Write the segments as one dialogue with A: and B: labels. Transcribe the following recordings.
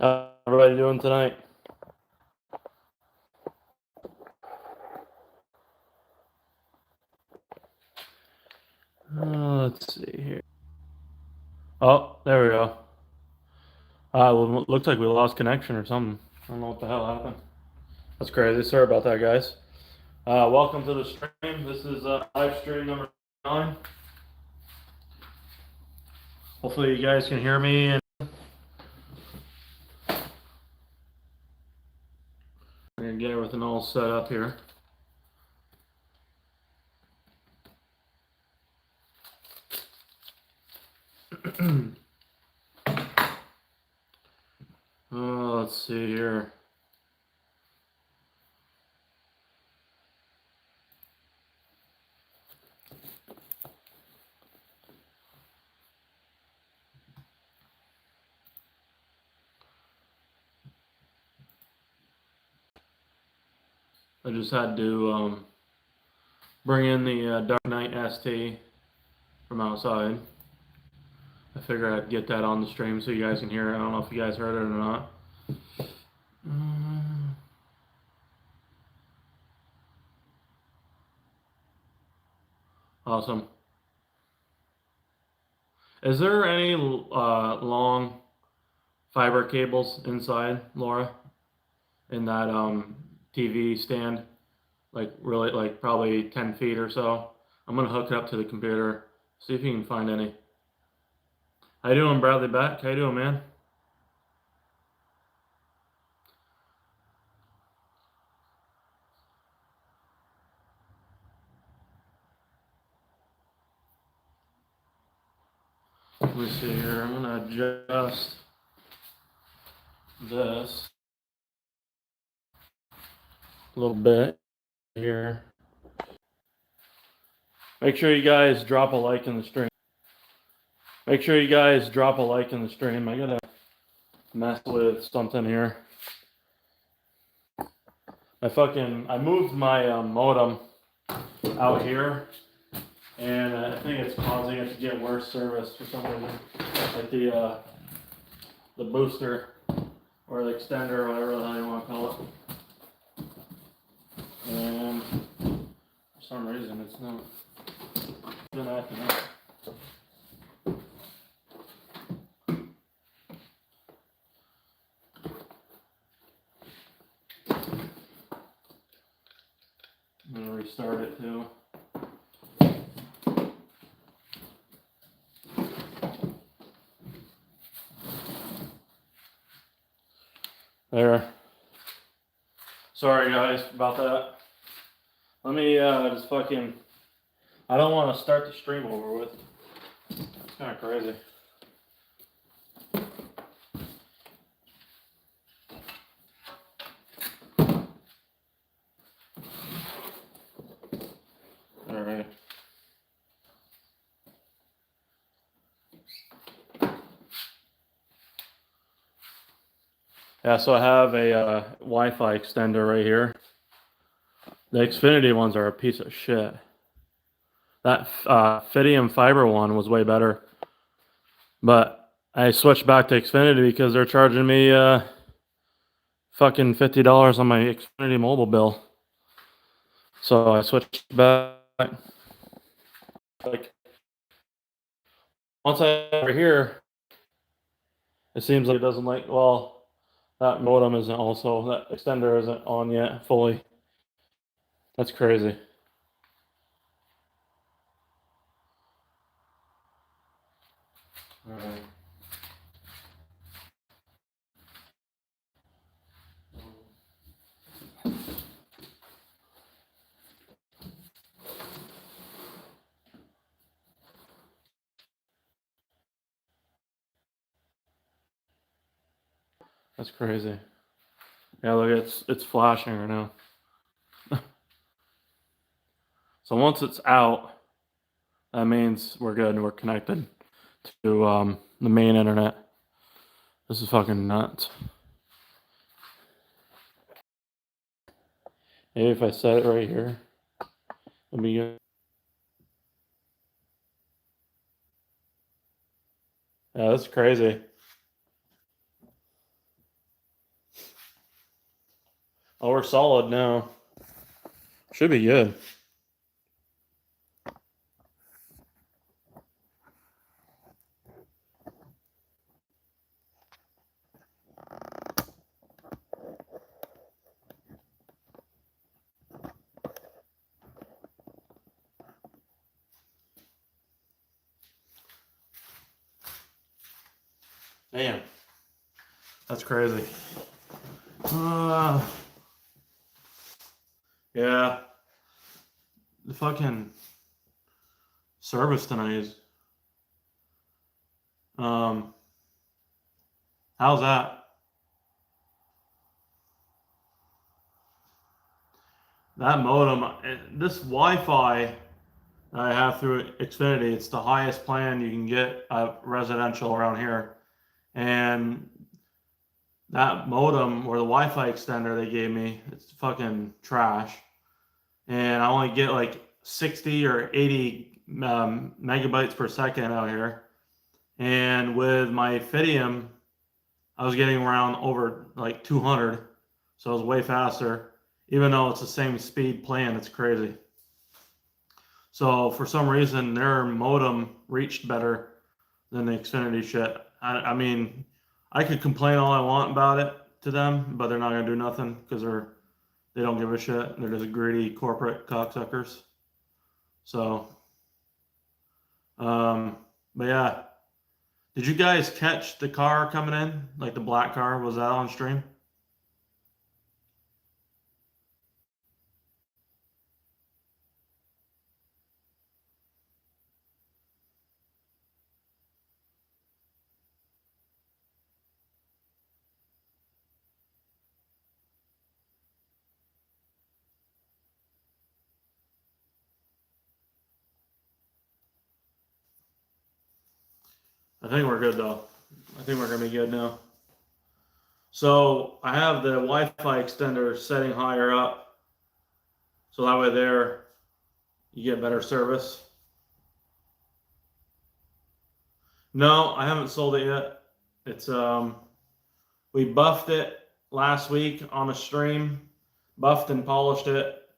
A: How everybody doing tonight? Let's see here. Oh, there we go. Well, looks like we lost connection or something. I don't know what the hell happened. That's crazy. Sorry about that, guys. Welcome to the stream. This is live stream number 9. Hopefully you guys can hear me. And we're gonna get everything all set up here. Let's see here. I just had to bring in the Dark Knight ST from outside. I figured I'd get that on the stream so you guys can hear it. I don't know if you guys heard it or not. Awesome. Is there any long fiber cables inside, Laura, in that TV stand? Like really, like probably 10 feet or so. I'm gonna hook it up to the computer. See if you can find any. How you doing, Bradley Beck? How you doing, man? Let me see here. I'm gonna adjust this a little bit here. Make sure you guys drop a like in the stream. Make sure you guys drop a like in the stream. I gotta mess with something here. I moved my modem out here, and I think it's causing it to get worse service for some reason. Like the booster or the extender or whatever the hell you want to call it. And for some reason it's not been acting up. I'm gonna restart it too. There. Sorry guys about that. Let me just fucking. I don't want to start the stream over with. It's kind of crazy. All right. Yeah, so I have a Wi-Fi extender right here. The Xfinity ones are a piece of shit. That Fidium fiber one was way better. But I switched back to Xfinity because they're charging me fucking $50 on my Xfinity mobile bill. So I switched back. Like once I over here, it seems like it doesn't like, well, that modem isn't also, that extender isn't on yet fully. That's crazy. All right. That's crazy. Yeah, look, it's flashing right now. So once it's out, that means we're good and we're connected to the main internet. This is fucking nuts. Maybe if I set it right here, let me get. Yeah, that's crazy. Oh, we're solid now. Should be good. Damn. That's crazy. Yeah. The fucking service tonight is. How's that? That modem, this Wi-Fi that I have through Xfinity, it's the highest plan you can get residential around here. And that modem or the Wi-Fi extender they gave me, it's fucking trash. And I only get like 60 or 80 megabytes per second out here. And with my Fidium, I was getting around over like 200. So it was way faster. Even though it's the same speed plan, it's crazy. So for some reason, their modem reached better than the Xfinity shit. I mean, I could complain all I want about it to them, but they're not gonna do nothing because they don't give a shit. They're just greedy corporate cocksuckers. So, but yeah, did you guys catch the car coming in, like the black car? Was that on stream? I think we're good though. I think we're gonna be good now. So I have the Wi-Fi extender setting higher up, so that way there you get better service. No, I haven't sold it yet. It's we buffed it last week on a stream, buffed and polished it.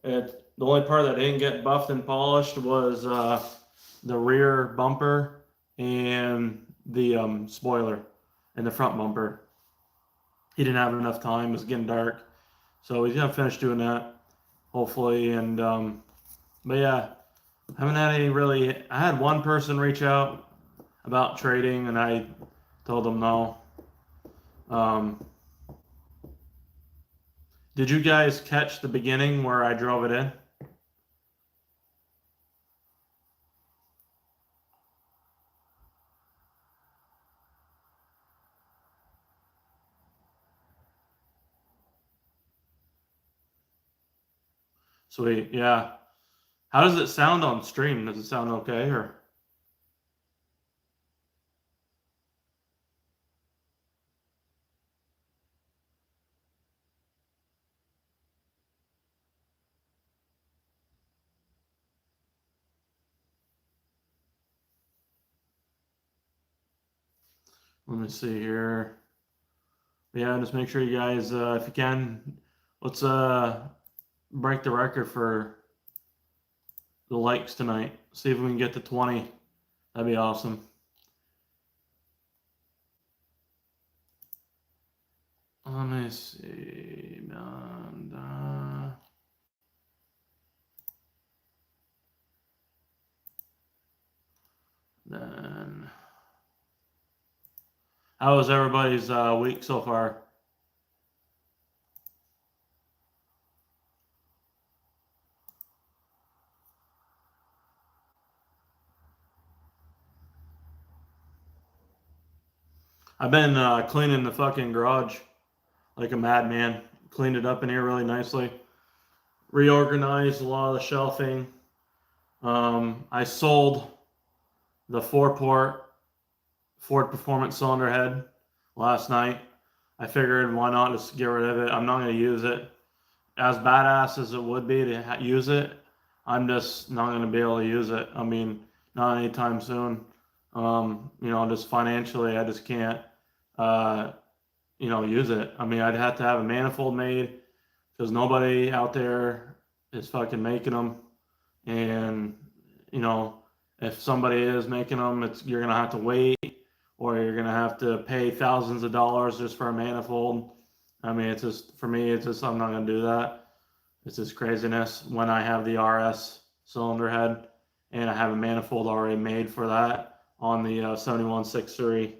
A: The only part that didn't get buffed and polished was the rear bumper and the spoiler and the front bumper. He didn't have enough time. It was getting dark, so he's gonna finish doing that hopefully. And but yeah, I haven't had any really. I had one person reach out about trading, and I told them no. Did you guys catch the beginning where I drove it in? Sweet, yeah. How does it sound on stream? Does it sound okay or? Let me see here. Yeah, just make sure you guys, if you can, let's break the record for the likes tonight. See if we can get to 20. That'd be awesome. Let me see. Then, how was everybody's week so far? I've been cleaning the fucking garage like a madman. Cleaned it up in here really nicely. Reorganized a lot of the shelving. I sold the 4-port Ford Performance cylinder head last night. I figured why not just get rid of it. I'm not going to use it. As badass as it would be to use it, I'm just not going to be able to use it. I mean, not anytime soon. Just financially, I just can't, use it. I mean, I'd have to have a manifold made because nobody out there is fucking making them. And, if somebody is making them, you're going to have to wait, or you're going to have to pay thousands of dollars just for a manifold. I mean, for me, I'm not going to do that. It's just craziness when I have the RS cylinder head and I have a manifold already made for that on the 7163.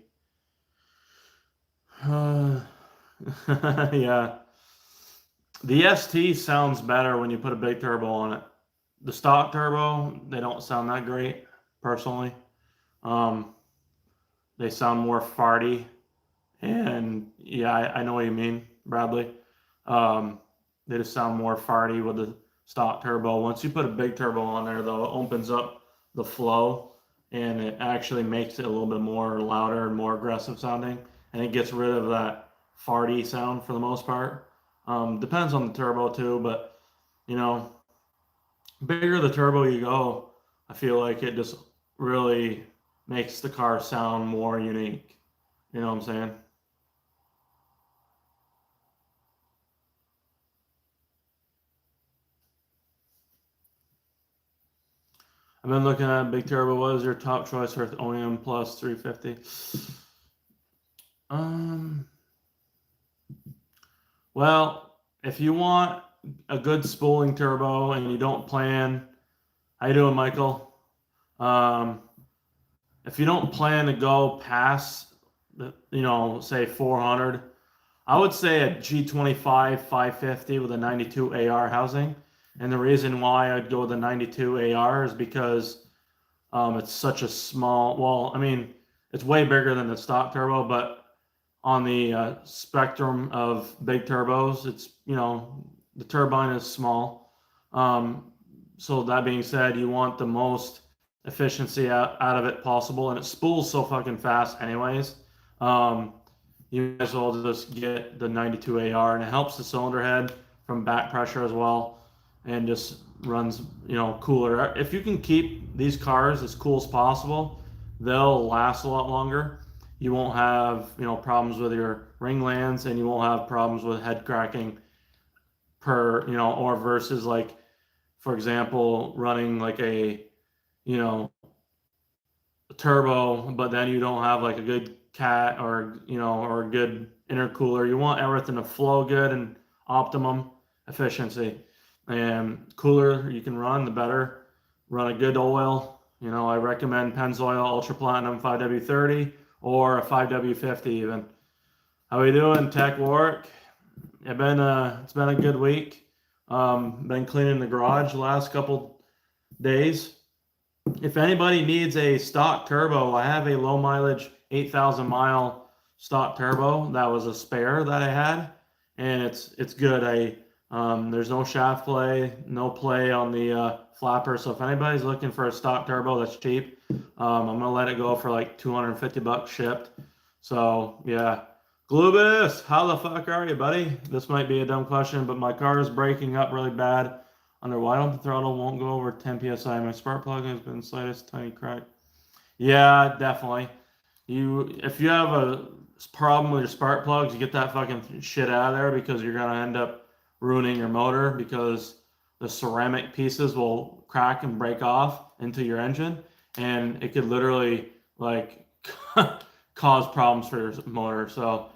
A: Yeah. The ST sounds better when you put a big turbo on it. The stock turbo, they don't sound that great, personally. They sound more farty. And yeah, I know what you mean, Bradley. They just sound more farty with the stock turbo. Once you put a big turbo on there, though, it opens up the flow and it actually makes it a little bit more louder and more aggressive sounding. And it gets rid of that farty sound for the most part. Depends on the turbo too, but bigger the turbo you go, I feel like it just really makes the car sound more unique. You know what I'm saying? I've been looking at big turbo. What is your top choice for OEM plus 350? Well, if you want a good spooling turbo and you don't plan, how you doing, Michael? If you don't plan to go past say 400, I would say a G25 550 with a 92 AR housing. And the reason why I'd go with the 92 AR is because it's such a small, it's way bigger than the stock turbo, but on the spectrum of big turbos, it's, the turbine is small. So that being said, you want the most efficiency out of it possible, and it spools so fucking fast anyways. You might as well just get the 92 AR, and it helps the cylinder head from back pressure as well, and just runs, cooler. If you can keep these cars as cool as possible, they'll last a lot longer. You won't have, problems with your ring lands, and you won't have problems with head cracking or versus like, for example, running like a turbo, but then you don't have like a good cat or a good intercooler. You want everything to flow good and optimum efficiency. And cooler you can run, the better. Run a good oil. I recommend Pennzoil Ultra Platinum 5W30 or a 5W50 even. How we doing, Tech Warwick? It's been a good week. Been cleaning the garage the last couple days. If anybody needs a stock turbo, I have a low mileage 8,000 mile stock turbo. That was a spare that I had, and it's good. There's no shaft play, no play on the flapper. So if anybody's looking for a stock turbo that's cheap, I'm gonna let it go for like $250 shipped. So yeah. Glubus, how the fuck are you, buddy? This might be a dumb question, but my car is breaking up really bad. Under why don't the throttle won't go over 10 psi? My spark plug has been slightest tiny crack. Yeah, definitely. If you have a problem with your spark plugs, you get that fucking shit out of there, because you're gonna end up ruining your motor, because the ceramic pieces will crack and break off into your engine, and it could literally like cause problems for your motor. So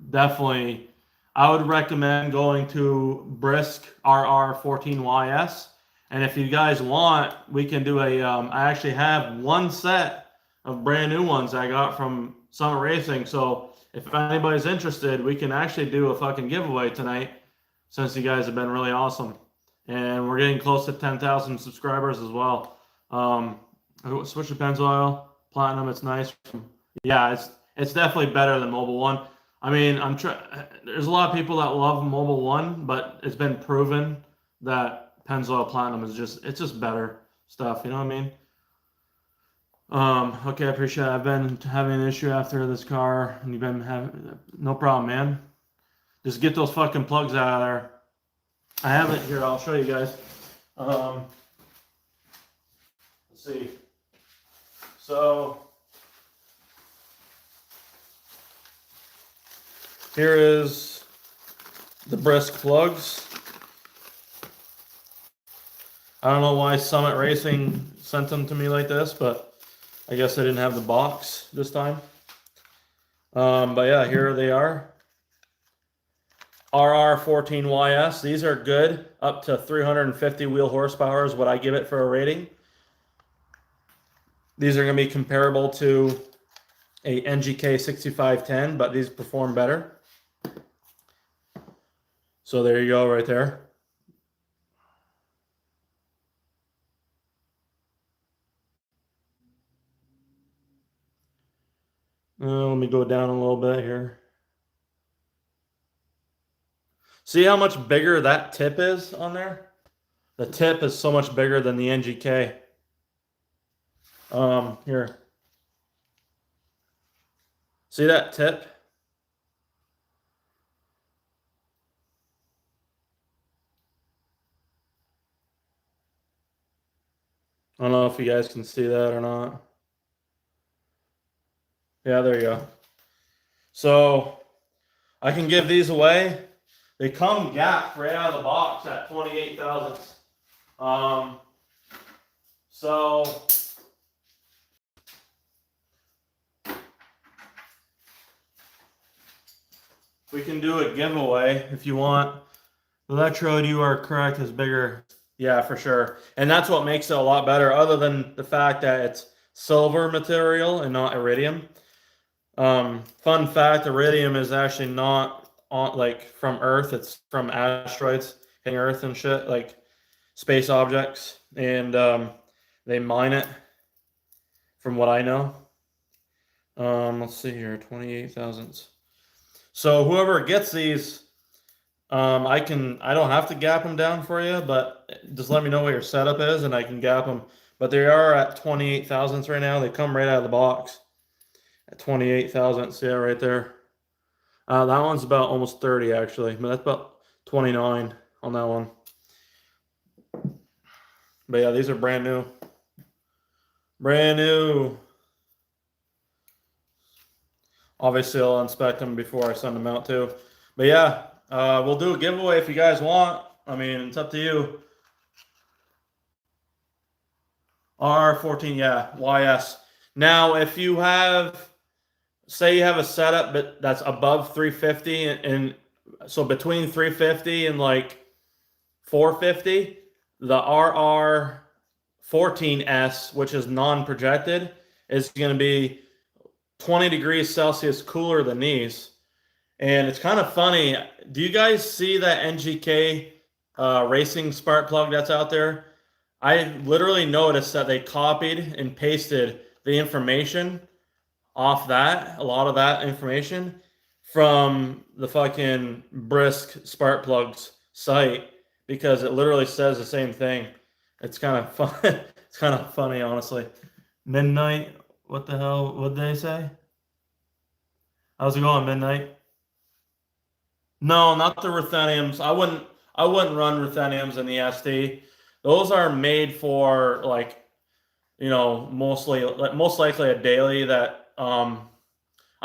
A: definitely I would recommend going to Brisk RR14YS. And if you guys want, we can do I actually have one set of brand new ones I got from Summit Racing. So if anybody's interested, we can actually do a fucking giveaway tonight, since you guys have been really awesome. And we're getting close to 10,000 subscribers as well. Switch to Pennzoil Platinum, it's nice. Yeah, it's definitely better than Mobile One. I mean, there's a lot of people that love Mobile One, but it's been proven that Pennzoil Platinum is just better stuff. You know what I mean? Okay, I appreciate it. I've been having an issue after this car, and you've been having no problem, man. Just get those fucking plugs out of there. I have it here. I'll show you guys. Let's see. So here is the Brisk plugs. I don't know why Summit Racing sent them to me like this, but I guess I didn't have the box this time. But yeah, here they are. RR14YS. These are good. Up to 350 wheel horsepower is what I give it for a rating. These are going to be comparable to a NGK 6510, but these perform better. So there you go right there. Let me go down a little bit here. See how much bigger that tip is on there? The tip is so much bigger than the NGK. Here. See that tip? I don't know if you guys can see that or not. Yeah, there you go. So I can give these away. They come gapped right out of the box at 28 thousandths. So we can do a giveaway if you want. The electrode, you are correct, is bigger. Yeah, for sure. And that's what makes it a lot better, other than the fact that it's silver material and not iridium. Fun fact, iridium is actually not on, like, from Earth. It's from asteroids hitting Earth and shit, like space objects. And they mine it, from what I know. Let's see here, 28 thousandths. So whoever gets these, I don't have to gap them down for you, but just let me know what your setup is and I can gap them. But they are at 28 thousandths right now. They come right out of the box at 28 thousandths. Yeah, right there. That one's about almost 30 actually, but that's about 29 on that one. But yeah, these are brand new. Brand new. Obviously, I'll inspect them before I send them out too. But yeah, we'll do a giveaway if you guys want. I mean, it's up to you. R14, yeah, YS. Now, if you have, say you have a setup but that's above 350, and so between 350 and like 450, the RR14S, which is non-projected, is going to be 20 degrees Celsius cooler than these. And it's kind of funny. Do you guys see that NGK racing spark plug that's out there? I literally noticed that they copied and pasted the information off that, a lot of that information, from the fucking Brisk spark plugs site, because it literally says the same thing. It's kind of fun. It's kind of funny, honestly. Midnight. What the hell? What did they say? How's it going, Midnight? No, not the rutheniums. I wouldn't run rutheniums in the SD. Those are made for, like, most likely a daily that I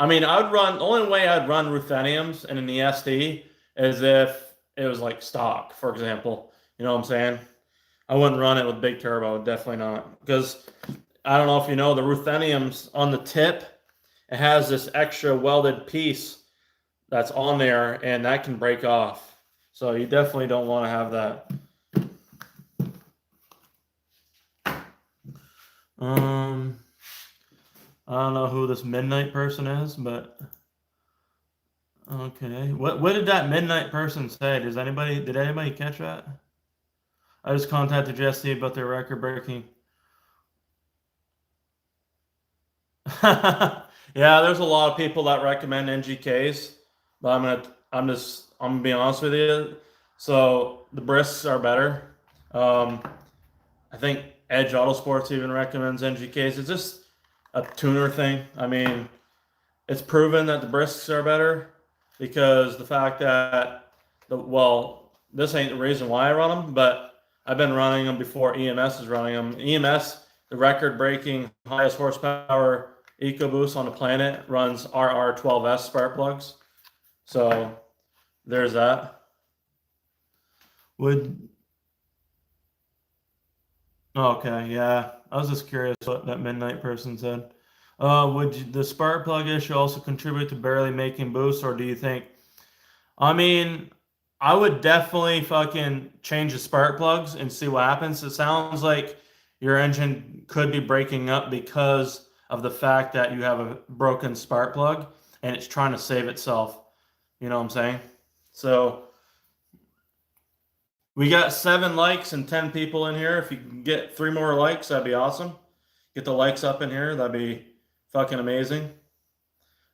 A: mean, I would run, the only way I'd run rutheniums and in the SD is if it was like stock, for example. You know what I'm saying? I wouldn't run it with big turbo, definitely not. Because I don't know if you know, the rutheniums on the tip, it has this extra welded piece that's on there, and that can break off. So you definitely don't want to have that. I don't know who this Midnight person is, but okay. What did that Midnight person say? Did anybody catch that? I just contacted Jesse about their record breaking. Yeah, there's a lot of people that recommend NGKs, but I'm gonna be honest with you. So the Brisks are better. I think Edge Autosports even recommends NGKs. It's just, a tuner thing. I mean, it's proven that the brisks are better because the fact that this ain't the reason why I run them, but I've been running them before EMS is running them. EMS, the record-breaking highest horsepower EcoBoost on the planet, runs RR12S spark plugs. So there's that. Okay, yeah. I was just curious what that midnight person said. Would the spark plug issue also contribute to barely making boost, or do you think? I mean, I would definitely fucking change the spark plugs and see what happens. It sounds like your engine could be breaking up because of the fact that you have a broken spark plug and it's trying to save itself. You know what I'm saying? So we got 7 likes and 10 people in here. If you can get 3 more likes, that'd be awesome. Get the likes up in here. That'd be fucking amazing.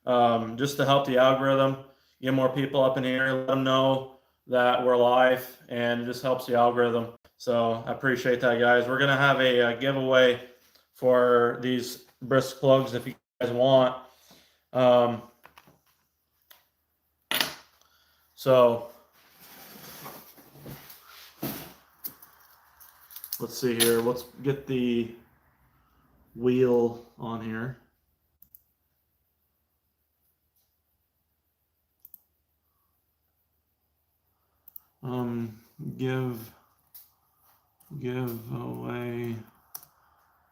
A: Just to help the algorithm, get more people up in here, let them know that we're live, and it just helps the algorithm. So I appreciate that, guys. We're gonna have a giveaway for these brisk plugs if you guys want. So let's see here. Let's get the wheel on here. Give away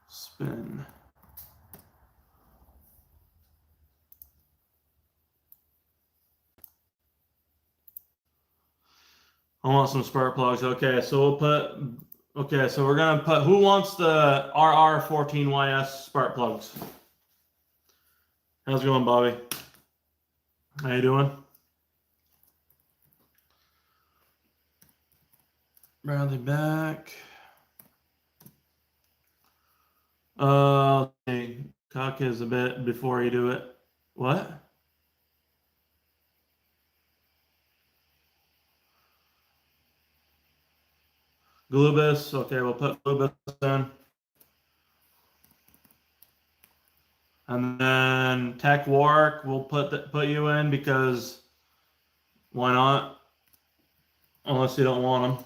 A: spin. I want some spark plugs. Okay, so we'll put. Okay, so we're gonna put. Who wants the RR14YS spark plugs? How's it going, Bobby? How you doing? Bradley back. Okay. Cock is a bit before you do it. What? Glubus. Okay, we'll put Glubus in. And then Tech Warwick, we'll put you in because why not? Unless you don't want them.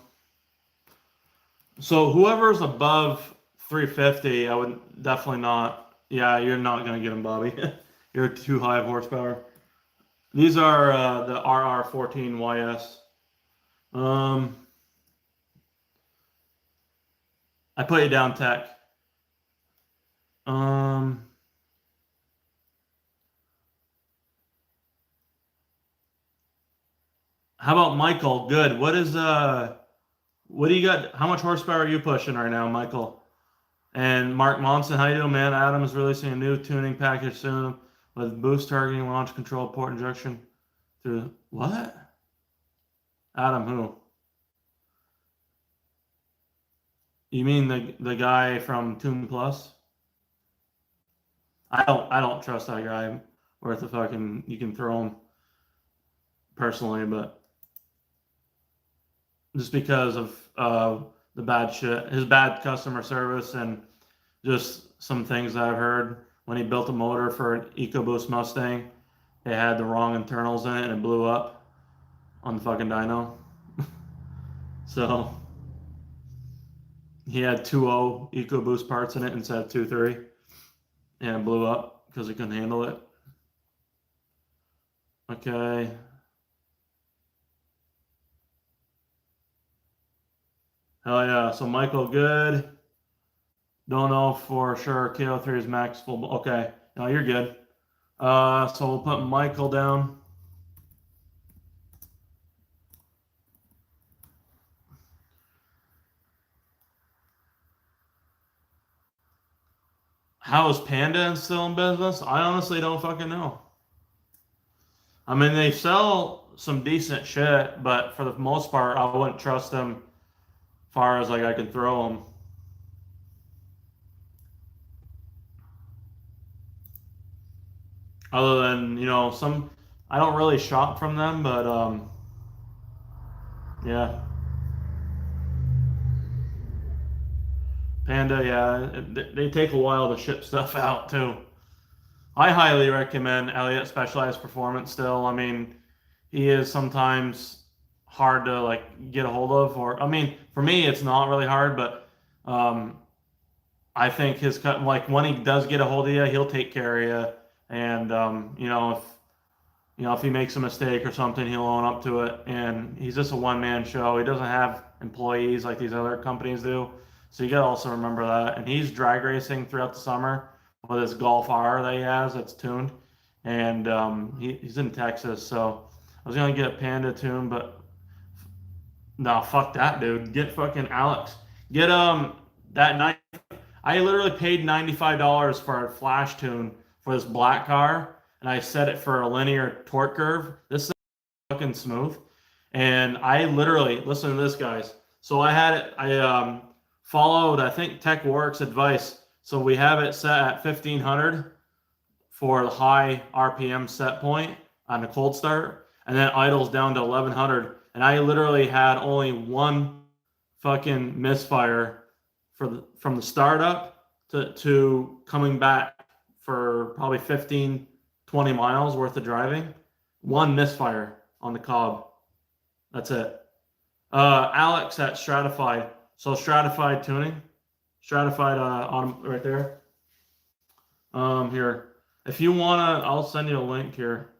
A: So whoever's above 350, I would definitely not. Yeah, you're not gonna get them, Bobby. You're too high of horsepower. These are the RR14YS. I put you down, Tech. How about Michael? Good. What do you got? How much horsepower are you pushing right now, Michael? And Mark Monson, how you doing, man? Adam is releasing a new tuning package soon with boost targeting, launch control, port injection through what? Adam, who? You mean the guy from Tune Plus? I don't trust that guy worth a fucking. You can throw him personally, but just because of the bad shit, his bad customer service, and just some things that I've heard when he built a motor for an EcoBoost Mustang, it had the wrong internals in it and it blew up on the fucking dyno. So he had 2.0 EcoBoost parts in it instead of 2.3, and it blew up because he couldn't handle it. Okay. Hell yeah. So Michael, good. Don't know for sure. KO3 is max full. Okay. No, you're good. So we'll put Michael down. How is Panda still in business? I honestly don't fucking know. I mean, they sell some decent shit, but for the most part, I wouldn't trust them as far as like I can throw them. Other than, some, I don't really shop from them, but yeah. Panda, yeah, they take a while to ship stuff out too. I highly recommend Elliott Specialized Performance still. I mean, he is sometimes hard to like get a hold of, or I mean, for me, it's not really hard, but um, I think his cut, like when he does get a hold of you, he'll take care of you. And if he makes a mistake or something, he'll own up to it. And he's just a one man show. He doesn't have employees like these other companies do. So you got to also remember that. And he's drag racing throughout the summer with his Golf R that he has that's tuned. And he's in Texas. So I was going to get a Panda tune, but no, fuck that, dude. Get fucking Alex. Get that night. I literally paid $95 for a flash tune for this black car, and I set it for a linear torque curve. This is fucking smooth. And I literally, listen to this, guys. So I had it, I followed, I think, TechWorks advice. So we have it set at 1500 for the high RPM set point on the cold start, and then idles down to 1100. And I literally had only one fucking misfire from the startup to coming back for probably 15, 20 miles worth of driving. One misfire on the Cobb. That's it. Alex at Stratified. So Stratified tuning. Stratified on right there. Here. If you wanna, I'll send you a link here.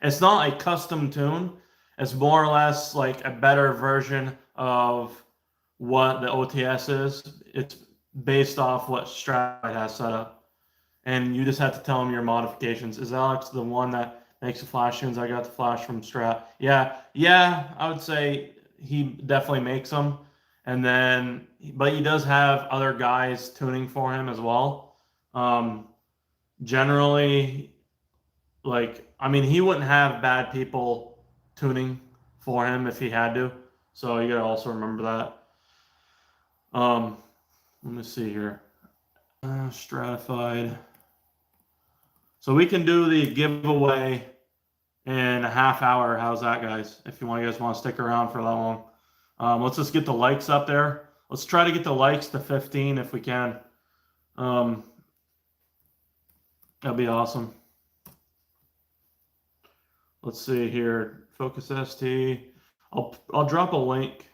A: It's not a custom tune. It's more or less like a better version of what the OTS is. It's based off what Strat has set up. And you just have to tell him your modifications. Is Alex the one that makes the flash tunes? I got the flash from Strat. Yeah, I would say he definitely makes them. And then, but he does have other guys tuning for him as well. Generally, like, I mean, he wouldn't have bad people tuning for him if he had to. So you gotta also remember that. Let me see here. Stratified. So we can do the giveaway in a half hour. How's that, guys? If you guys want to stick around for that long. Let's just get the likes up there. Let's try to get the likes to 15 if we can. That'd be awesome. Let's see here. Focus ST. I'll drop a link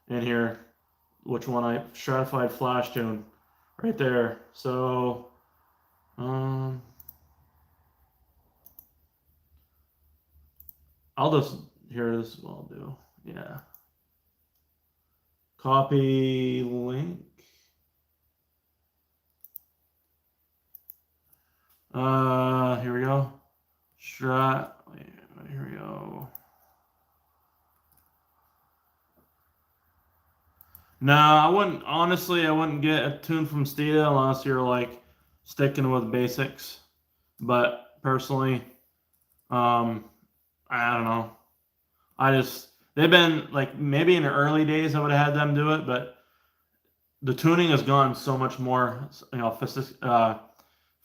A: in here. Which one I stratified flash tune right there. So I'll just here it is. What I'll do. Yeah. Copy link. Here we go. Here we go. No, I wouldn't get a tune from Stita unless you're like sticking with basics. But personally, I don't know. They've been like, maybe in the early days I would have had them do it, but the tuning has gone so much more,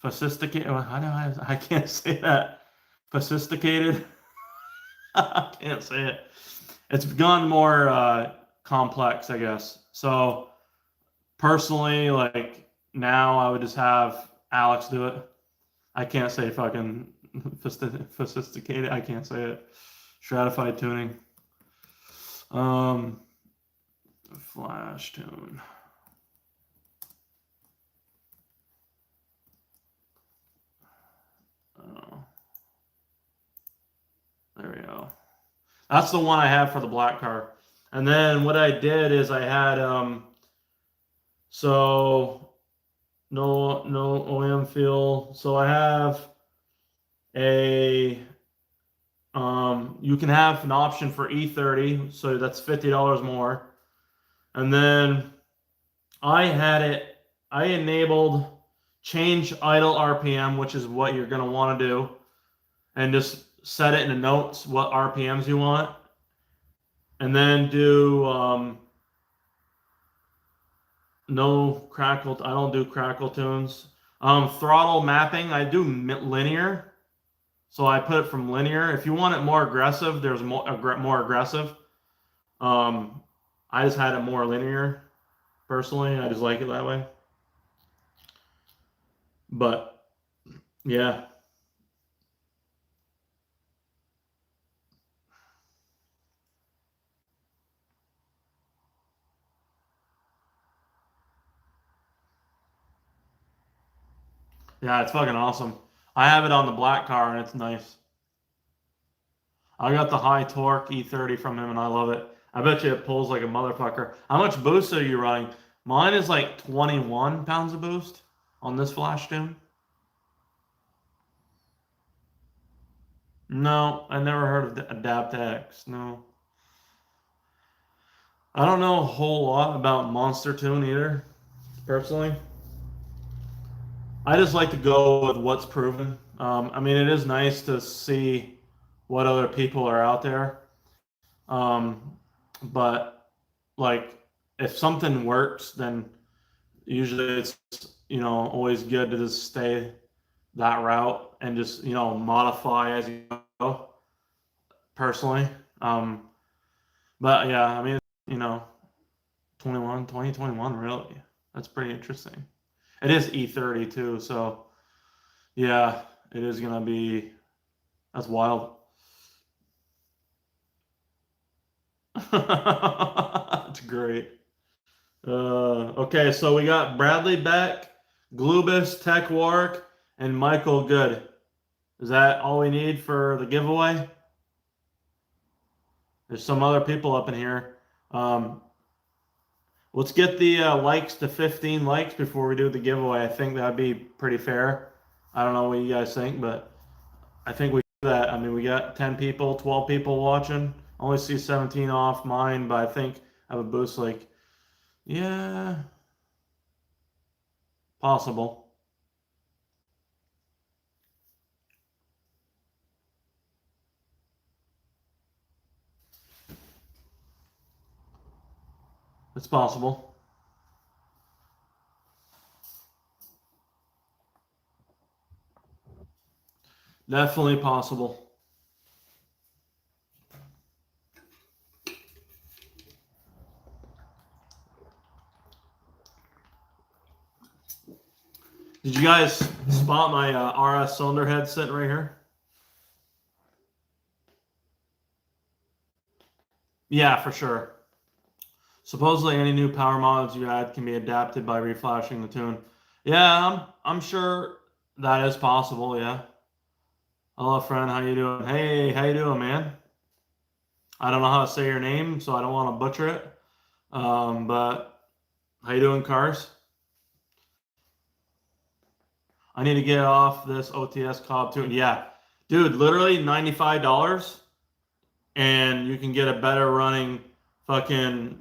A: sophisticated. I can't say that. Sophisticated. I can't say it. It's gone more complex, I guess. So personally, like now I would just have Alex do it. I can't say fucking sophisticated. I can't say it. Stratified tuning. Flash tune. Oh. There we go. That's the one I have for the black car. And then what I did is I had so no OEM feel. So I have a you can have an option for E30, so that's $50 more. And then I enabled change idle RPM, which is what you're going to want to do, and just set it in the notes what RPMs you want. And then do no crackle. I don't do crackle tunes. Throttle mapping, I do linear. So I put it from linear. If you want it more aggressive, there's more aggressive. I I just had it more linear. Personally, I just like it that way. But yeah. Yeah, it's fucking awesome. I have it on the black car and it's nice. I got the high torque E30 from him and I love it. I bet you it pulls like a motherfucker. How much boost are you running? Mine is like 21 pounds of boost on this flash tune. No, I never heard of Adapt X. No. I don't know a whole lot about Monster Tune either, personally. I just like to go with what's proven. I mean, it is nice to see what other people are out there. But like, if something works, then usually it's, always good to just stay that route and just, modify as you go, personally. But yeah, I mean, you know, 2021, really. That's pretty interesting. It is E30 too, so yeah, it is gonna be, that's wild. That's great. Okay, so we got Bradley Beck, Glubus, Tech Wark, and Michael Good. Is that all we need for the giveaway? There's some other people up in here. Um, let's get the likes to 15 likes before we do the giveaway. I think that'd be pretty fair. I don't know what you guys think, but I think we do that. I mean, we got 10 people, 12 people watching. I only see 17 off mine, but I think I have a boost like, yeah, possible. It's possible. Definitely possible. Did you guys spot my RS cylinder head sitting right here? Yeah, for sure. Supposedly, any new power mods you add can be adapted by reflashing the tune. Yeah, I'm sure that is possible. Yeah. Hello, friend. How you doing? Hey, how you doing, man? I don't know how to say your name, so I don't want to butcher it. But how you doing, Cars? I need to get off this OTS Cobb tune. Yeah, dude, literally $95, and you can get a better running fucking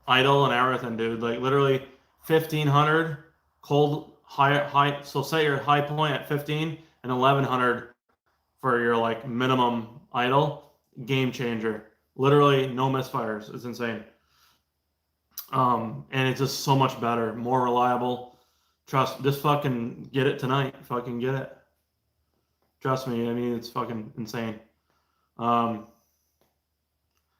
A: idle and everything, dude. Like literally 1500 cold high. So set your high point at 15 and 1100 for your like minimum idle. Game changer. Literally no misfires. It's insane. And it's just so much better, more reliable. Trust. Just fucking get it tonight. Fucking get it. Trust me. I mean, it's fucking insane. Um,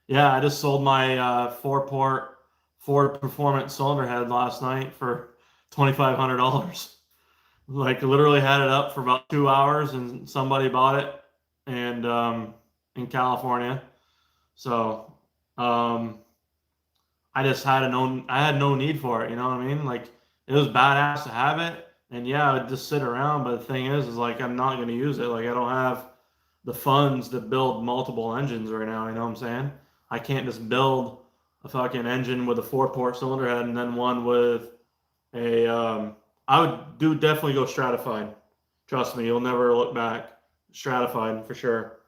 A: yeah, I just sold my four-port Ford Performance cylinder head last night for $2,500. Like literally had it up for about 2 hours, and somebody bought it, and in California. So I had no need for it. You know what I mean? Like it was badass to have it, and yeah, it would just sit around. But the thing is like I'm not going to use it. Like I don't have the funds to build multiple engines right now. You know what I'm saying? I can't just build a fucking engine with a four-port cylinder head and then one with a. I would do definitely go stratified. Trust me, you'll never look back. Stratified for sure.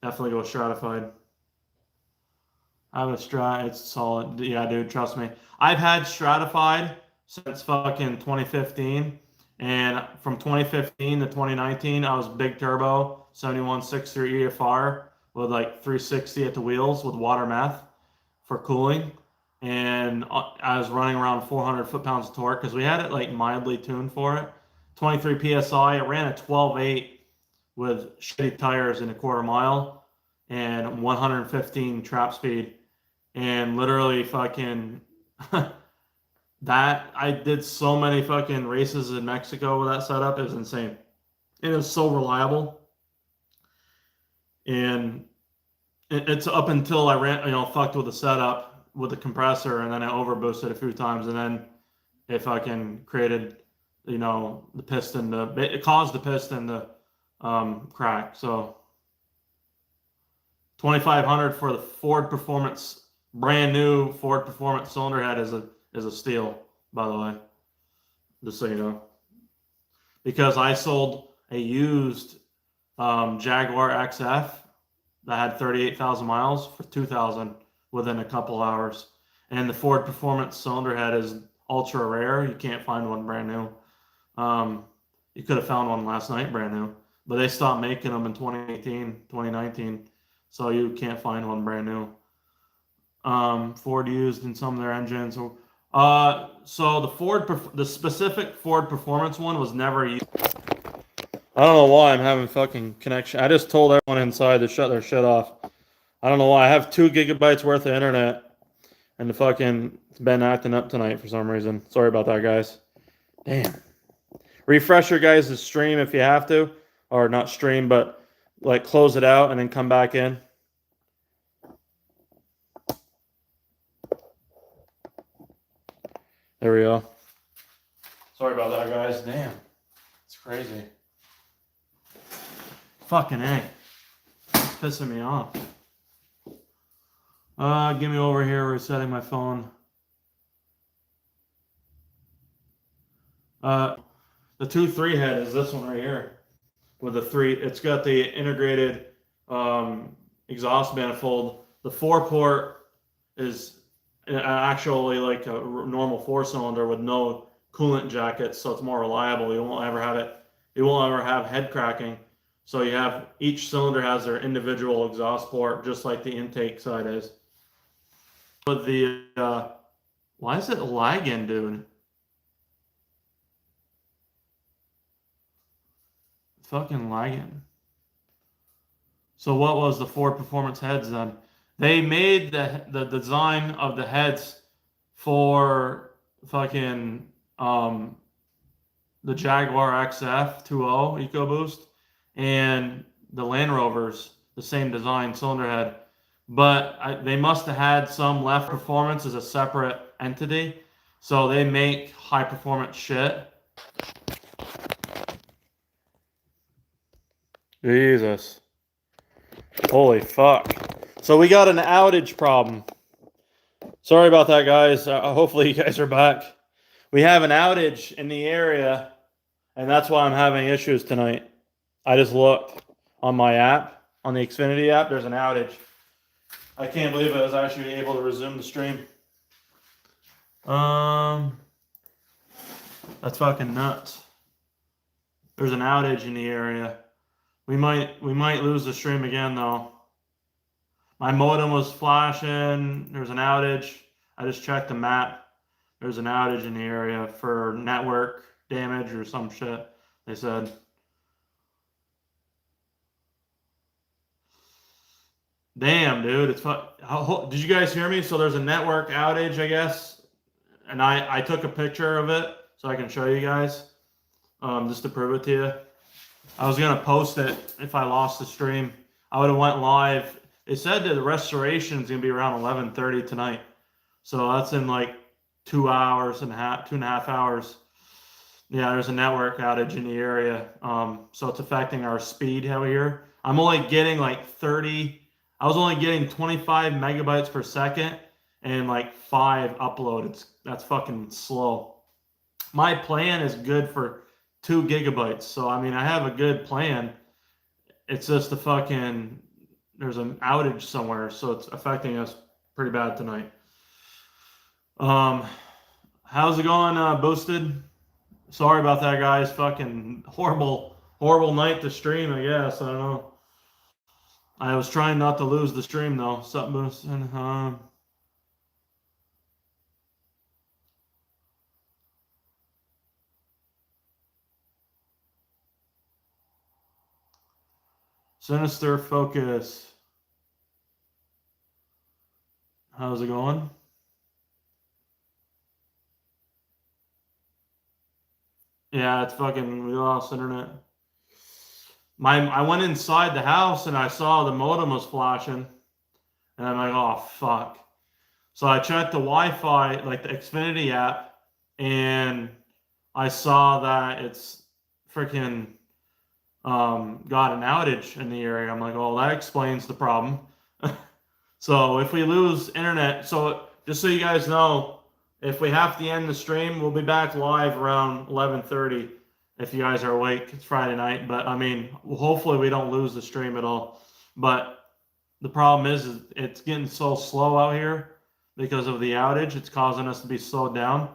A: Definitely go stratified. I have a strat. It's solid. Yeah, dude. Trust me. I've had stratified since fucking 2015, and from 2015 to 2019, I was big turbo 7163 EFR with like 360 at the wheels with water meth for cooling, and I was running around 400 foot-pounds of torque because we had it like mildly tuned for it. 23 psi. It ran a 12.8 with shitty tires in a quarter mile and 115 trap speed. and literally fucking that I did so many fucking races in Mexico with that setup. It was insane. It was so reliable, and it's up until I fucked with the setup with the compressor, and then I overboosted a few times, and then it fucking created, the piston. It caused the piston to crack. So 2,500 for the Ford Performance, brand new Ford Performance cylinder head is a steal, by the way, just so you know, because I sold a used Jaguar XF that had 38,000 miles for 2,000 within a couple hours. And the Ford Performance cylinder head is ultra rare. You can't find one brand new. You could have found one last night brand new, but they stopped making them in 2018, 2019. So you can't find one brand new. Ford used in some of their engines. So the specific Ford Performance one was never used. I don't know why I'm having fucking connection. I just told everyone inside to shut their shit off. I don't know why. I have 2 gigabytes worth of internet, and it's been acting up tonight for some reason. Sorry about that, guys. Damn. Refresh your guys' stream if you have to, or not stream, but like close it out and then come back in. There we go. Sorry about that, guys. Damn. It's crazy. Fucking A. It's pissing me off. Give me over here, resetting my phone. The 2.3 head is this one right here. With the 3, it's got the integrated exhaust manifold. The 4-port is actually like a normal 4-cylinder with no coolant jackets, so it's more reliable. You won't ever have head cracking. So each cylinder has their individual exhaust port, just like the intake side is. But why is it lagging, dude? Fucking lagging. So what was the Ford Performance heads then? They made the design of the heads for fucking the Jaguar XF 2.0 EcoBoost and the Land Rovers, the same design cylinder head. But they must have had some left. Performance as a separate entity, so they make high performance shit. Jesus. Holy fuck. So we got an outage problem. Sorry about that, guys. Hopefully you guys are back. We have an outage in the area, and that's why I'm having issues tonight. I just looked on my app, on the Xfinity app, there's an outage. I can't believe I was actually able to resume the stream. That's fucking nuts. There's an outage in the area. We might lose the stream again though. My modem was flashing. There's an outage. I just checked the map. There's an outage in the area for network damage or some shit, they said. Damn, dude. Did you guys hear me? So there's a network outage, I guess. And I took a picture of it so I can show you guys, just to prove it to you. I was going to post it if I lost the stream. I would have went live. It said that the restoration is going to be around 11:30 tonight. So that's in like 2.5 hours. Yeah, there's a network outage in the area. So it's affecting our speed out here. I'm only getting like I was only getting 25 megabytes per second and like 5 upload. That's fucking slow. My plan is good for 2 gigabytes. So, I mean, I have a good plan. It's just there's an outage somewhere. So it's affecting us pretty bad tonight. How's it going, Boosted? Sorry about that, guys. Fucking horrible night to stream, I guess. I don't know. I was trying not to lose the stream, though. Sup, Boosted? Sinister Focus. How's it going? Yeah, it's fucking, we lost internet. I went inside the house and I saw the modem was flashing. And I'm like, oh, fuck. So I checked the Wi-Fi, like the Xfinity app, and I saw that it's freaking got an outage in the area. I'm like, oh, that explains the problem. So if we lose internet, so just so you guys know, if we have to end the stream, we'll be back live around 11:30 if you guys are awake. It's Friday night, but I mean, hopefully we don't lose the stream at all. But the problem is it's getting so slow out here because of the outage. It's causing us to be slowed down,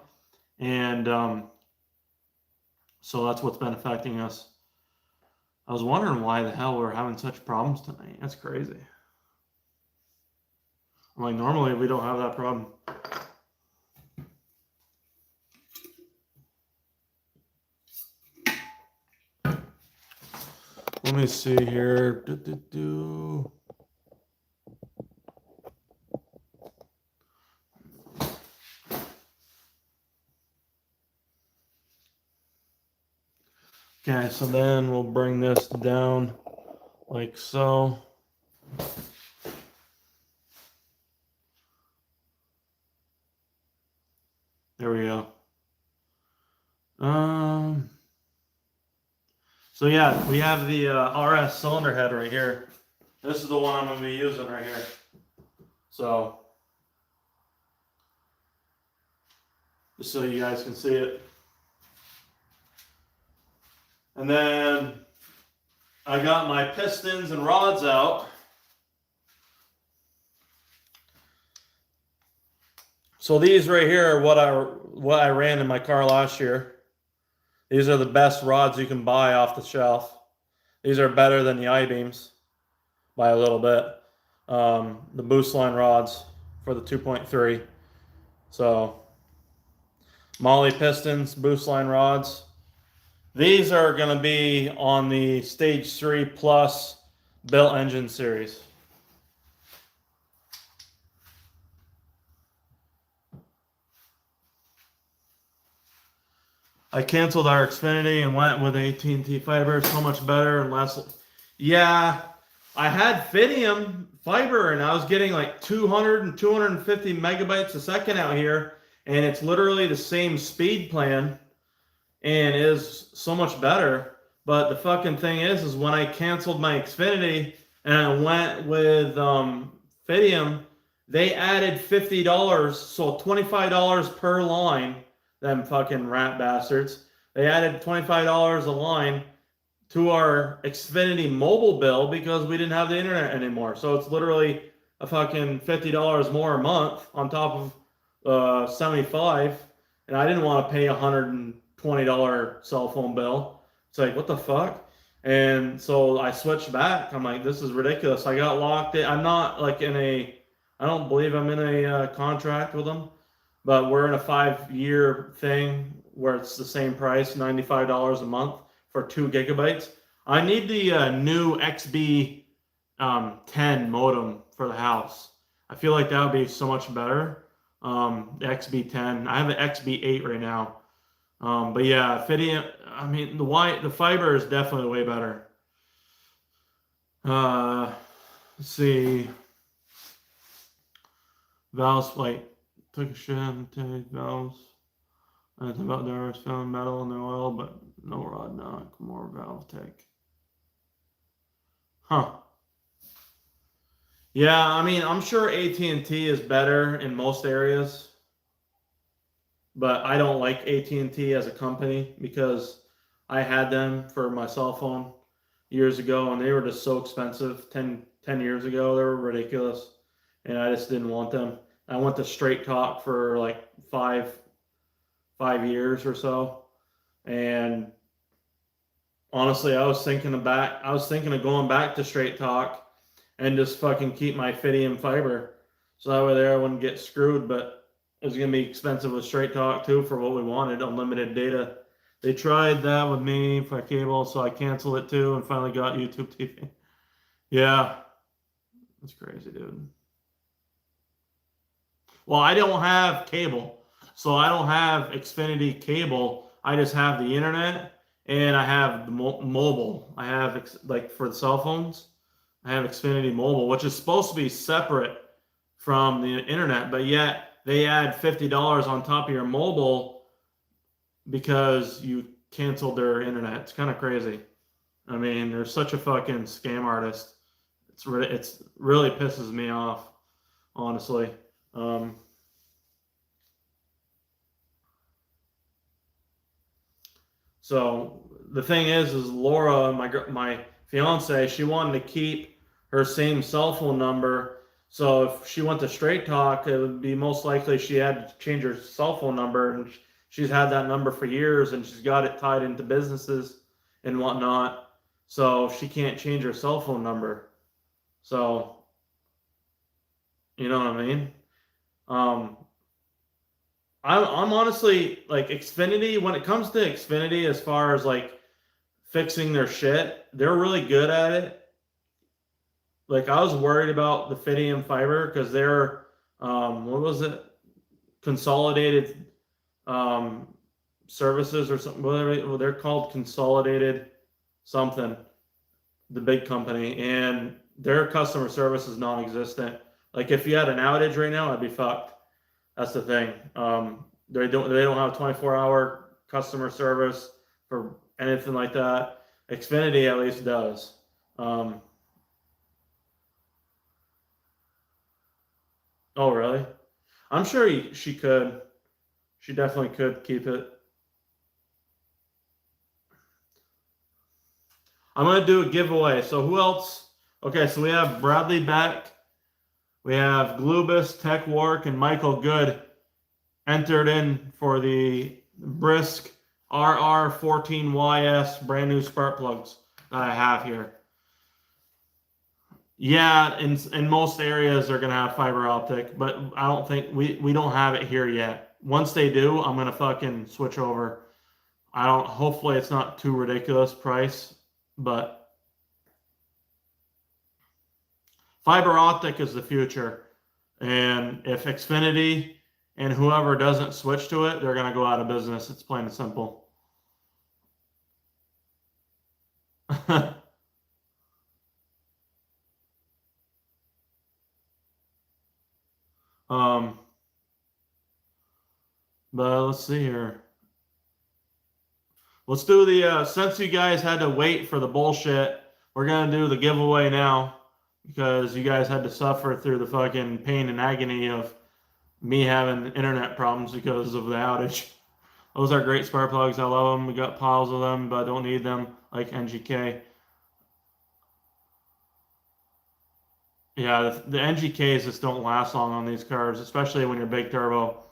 A: and so that's what's been affecting us. I was wondering why the hell we're having such problems tonight. That's crazy. I'm like, normally we don't have that problem. Let me see here. Okay, so then we'll bring this down like so. There we go. So yeah, we have the RS cylinder head right here. This is the one I'm going to be using right here. So, just so you guys can see it. And then I got my pistons and rods out. So these right here are what I ran in my car last year. These are the best rods you can buy off the shelf. These are better than the I-beams by a little bit. The boost line rods for the 2.3. So Molly pistons, boost line rods. These are going to be on the Stage 3 Plus built engine series. I canceled our Xfinity and went with AT&T fiber. So much better and less. Yeah, I had Fidium fiber and I was getting like 200 and 250 megabytes a second out here, and it's literally the same speed plan and is so much better. But the fucking thing is when I canceled my Xfinity and I went with Fidium, they added $50, so $25 per line. Them fucking rat bastards. They added $25 a line to our Xfinity mobile bill because we didn't have the internet anymore. So it's literally a fucking $50 more a month on top of $75. And I didn't want to pay $120 cell phone bill. It's like, what the fuck? And so I switched back. I'm like, this is ridiculous. I got locked in. I'm not like I don't believe I'm in a contract with them. But we're in a 5-year thing where it's the same price, $95 a month for 2 gigabytes. I need the new XB 10 modem for the house. I feel like that would be so much better. The XB 10. I have an XB 8 right now. But yeah, Fidium. I mean, the fiber is definitely way better. Let's see. Valves like. Took a shit and take valves. And it's about there was found metal in the oil, but no rod knock, more valve take. Huh. Yeah, I mean, I'm sure AT&T is better in most areas, but I don't like AT&T as a company because I had them for my cell phone years ago, and they were just so expensive. 10 years ago, they were ridiculous, and I just didn't want them. I went to Straight Talk for like five years or so, and honestly, I was thinking of going back to Straight Talk and just fucking keep my Fidium fiber, so that way there I wouldn't get screwed. But it was gonna be expensive with Straight Talk too for what we wanted, unlimited data. They tried that with me for cable, so I canceled it too and finally got YouTube TV. Yeah, that's crazy, dude. Well, I don't have cable, so I don't have Xfinity cable. I just have the internet, and I have the mobile. I have like for the cell phones, I have Xfinity Mobile, which is supposed to be separate from the internet, but yet they add $50 on top of your mobile because you canceled their internet. It's kind of crazy. I mean, they're such a fucking scam artist. It's really pisses me off, honestly. So the thing is Laura, my fiance, she wanted to keep her same cell phone number. So if she went to Straight Talk, it would be most likely she had to change her cell phone number, and she's had that number for years, and she's got it tied into businesses and whatnot. So she can't change her cell phone number. So you know what I mean? Um, I'm honestly like Xfinity. When it comes to Xfinity, as far as like fixing their shit, they're really good at it. Like I was worried about the Fidium fiber because they're what was it? Consolidated um, services or something. Well, they're called Consolidated something, the big company, and their customer service is non-existent. Like if you had an outage right now, I'd be fucked. That's the thing. They don't have 24-hour customer service for anything like that. Xfinity at least does. Um, oh really? I'm sure she could. She definitely could keep it. I'm gonna do a giveaway. So who else? Okay, so we have Bradley Beck, we have Glubus, Tech Work, and Michael Good entered in for the Brisk RR14YS brand new spark plugs that I have here. Yeah, in most areas they're gonna have fiber optic, but I don't think we don't have it here yet. Once they do, I'm gonna fucking switch over. I don't. Hopefully, it's not too ridiculous price, but fiber optic is the future. And if Xfinity and whoever doesn't switch to it, they're gonna go out of business. It's plain and simple. um, but let's see here. Let's do the since you guys had to wait for the bullshit, we're gonna do the giveaway now because you guys had to suffer through the fucking pain and agony of me having internet problems because of the outage. Those are great spark plugs. I love them. We got piles of them, but I don't need them like NGK. Yeah, the NGKs just don't last long on these cars, especially when you're big turbo.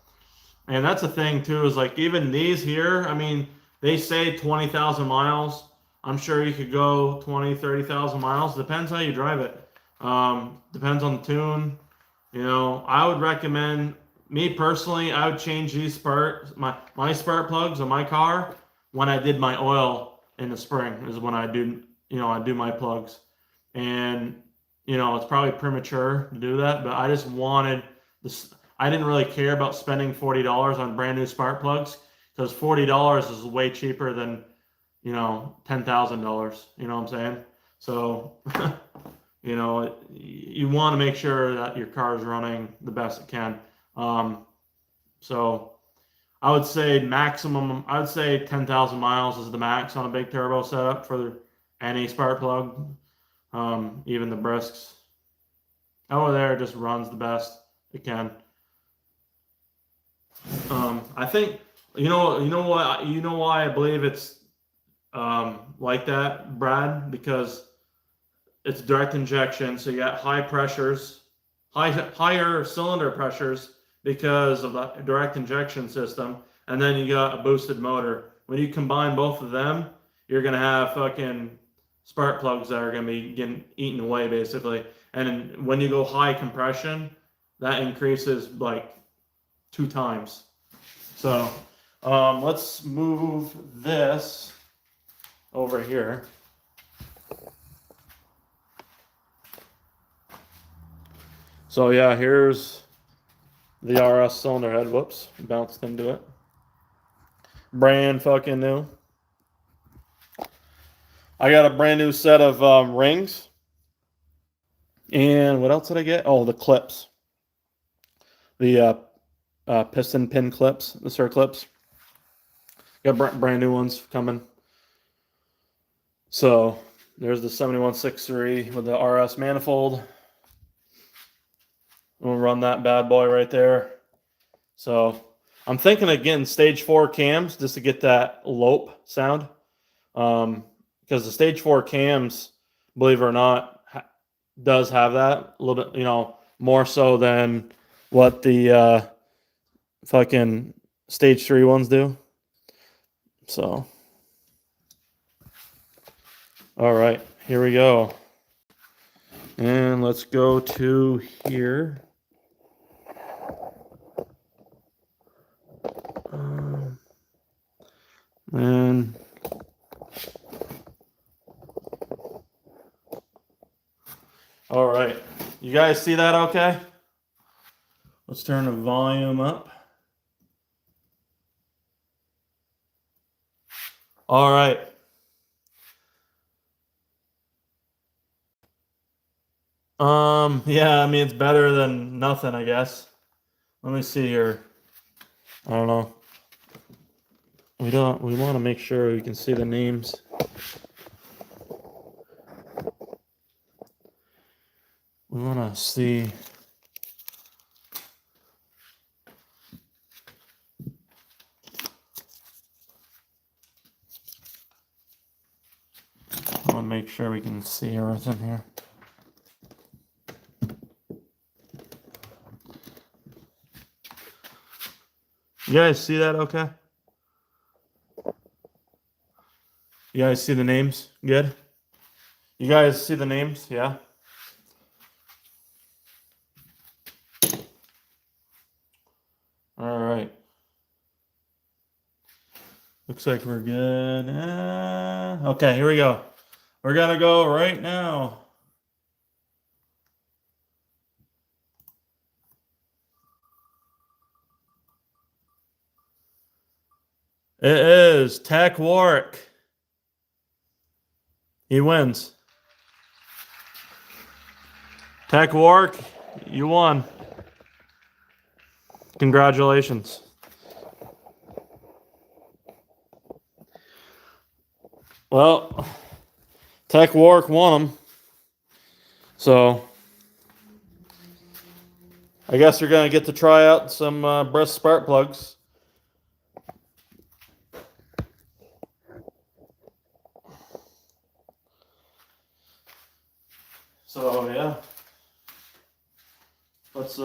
A: And that's the thing too, is like even these here, I mean, they say 20,000 miles. I'm sure you could go 20, 30,000 miles. Depends how you drive it. Depends on the tune. You know, I would recommend, me personally, I would change these my spark plugs on my car when I did my oil in the spring is when I do, I do my plugs. And, it's probably premature to do that, but I just wanted this. I didn't really care about spending $40 on brand new spark plugs because $40 is way cheaper than, $10,000. You know what I'm saying? So, you want to make sure that your car is running the best it can. So I would say 10,000 miles is the max on a big turbo setup for any spark plug. Even the Brisks. Over there, it just runs the best it can. I think you know why I believe it's like that, Brad, because it's direct injection, so you got higher cylinder pressures because of the direct injection system, and then you got a boosted motor. When you combine both of them, you're gonna have fucking spark plugs that are gonna be getting eaten away basically. And when you go high compression, that increases like 2 times. So let's move this over here. So yeah, here's The RS cylinder head. Whoops, bounced into it. Brand fucking new. I got a brand new set of rings. And what else did I get? Oh, the clips. The piston pin clips, the circlips. Got brand new ones coming. So there's the 7163 with the RS manifold. We'll run that bad boy right there. So I'm thinking of getting stage 4 cams just to get that lope sound. Because the stage 4 cams, believe it or not, does have that a little bit, more so than what the fucking stage 3 ones do. So, all right, here we go. And let's go to here. And all right, you guys see that okay? Let's turn the volume up. All right. Yeah, I mean, it's better than nothing, I guess. Let me see here. I don't know. We want to make sure we can see the names. We want to see. I want to make sure we can see everything here. You guys see that okay? You guys see the names? Good? You guys see the names? Yeah? All right. Looks like we're good. Okay, here we go. We're going to go right now. It is Tech Warwick. He wins. Tech Warwick, you won. Congratulations. Well, Tech Warwick won them. So, I guess you're going to get to try out some breast spark plugs. So, yeah. Let's,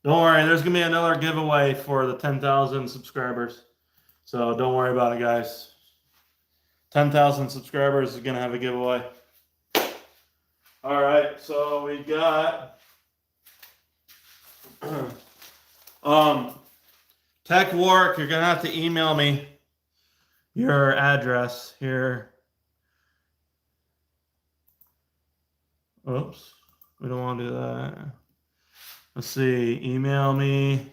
A: Don't worry, there's going to be another giveaway for the 10,000 subscribers. So don't worry about it, guys. 10,000 subscribers is going to have a giveaway. All right, so we got Tech Warwick, you're going to have to email me your address here. Oops, we don't want to do that. Let's see, email me.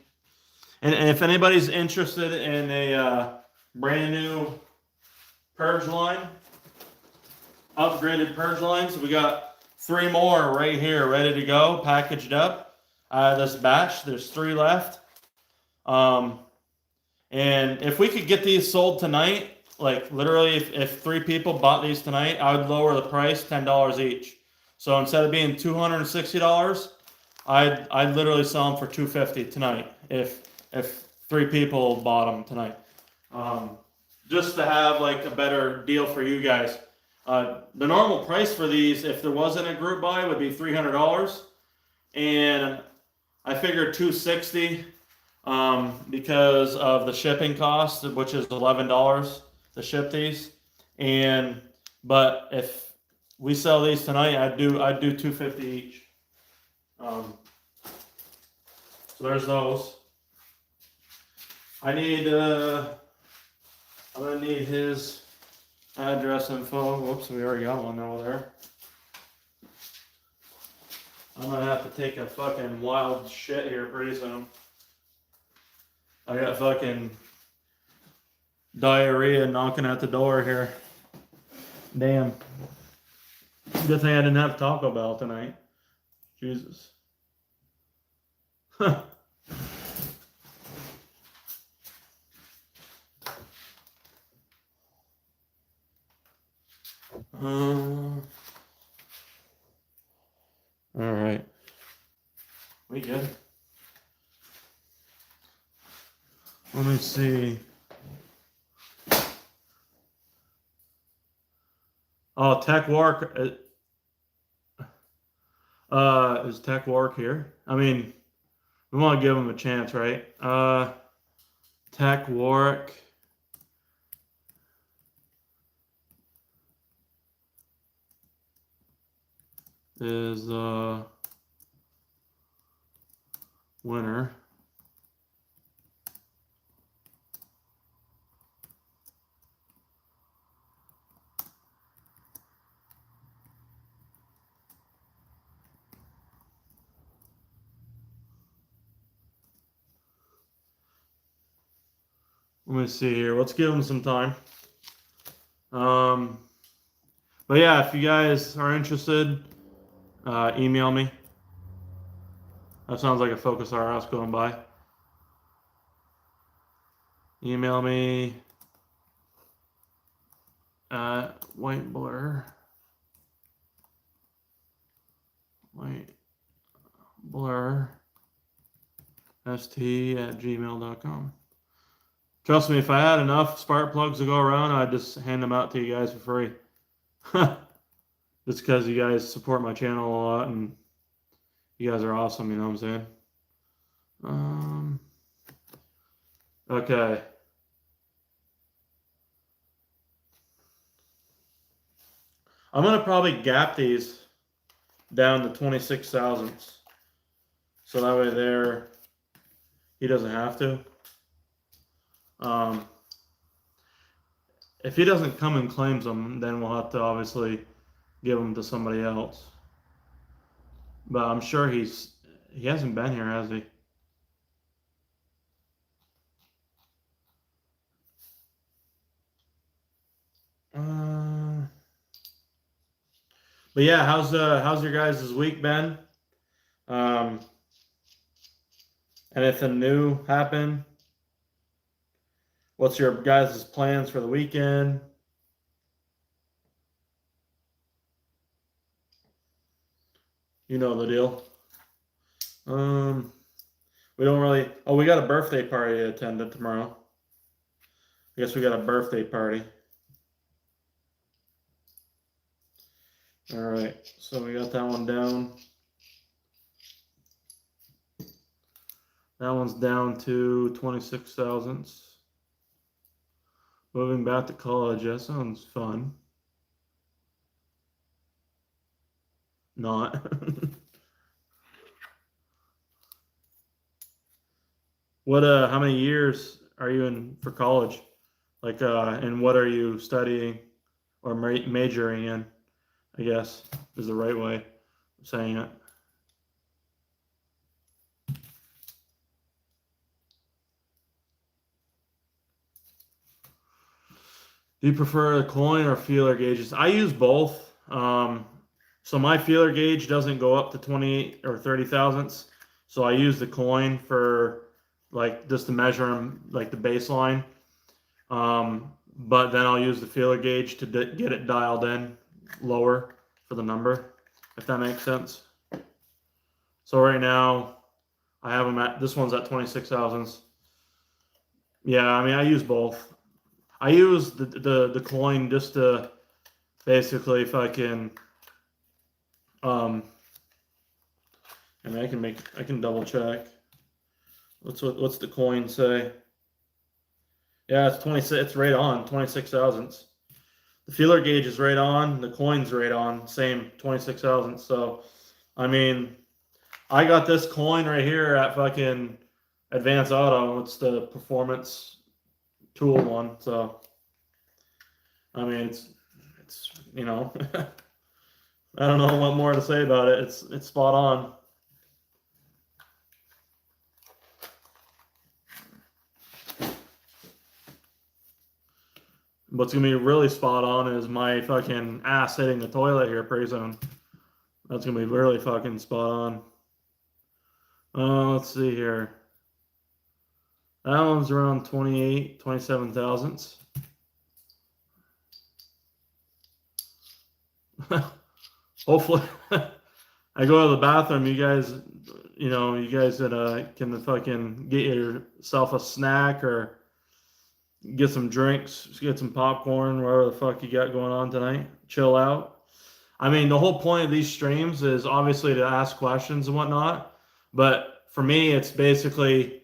A: And if anybody's interested in a brand new Purge line, upgraded Purge lines, we got 3 more right here ready to go, packaged up. This batch, there's 3 left. And if we could get these sold tonight, like literally if 3 people bought these tonight, I would lower the price $10 each. So instead of being $260, I'd literally sell them for $250 tonight if 3 people bought them tonight. Just to have like a better deal for you guys. The normal price for these, if there wasn't a group buy, would be $300, and I figured $260 because of the shipping cost, which is $11 to ship these. But if we sell these tonight, I'd do $250 each. So there's those. I'm gonna need his Address info. Whoops, we already got one over there. I'm gonna have to take a fucking wild shit here pretty soon. I got fucking diarrhea knocking at the door here. Damn. Good thing I didn't have Taco Bell tonight. Jesus. Huh. All right. We good? Let me see. Oh, Tech Work. Is Tech Work here? I mean, we want to give him a chance, right? Tech Work is winner. Let me see here. Let's give him some time. But yeah, if you guys are interested, email me. That sounds like a Focus R Us going by. Email me at whiteblur st@gmail.com. Trust me, if I had enough spark plugs to go around, I'd just hand them out to you guys for free. Just because you guys support my channel a lot and you guys are awesome, you know what I'm saying? Okay. I'm going to probably gap these down to 26 thousandths. So that way there, he doesn't have to. If he doesn't come and claims them, then we'll have to obviously give them to somebody else. But I'm sure he hasn't been here, has he? But yeah, how's your guys' week been? Anything new happen? What's your guys' plans for the weekend? You know the deal. We don't really. Oh, we got a birthday party to attend tomorrow. I guess we got a birthday party. All right, so we got that one down. That one's down to 26 thousandths. Moving back to college, that sounds fun. Not. What how many years are you in for college? Like and what are you studying or majoring in? I guess is the right way of saying it. Do you prefer a coin or feeler gauges? I use both. So my feeler gauge doesn't go up to 28 or 30 thousandths. So I use the coin for like just to measure them, like the baseline. But then I'll use the feeler gauge to get it dialed in lower for the number, if that makes sense. So right now I have them at, this one's at 26 thousandths. Yeah, I mean, I use both. I use the coin just to basically, if I can, and I can double check. What's the coin say? Yeah, it's 26. It's right on 26 thousandths. The feeler gauge is right on. The coin's right on. Same 26 thousandths. So, I mean, I got this coin right here at fucking Advance Auto. It's the performance tool one. So, I mean, it's you know, I don't know what more to say about it. It's spot on. What's gonna be really spot on is my fucking ass hitting the toilet here pretty soon. That's gonna be really fucking spot on. Let's see here. That one's around 27 thousandths. Hopefully, I go to the bathroom. You guys that can fucking get yourself a snack or get some drinks, get some popcorn, whatever the fuck you got going on tonight. Chill out. I mean, the whole point of these streams is obviously to ask questions and whatnot. But for me, it's basically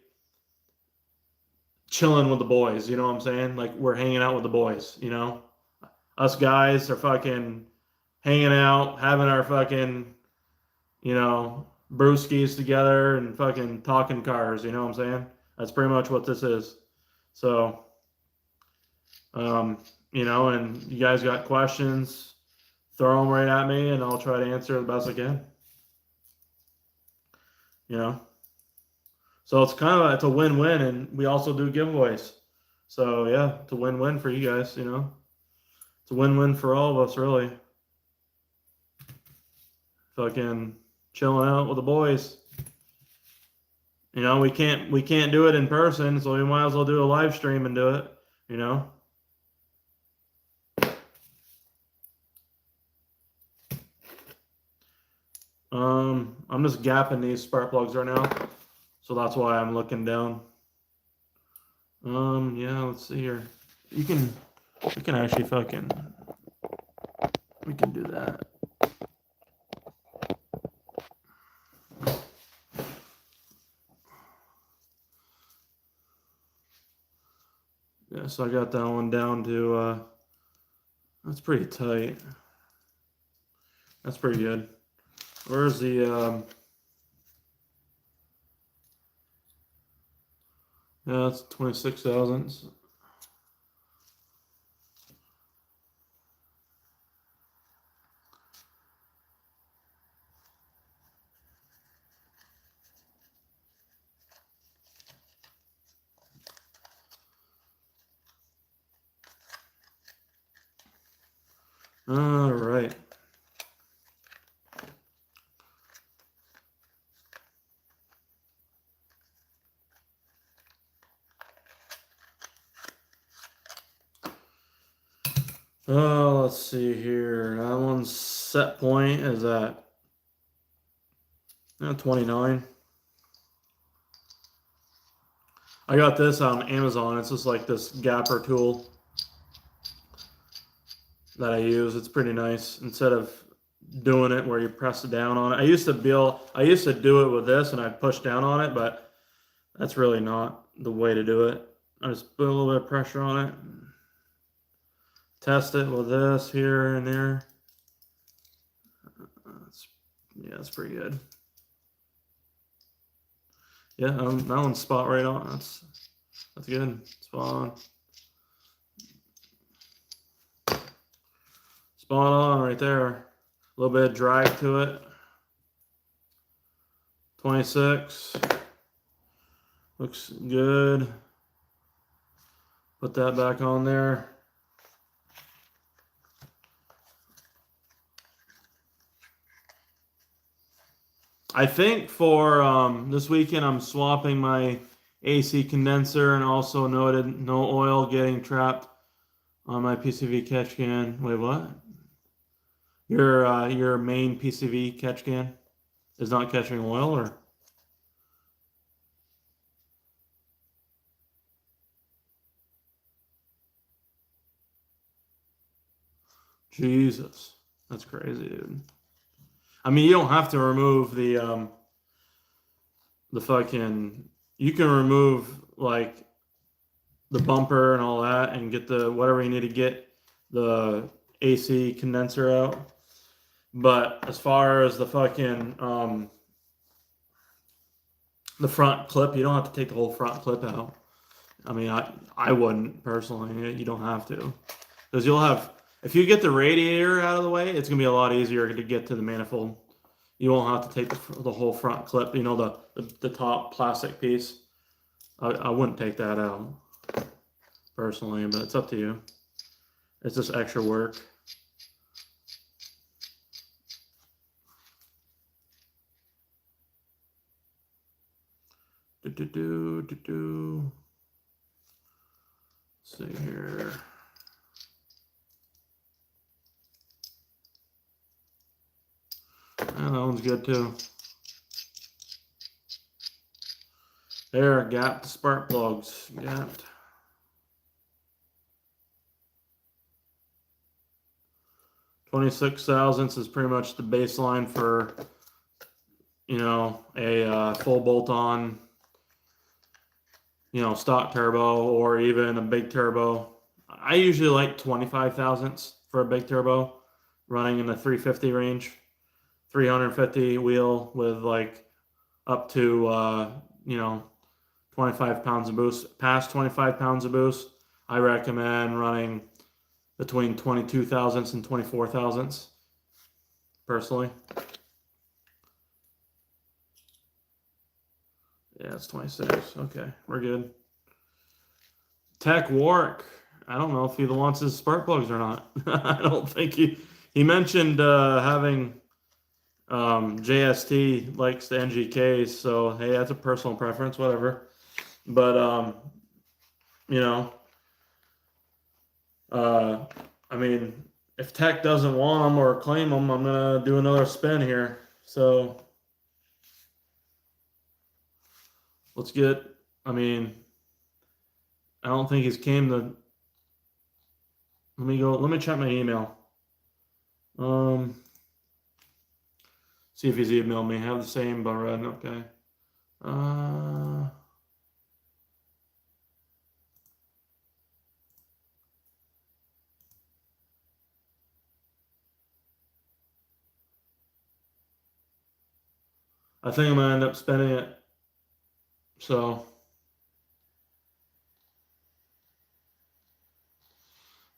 A: chilling with the boys. You know what I'm saying? Like, we're hanging out with the boys, you know? Us guys are fucking hanging out, having our fucking, brewskis together and fucking talking cars. You know what I'm saying? That's pretty much what this is. So, and you guys got questions, throw them right at me and I'll try to answer the best I can. So it's it's a win-win, and we also do giveaways. So yeah, it's a win-win for you guys, It's a win-win for all of us, really. Fucking chilling out with the boys. We can't do it in person, so we might as well do a live stream and do it, I'm just gapping these spark plugs right now, so that's why I'm looking down. Yeah, let's see here. We can actually we can do that. Yeah, so I got that one down to, that's pretty tight. That's pretty good. Where's the, yeah, that's 26 thousandths. All right. Oh, let's see here. That one's set point is at 29. I got this on Amazon. It's just like this gapper tool that I use. It's pretty nice. Instead of doing it where you press down on it. I used to do it with this and I'd push down on it, but that's really not the way to do it. I just put a little bit of pressure on it. Test it with this here and there. That's pretty good. Yeah, that one's spot right on. That's good. Spot on. Spot on right there. A little bit of drag to it. 26. Looks good. Put that back on there. I think for this weekend, I'm swapping my AC condenser and also noted no oil getting trapped on my PCV catch can. Wait, what? Your main PCV catch can is not catching oil, or? Jesus, that's crazy, dude. I mean, you don't have to remove the fucking. You can remove like the bumper and all that, and get the whatever you need to get the AC condenser out. But as far as the fucking the front clip, you don't have to take the whole front clip out. I mean, I wouldn't personally. You don't have to. Because you'll have, if you get the radiator out of the way, it's gonna be a lot easier to get to the manifold. You won't have to take the whole front clip, you know, the top plastic piece. I wouldn't take that out personally, but it's up to you. It's just extra work. Let's see here. And that one's good too. There, got the spark plugs. Got 26 thousandths is pretty much the baseline for, you know, a full bolt-on, you know, stock turbo or even a big turbo. I usually like 25 thousandths for a big turbo, running in the 350 range, 350 wheel with like up to you know, 25 pounds of boost. Past 25 pounds of boost, I recommend running between 22 thousandths and 24 thousandths, personally. Yeah, it's 26. Okay, we're good. Tech Warwick. I don't know if he wants his spark plugs or not. I don't think he mentioned having JST likes the NGKs, so hey, that's a personal preference, whatever. But you know, I mean, if Tech doesn't want them or claim them, I'm gonna do another spin here. So let's get. I mean, I don't think he's came to. Let me go. Let me check my email. See if he's emailed me. Have the same Bahrain. Okay. I think I'm gonna end up spending it. So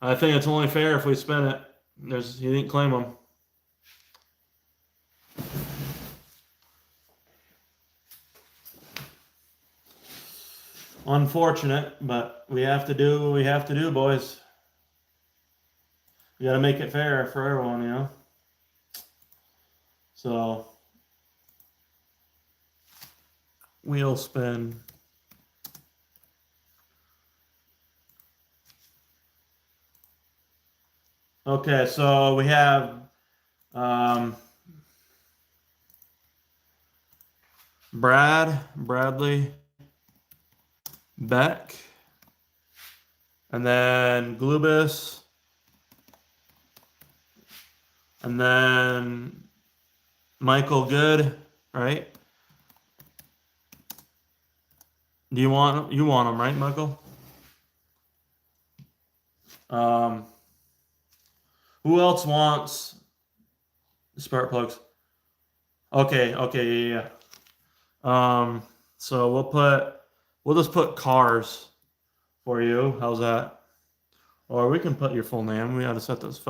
A: I think it's only fair if we spend it. He didn't claim them. Unfortunate, but we have to do what we have to do, boys. We got to make it fair for everyone, you know. So wheel spin. Okay, so we have Bradley, Beck, and then Glubis, and then Michael Good, right? Do you want them, right, Michael? Who else wants spark plugs? Okay, yeah. So we'll just put cars for you. How's that? Or we can put your full name. We gotta set this.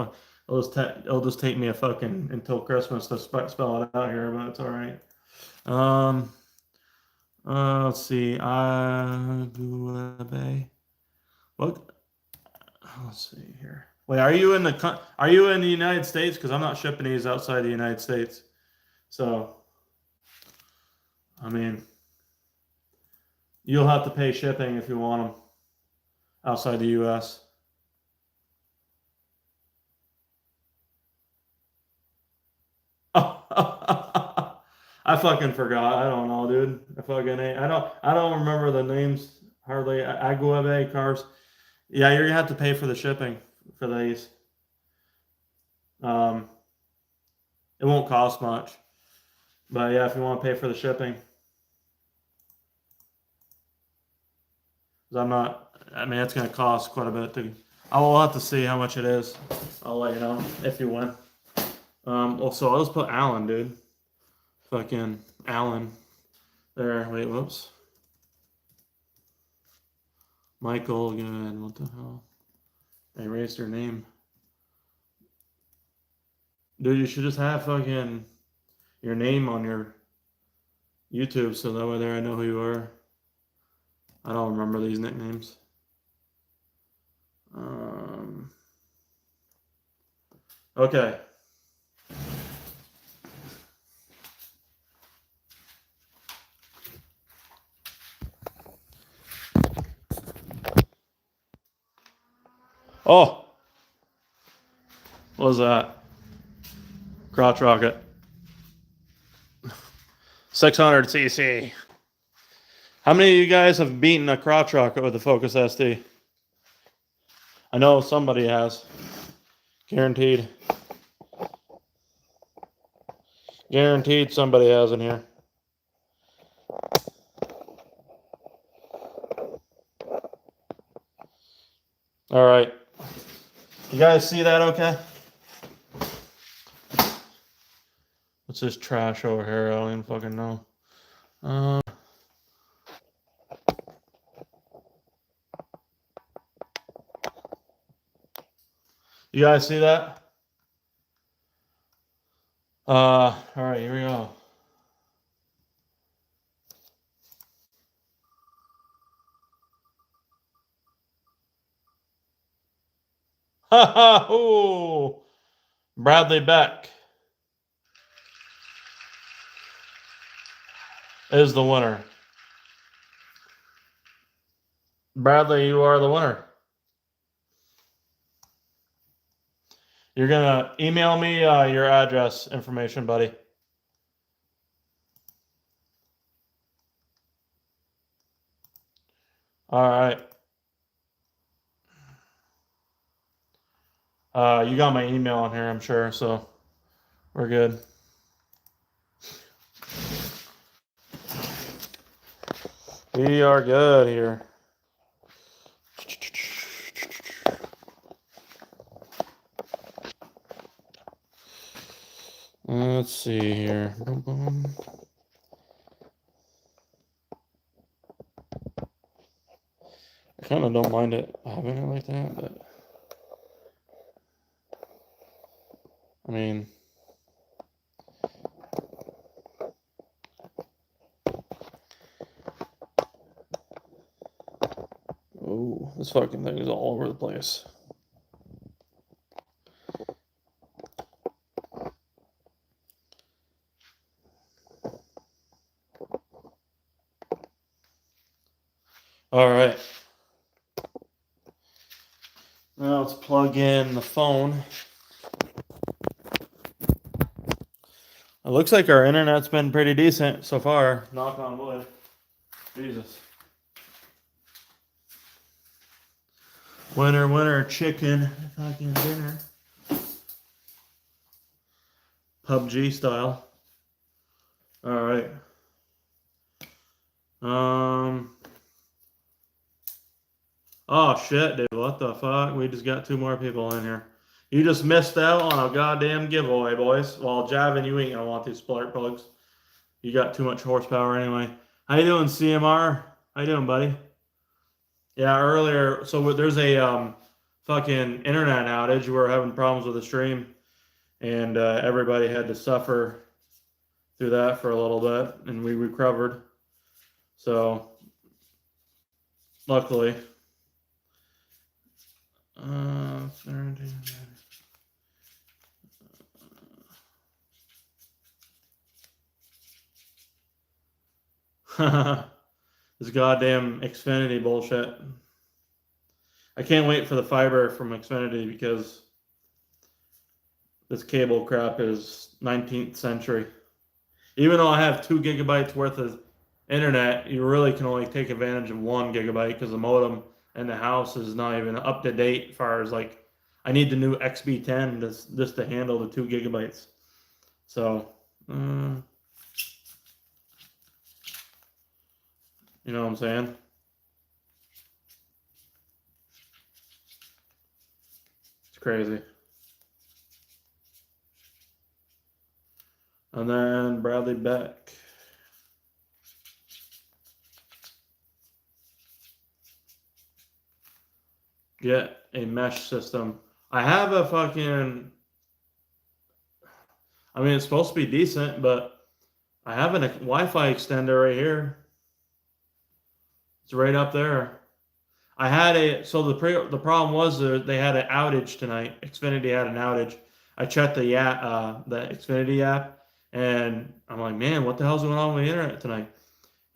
A: It'll just take me a fucking until Christmas to spell it out here, but it's all right. Let's see. What? Let's see here. Wait, are you in the United States? Because I'm not shipping these outside the United States. So, I mean, you'll have to pay shipping if you want them outside the U.S. I fucking forgot. I don't know, dude. I don't remember the names hardly. Aguave cars. Yeah, you're gonna have to pay for the shipping for these. It won't cost much, but yeah, if you want to pay for the shipping, I mean, it's gonna cost quite a bit to. I will have to see how much it is. I'll let you know if you win. Also, I'll just put Alan, dude. Fucking Alan. There. Wait. Whoops. Michael. Good. What the hell? I erased her name. Dude, you should just have fucking your name on your YouTube so that way there I know who you are. I don't remember these nicknames. Okay. Oh, what was that? Crotch rocket. 600 cc. How many of you guys have beaten a crotch rocket with the Focus ST? I know somebody has. Guaranteed. Guaranteed somebody has in here. All right. You guys see that okay? What's this trash over here? I don't even fucking know. You guys see that? All right, here we go. Ha ha! Ooh! Bradley Beck is the winner. Bradley, you are the winner. You're gonna email me your address information, buddy. All right. You got my email on here, I'm sure, so we're good. We are good here. Let's see here. I kind of don't mind it having it like that, but I mean, oh, this fucking thing is all over the place. All right. Now let's plug in the phone. It looks like our internet's been pretty decent so far. Knock on wood. Jesus. Winner, winner, chicken fucking dinner. PUBG style. All right. Oh shit, dude! What the fuck? We just got 2 more people in here. You just missed out on a goddamn giveaway, boys. Well, Javin, you ain't gonna want these spark plugs. You got too much horsepower anyway. How you doing, CMR? How you doing, buddy? Yeah, earlier. So there's a fucking internet outage. We were having problems with the stream, and everybody had to suffer through that for a little bit, and we recovered. So luckily. This goddamn Xfinity bullshit. I can't wait for the fiber from Xfinity because this cable crap is 19th century. Even though I have 2 gigabytes worth of internet, you really can only take advantage of 1 gigabyte because the modem in the house is not even up to date as far as like, I need the new XB10 just to handle the 2 gigabytes. So, you know what I'm saying? It's crazy. And then Bradley Beck. get a mesh system. I have a fucking, I mean, it's supposed to be decent, but I have a Wi-Fi extender right here. It's right up there. I had so the problem was they had an outage tonight. Xfinity had an outage. I checked the Xfinity app, and I'm like, man, what the hell's going on with the internet tonight?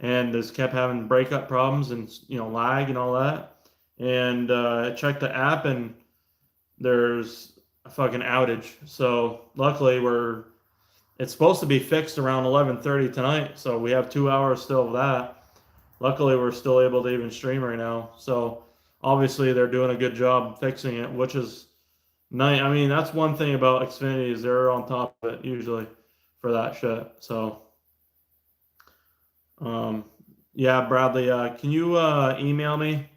A: And just kept having breakup problems and lag and all that. And I checked the app, and there's a fucking outage. So luckily it's supposed to be fixed around 11:30 tonight. So we have 2 hours still of that. Luckily, we're still able to even stream right now. So obviously, they're doing a good job fixing it, which is nice. I mean, that's one thing about Xfinity is they're on top of it usually for that shit. So, yeah, Bradley, can you email me?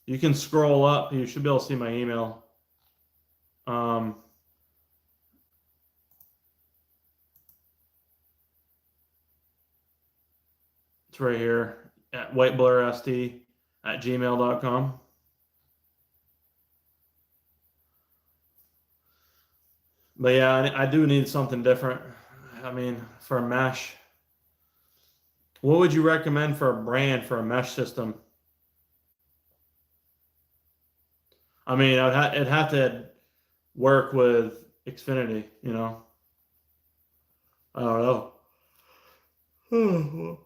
A: You can scroll up. You should be able to see my email. It's right here at whiteblurst@gmail.com. But yeah, I do need something different. I mean, for a mesh, what would you recommend for a brand for a mesh system? I mean, it'd have to work with Xfinity, I don't know.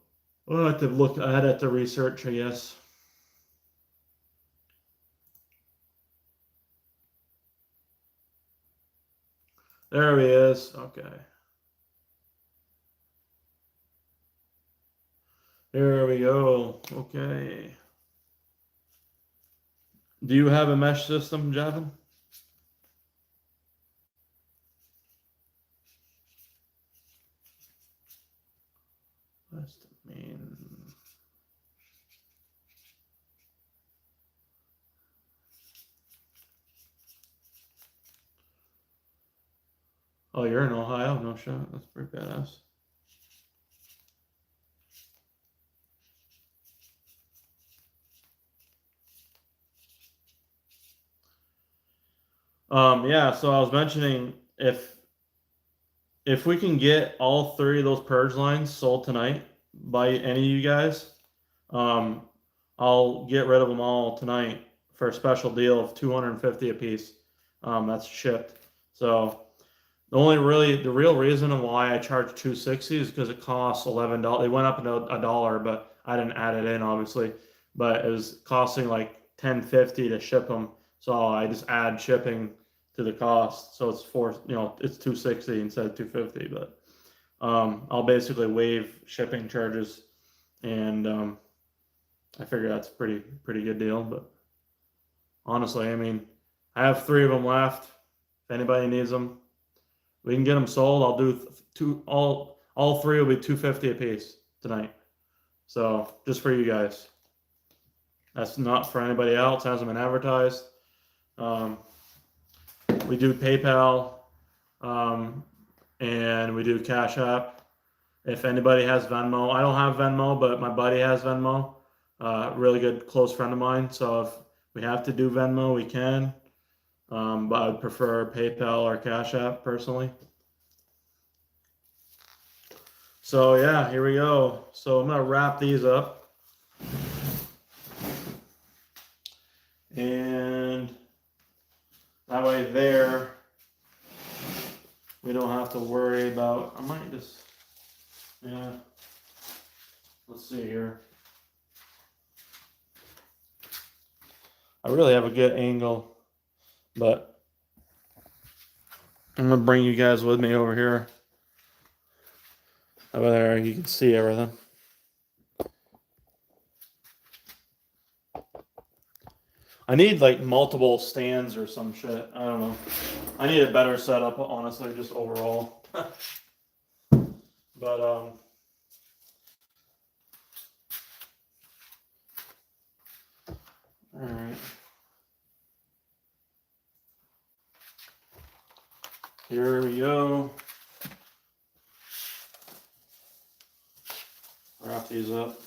A: I'll have to look. I'd have to research, I guess. There he is. Okay. There we go. Okay. Do you have a mesh system, Javin? That's the main. Oh, you're in Ohio? No shot. That's pretty badass. Yeah, so I was mentioning if we can get all three of those purge lines sold tonight by any of you guys, I'll get rid of them all tonight for a special deal of 250 a piece. That's shipped. So the real reason why I charge 260 is because it costs $11. It went up a dollar, but I didn't add it in obviously. But it was costing like 10.50 to ship them. So I just add shipping to the cost. So it's 260 instead of 250. But I'll basically waive shipping charges, and I figure that's a pretty good deal. But honestly, I mean, I have three of them left. If anybody needs them, we can get them sold. I'll do all three will be 250 a piece tonight. So just for you guys. That's not for anybody else. Hasn't been advertised. We do PayPal, and we do Cash App. If anybody has Venmo, I don't have Venmo, but my buddy has Venmo. Really good close friend of mine. So if we have to do Venmo, we can. But I would prefer PayPal or Cash App personally. So yeah, here we go. So I'm gonna wrap these up, and that way there, we don't have to worry about. I might just, yeah. Let's see here. I really have a good angle, but I'm gonna bring you guys with me over here. Over there, you can see everything. I need like multiple stands or some shit. I don't know. I need a better setup, honestly, just overall. But all right. Here we go. Wrap these up.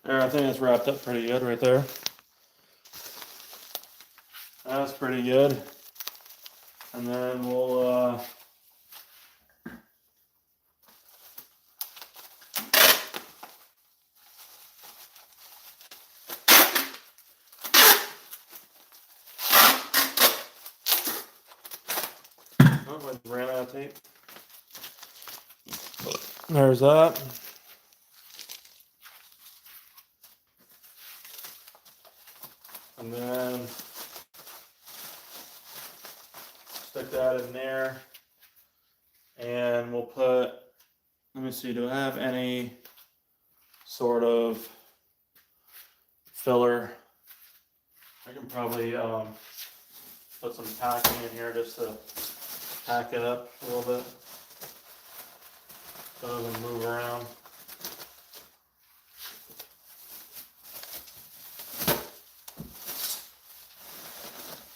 A: There, I think it's wrapped up pretty good right there. That's pretty good. And then we'll oh, I ran out of tape. There's that. And then stick that in there. And we'll put, let me see, do I have any sort of filler? I can probably put some packing in here just to pack it up a little bit so it doesn't move around.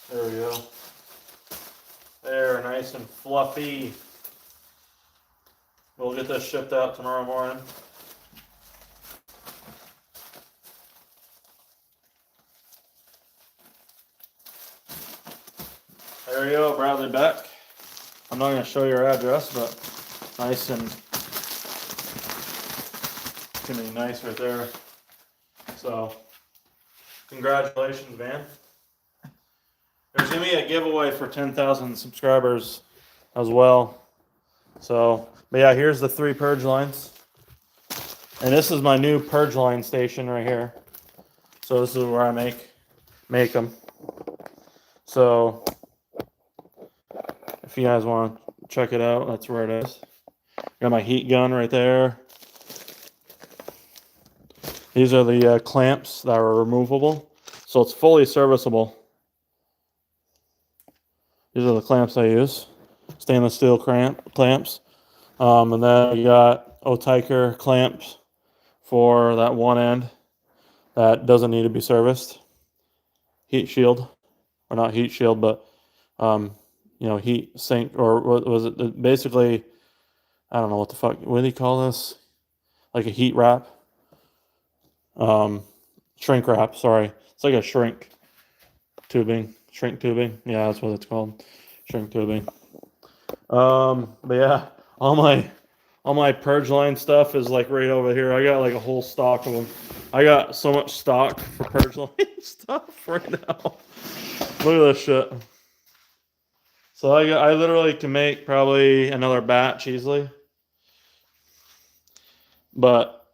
A: There we go. There, nice and fluffy. We'll get this shipped out tomorrow morning. There you go, Bradley Beck. I'm not going to show your address, but nice and it's going to be nice right there. So, congratulations, man. There's going to be a giveaway for 10,000 subscribers as well. So, but yeah, here's the 3 purge lines. And this is my new purge line station right here. So this is where I make them. So if you guys want to check it out, that's where it is. Got my heat gun right there. These are the clamps that are removable. So it's fully serviceable. These are the clamps I use. Stainless steel clamps. And then we got Otiker clamps for that one end that doesn't need to be serviced. Heat shield, or not heat shield, but heat sink, or what was it? Basically, I don't know what the fuck. What do you call this? Like a heat wrap, shrink wrap. Sorry, it's like a shrink tubing. Yeah, that's what it's called. Shrink tubing. But yeah, all my purge line stuff is like right over here. I got like a whole stock of them. I got so much stock for purge line stuff right now. Look at this shit. So I literally can make probably another batch easily, but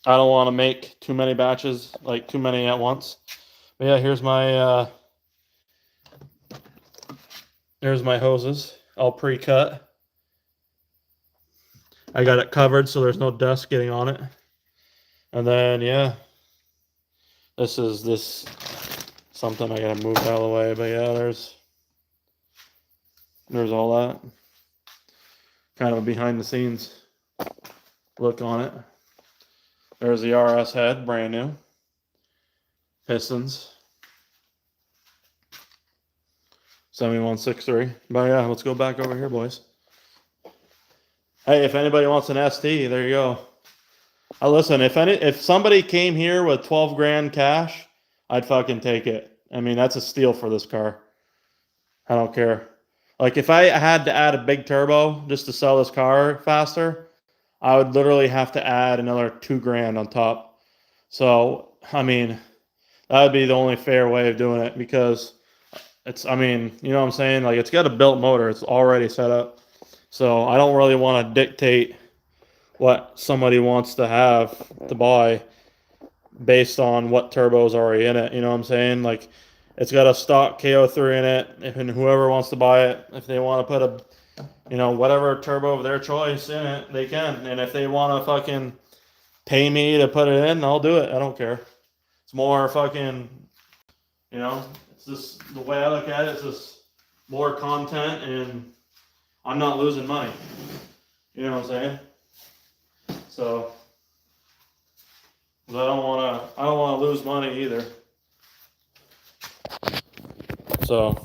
A: I don't want to make too many batches, like too many at once. But yeah, here's my hoses, all pre-cut. I got it covered so there's no dust getting on it. And then yeah, this is something I gotta move out of the way. But yeah, there's all that. Kind of a behind the scenes look on it. There's the RS head, brand new. Pistons. 7163. But yeah, let's go back over here, boys. Hey, if anybody wants an ST, there you go. Listen, if somebody came here with 12 grand cash, I'd fucking take it. I mean, that's a steal for this car. I don't care. Like, if I had to add a big turbo just to sell this car faster, I would literally have to add another 2 grand on top. So, I mean, that would be the only fair way of doing it, because I mean, you know what I'm saying? Like, it's got a built motor. It's already set up. So I don't really want to dictate what somebody wants to have to buy based on what turbo's already in it. You know what I'm saying? Like, it's got a stock KO3 in it, and whoever wants to buy it, if they want to put whatever turbo of their choice in it, they can. And if they want to fucking pay me to put it in, I'll do it. I don't care. It's more fucking, it's just the way I look at it. It's just more content, and I'm not losing money. You know what I'm saying? So, I don't want to lose money either. So,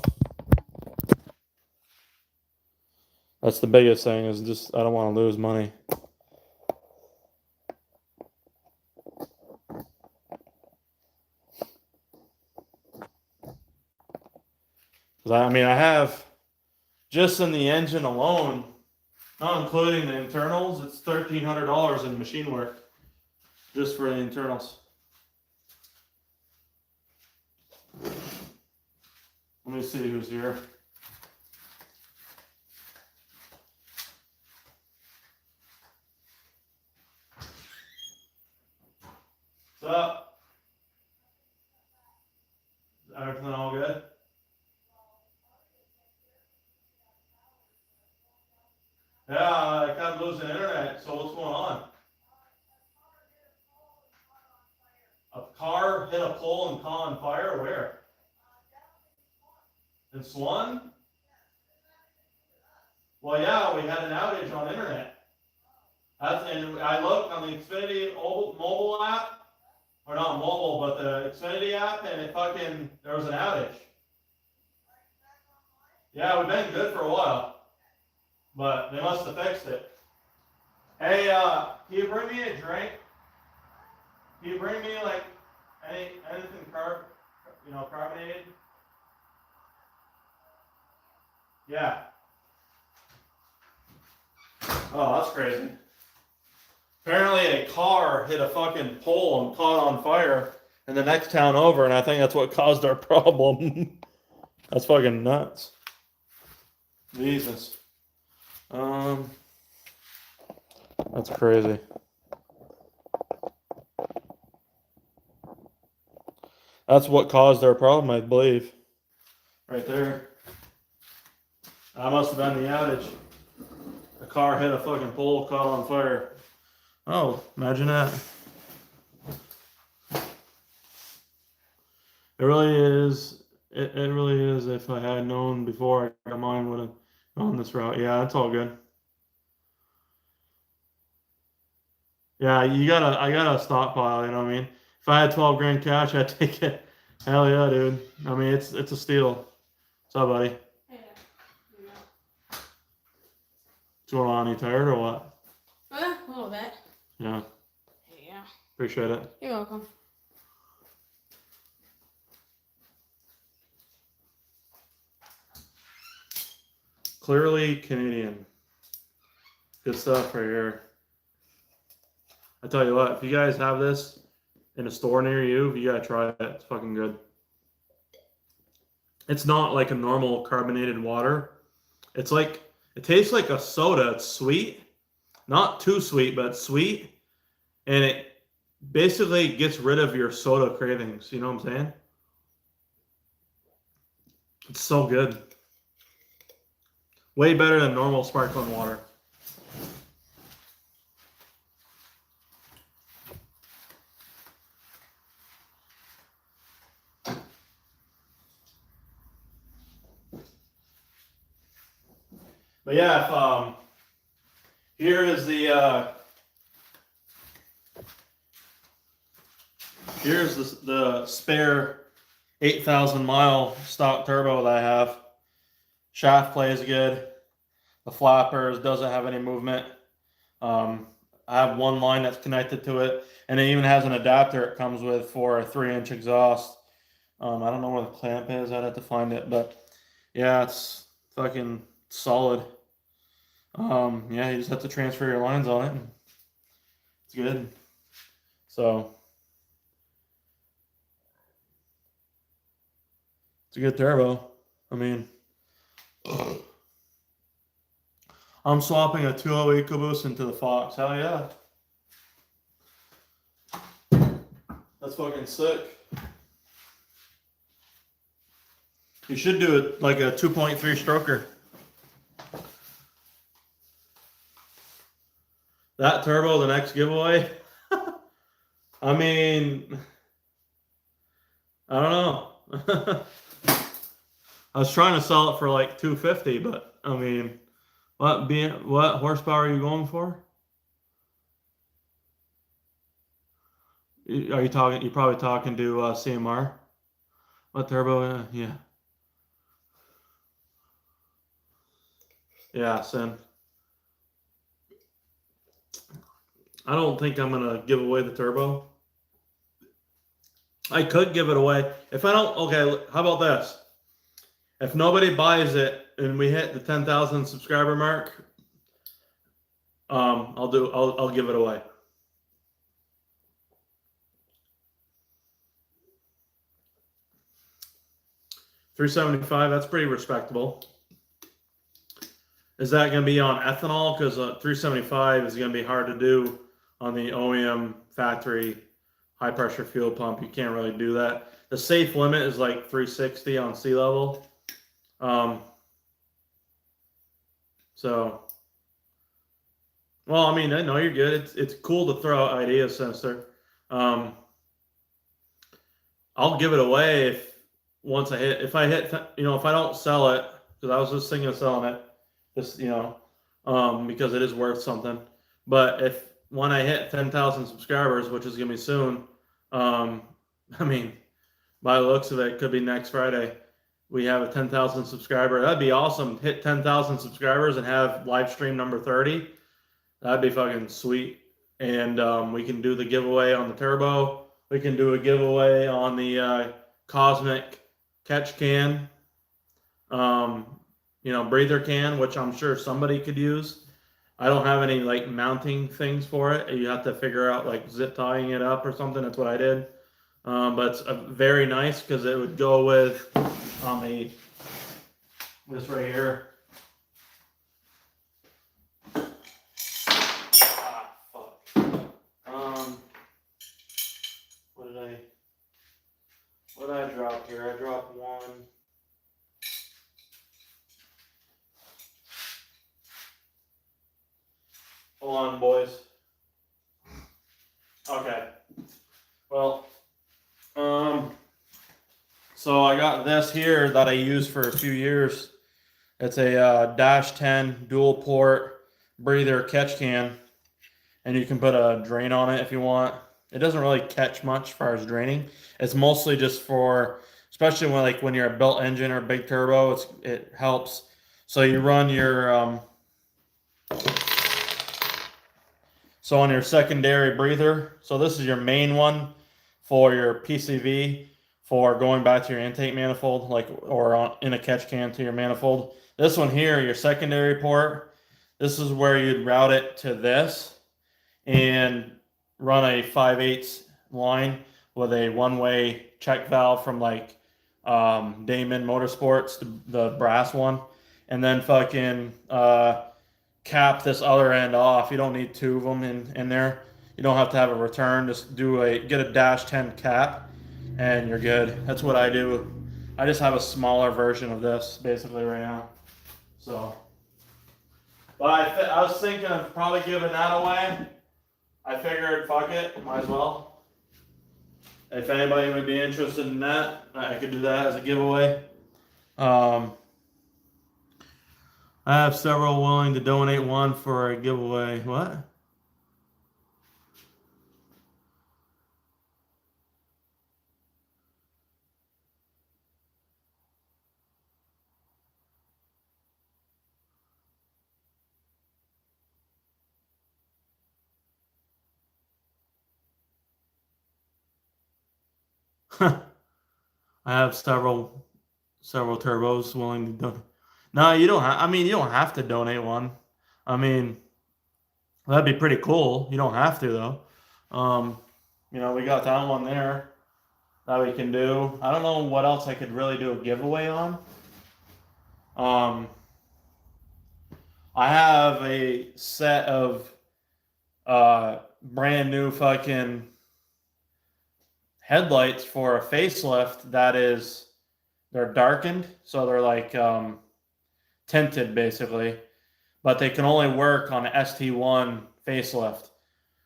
A: that's the biggest thing, is just I don't want to lose money. Because I mean, I have just in the engine alone, not including the internals, it's $1,300 in machine work just for the internals. Let me see who's here. What's up? Is everything all good? Yeah, I kept losing internet, so what's going on? A car hit a pole and caught on fire? Where? In Swan? Well, yeah, we had an outage on internet. And I looked on the Xfinity mobile app, or not mobile, but the Xfinity app, and there was an outage. Yeah, we've been good for a while, but they must have fixed it. Hey, can you bring me a drink? Can you bring me like anything carbonated? Yeah. Oh, that's crazy. Apparently a car hit a fucking pole and caught on fire in the next town over, and I think that's what caused our problem. That's fucking nuts. Jesus. That's crazy. That's what caused our problem, I believe. Right there. That must have been the outage. A car hit a fucking pole, caught on fire. Oh, imagine that. It really is. It really is. If I had known before I got mine, would have gone this route. Yeah, that's all good. Yeah, I gotta stockpile, you know what I mean? If I had 12 grand cash, I'd take it. Hell yeah, dude. I mean, it's a steal. What's up, buddy?
B: Yeah.
A: What's going on? You tired or what?
B: A little bit.
A: Yeah.
B: Yeah.
A: Appreciate it.
B: You're welcome.
A: Clearly Canadian. Good stuff right here. I tell you what, if you guys have this in a store near you, you gotta try it. It's fucking good. It's not like a normal carbonated water. It's like, it tastes like a soda. It's sweet. Not too sweet, but sweet. And it basically gets rid of your soda cravings. You know what I'm saying? It's so good. Way better than normal sparkling water. But yeah, here is here's the spare 8,000 mile stock turbo that I have. Shaft plays good. The flappers doesn't have any movement. I have one line that's connected to it, and it even has an adapter it comes with for a 3-inch exhaust. I don't know where the clamp is. I'd have to find it, but yeah, it's fucking solid. Yeah, you just have to transfer your lines on it. It's good. So it's a good turbo. I mean, I'm swapping a 2.0 EcoBoost into the Fox. Hell yeah. That's fucking sick. You should do it like a 2.3 stroker. That turbo, the next giveaway. I mean, I don't know. I was trying to sell it for like $250, but I mean, what horsepower are you going for? Are you talking? You're probably talking to CMR. What turbo? Yeah. Yeah, Sin. I don't think I'm gonna give away the turbo. I could give it away if I don't. Okay, how about this? If nobody buys it and we hit the 10,000 subscriber mark, I'll give it away. $375, that's pretty respectable. Is that going to be on ethanol? Because $375 is going to be hard to do on the OEM factory high pressure fuel pump. You can't really do that. The safe limit is like 360 on sea level. So, well, I mean, I know you're good. It's cool to throw out ideas, Sinister. I'll give it away if I hit, if I don't sell it, because I was just thinking of selling it, just, because it is worth something. But when I hit 10,000 subscribers, which is going to be soon, I mean, by the looks of it could be next Friday, we have a 10,000 subscriber. That'd be awesome. Hit 10,000 subscribers and have LiveStream number 30. That'd be fucking sweet. And we can do the giveaway on the turbo. We can do a giveaway on the Cosmic catch can, breather can, which I'm sure somebody could use. I don't have any like mounting things for it. You have to figure out like zip tying it up or something. That's what I did. But it's very nice because it would go with this right here. Fuck. What did I drop here? I dropped one. Hold on, boys. Okay. Well, so I got this here that I used for a few years. It's a Dash 10 dual port breather catch can, and you can put a drain on it if you want. It doesn't really catch much as far as draining. It's mostly just for, especially when you're a built engine or a big turbo, it helps. So you run your so on your secondary breather. So this is your main one for your PCV for going back to your intake manifold, in a catch can to your manifold. This one here, your secondary port, this is where you'd route it to this and run a 5/8 line with a one-way check valve from Damon Motorsports, the brass one, and then fucking cap this other end off. You don't need two of them in there. You don't have to have a return. Just get a Dash 10 cap and you're good. That's what I do. I just have a smaller version of this basically right now. So, but I was thinking of probably giving that away. I figured, fuck it, might as well. If anybody would be interested in that, I could do that as a giveaway. I have several willing to donate one for a giveaway. What? I have several turbos willing to donate. No, you don't have. I mean, you don't have to donate one. I mean, that'd be pretty cool. You don't have to though. We got that one there that we can do. I don't know what else I could really do a giveaway on. I have a set of brand new fucking headlights for a facelift they're darkened, so they're tinted basically, but they can only work on an ST1 facelift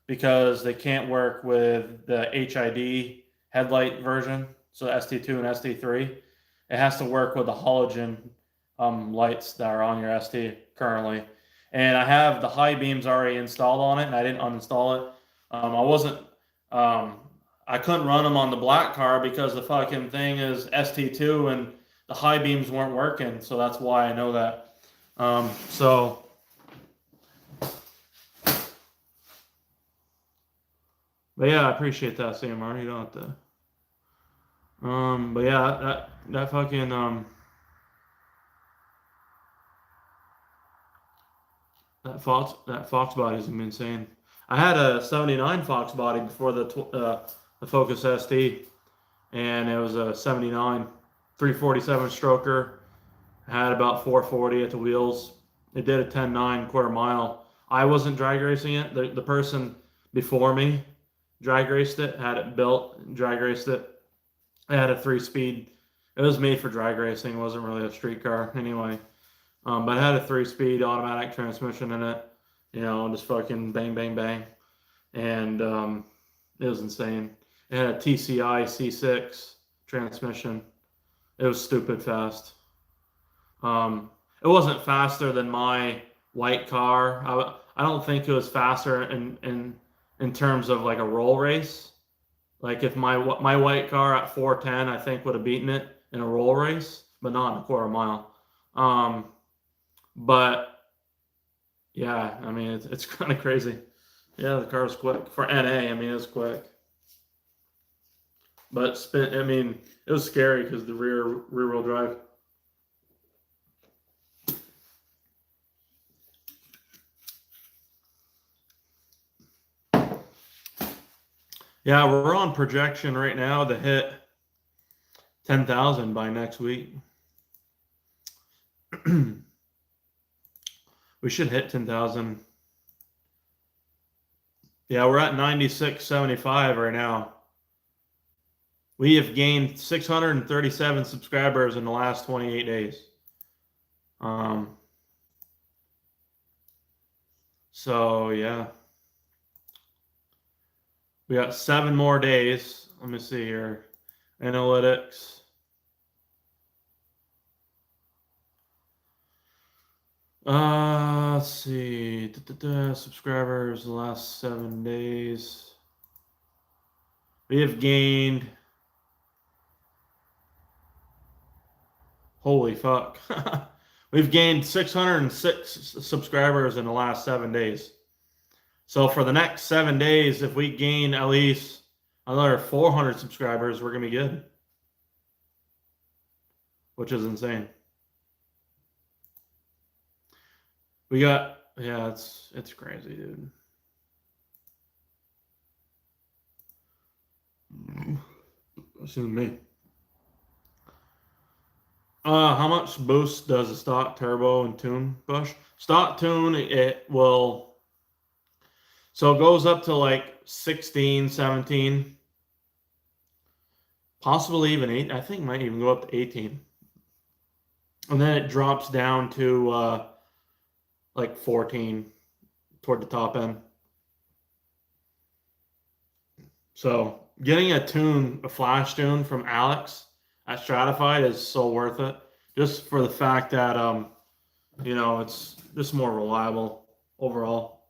A: because they can't work with the HID headlight version, so ST2 and ST3. It has to work with the halogen lights that are on your ST currently. And I have the high beams already installed on it, and I didn't uninstall it. I couldn't run them on the black car because the fucking thing is ST2 and the high beams weren't working, so that's why I know that. But yeah, I appreciate that, CMR. You don't have to. But yeah, that fucking That Fox body is insane. I had a '79 Fox body before the Focus ST, and it was a '79 347 stroker. I had about 440 at the wheels. It did a 10.9 quarter mile. I wasn't drag racing it. The person before me drag raced it, had it built, drag raced it. It had a 3-speed. It was made for drag racing. It wasn't really a street car anyway. But it had a 3-speed automatic transmission in it. You know, just fucking bang, bang, bang. And it was insane. It had a TCI C6 transmission. It was stupid fast. It wasn't faster than my white car. I don't think it was faster in terms of like a roll race. Like if my white car at 410, I think would have beaten it in a roll race, but not in a quarter mile. But yeah, I mean it's kind of crazy. Yeah, the car was quick for NA. I mean it was quick, but I mean it was scary because the rear wheel drive. Yeah, we're on projection right now to hit 10,000 by next week. We should hit 10,000. Yeah, we're at 96.75 right now. We have gained 637 subscribers in the last 28 days. So yeah. We got 7 more days. Let me see here. Analytics. Let's see. Subscribers the last 7 days. We have gained. Holy fuck. We've gained 606 subscribers in the last 7 days. So for the next 7 days, if we gain at least another 400 subscribers, we're going to be good. Which is insane. We got, yeah, it's crazy, dude. Excuse me. How much boost does a stock turbo and tune push? Stock tune, it will, so it goes up to like 16, 17, possibly even 8. I think it might even go up to 18. And then it drops down to like 14 toward the top end. So getting a flash tune from Alex at Stratified is so worth it. Just for the fact that, you know, it's just more reliable overall.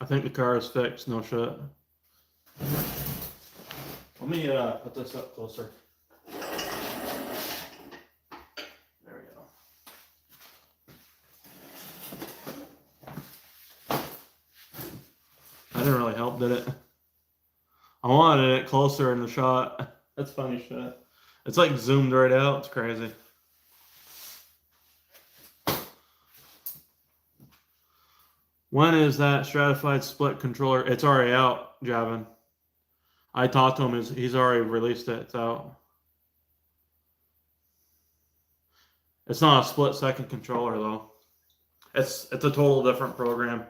A: I think the car is fixed, no shit. Let me put this up closer. There we go. That didn't really help, did it? I wanted it closer in the shot. That's funny shit. It's like zoomed right out. It's crazy. When is that stratified split controller? It's already out, Javin. I talked to him. He's already released it. It's out. It's not a split second controller though. It's a total different program.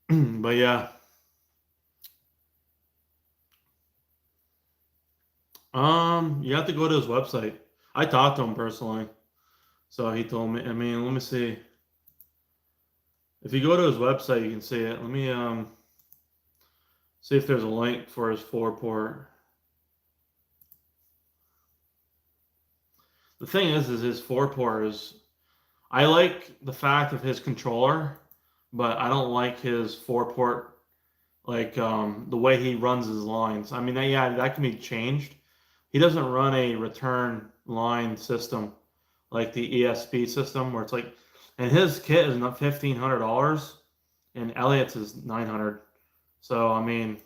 A: But yeah. You have to go to his website. I talked to him personally. So he told me, I mean, let me see. If you go to his website, you can see it. Let me see if there's a link for his 4-port. The thing is his 4-port is, I like the fact of his controller, but I don't like his 4-port, like the way he runs his lines. I mean, yeah, that can be changed, he doesn't run a return line system like the ESP system where it's like, and his kit is not $1,500 and Elliot's is 900. So I mean,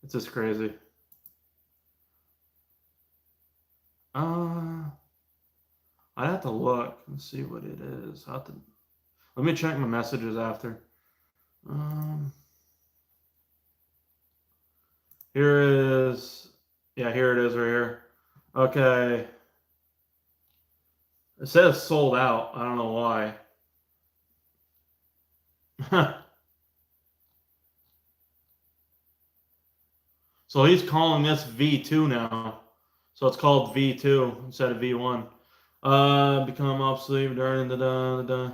A: it's just crazy. I'd have to look and see what it is. Let me check my messages after. Um, here is, yeah, here it is right here. Okay. It says sold out. I don't know why. So he's calling this V2 now. So it's called V2 instead of V1. Become obsolete during the.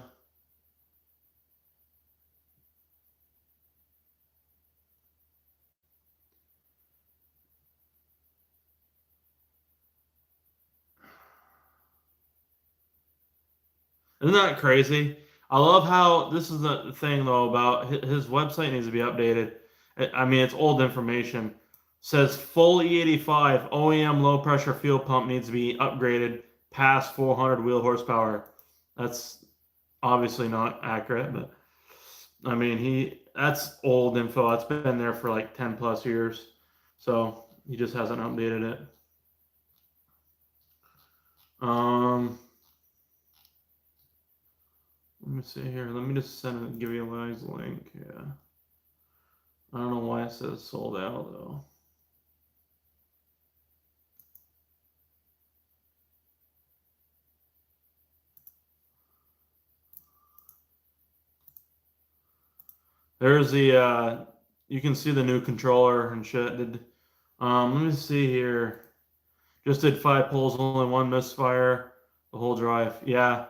A: Isn't that crazy? I love how this is the thing though about his website needs to be updated. I mean, it's old information. Says full E85 OEM low pressure fuel pump needs to be upgraded past 400 wheel horsepower. That's obviously not accurate, but I mean, that's old info. That's been there for like 10 plus years. So he just hasn't updated it. Let me see here. Let me just give you a guys link. Yeah. I don't know why it says sold out though. There's the you can see the new controller and shit. Let me see here. Just did 5 pulls, only 1 misfire, the whole drive. Yeah.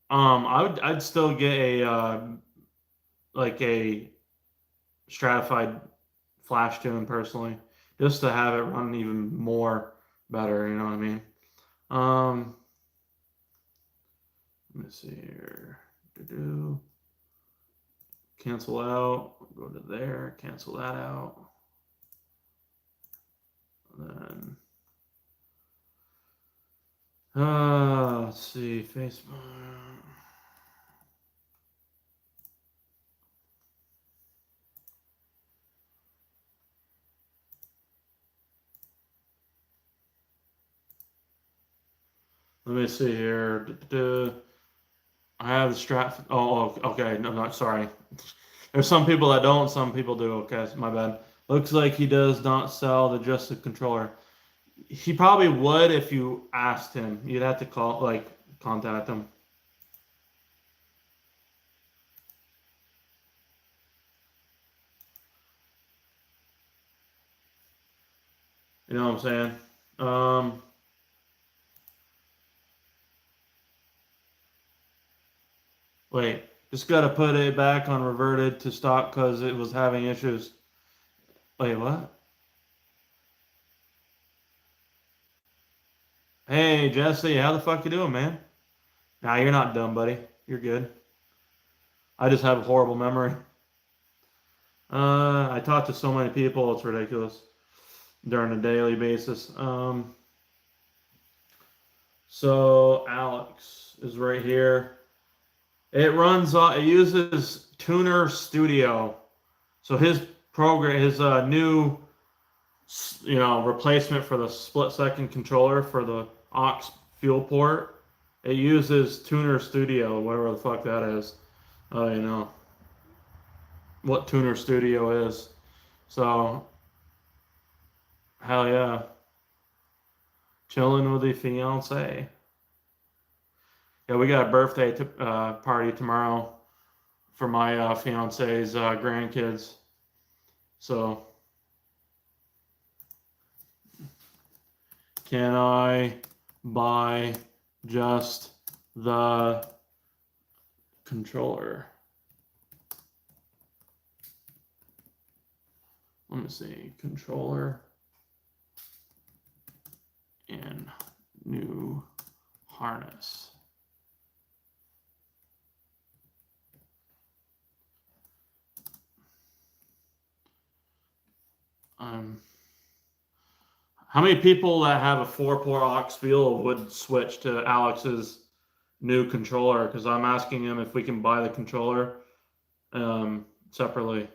A: I'd still get a like a stratified flash tune personally, just to have it run even more better. You know what I mean? Um, Let me see here. Cancel out. Go to there. Cancel that out. Then let's see, Facebook. Let me see here. I have the strap. Oh, okay. No, not sorry. There's some people that don't. Some people do. Okay, my bad. Looks like he does not sell the just the controller. He probably would if you asked him. You'd have to contact him. You know what I'm saying? Wait, just gotta put it back on reverted to stock because it was having issues. Wait, what? Hey, Jesse, how the fuck you doing, man? Nah, you're not dumb, buddy. You're good. I just have a horrible memory. I talk to so many people, it's ridiculous during a daily basis. So Alex is right here. It runs. It uses Tuner Studio. So his program, his new, replacement for the split-second controller for the aux fuel port. It uses Tuner Studio, whatever the fuck that is. You know what Tuner Studio is. So hell yeah, chilling with the fiance. Yeah, we got a birthday party tomorrow for my fiance's grandkids. So, can I buy just the controller? Let me see, controller and new harness. How many people that have a 4-port aux field would switch to Alex's new controller? Because I'm asking him if we can buy the controller separately.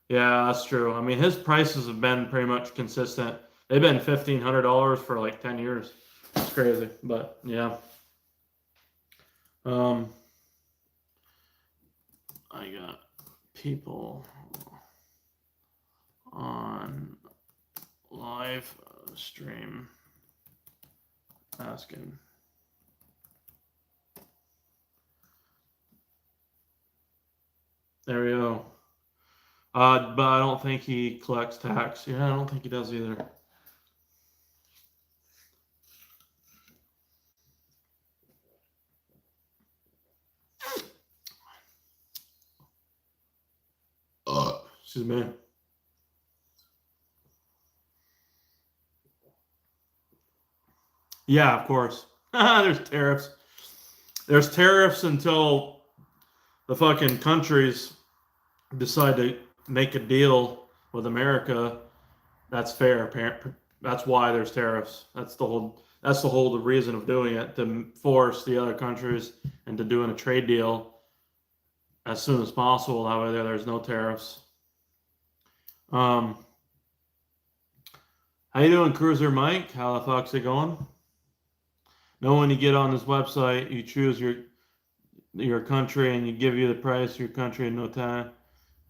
A: Yeah, that's true. I mean, his prices have been pretty much consistent. They've been $1,500 for like 10 years. It's crazy, but yeah. I got people on live stream asking. There we go. But I don't think he collects tax. Yeah, I don't think he does either. Excuse me. Yeah, of course. There's tariffs. There's tariffs until the fucking countries decide to make a deal with America. That's fair. That's why there's tariffs. That's the whole reason of doing it, to force the other countries into doing a trade deal as soon as possible. That way there's no tariffs. How you doing, Cruiser Mike? How the fuck's it going? Know when you get on this website, you choose your country and you give you the price of your country in no time.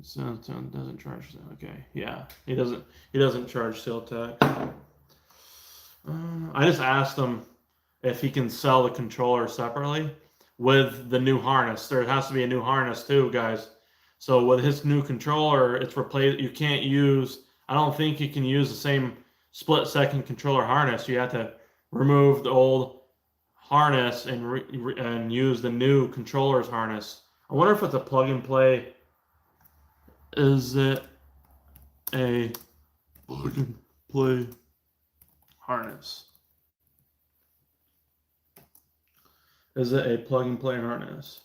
A: So doesn't charge. Okay, yeah, he doesn't charge sales tax. I just asked him if he can sell the controller separately with the new harness. There has to be a new harness too, guys. So with his new controller, it's replaced. You can't use. I don't think you can use the same split-second controller harness. You have to remove the old harness and use the new controller's harness. I wonder if it's a plug-and-play. Is it a plug-and-play harness? Is it a plug-and-play harness?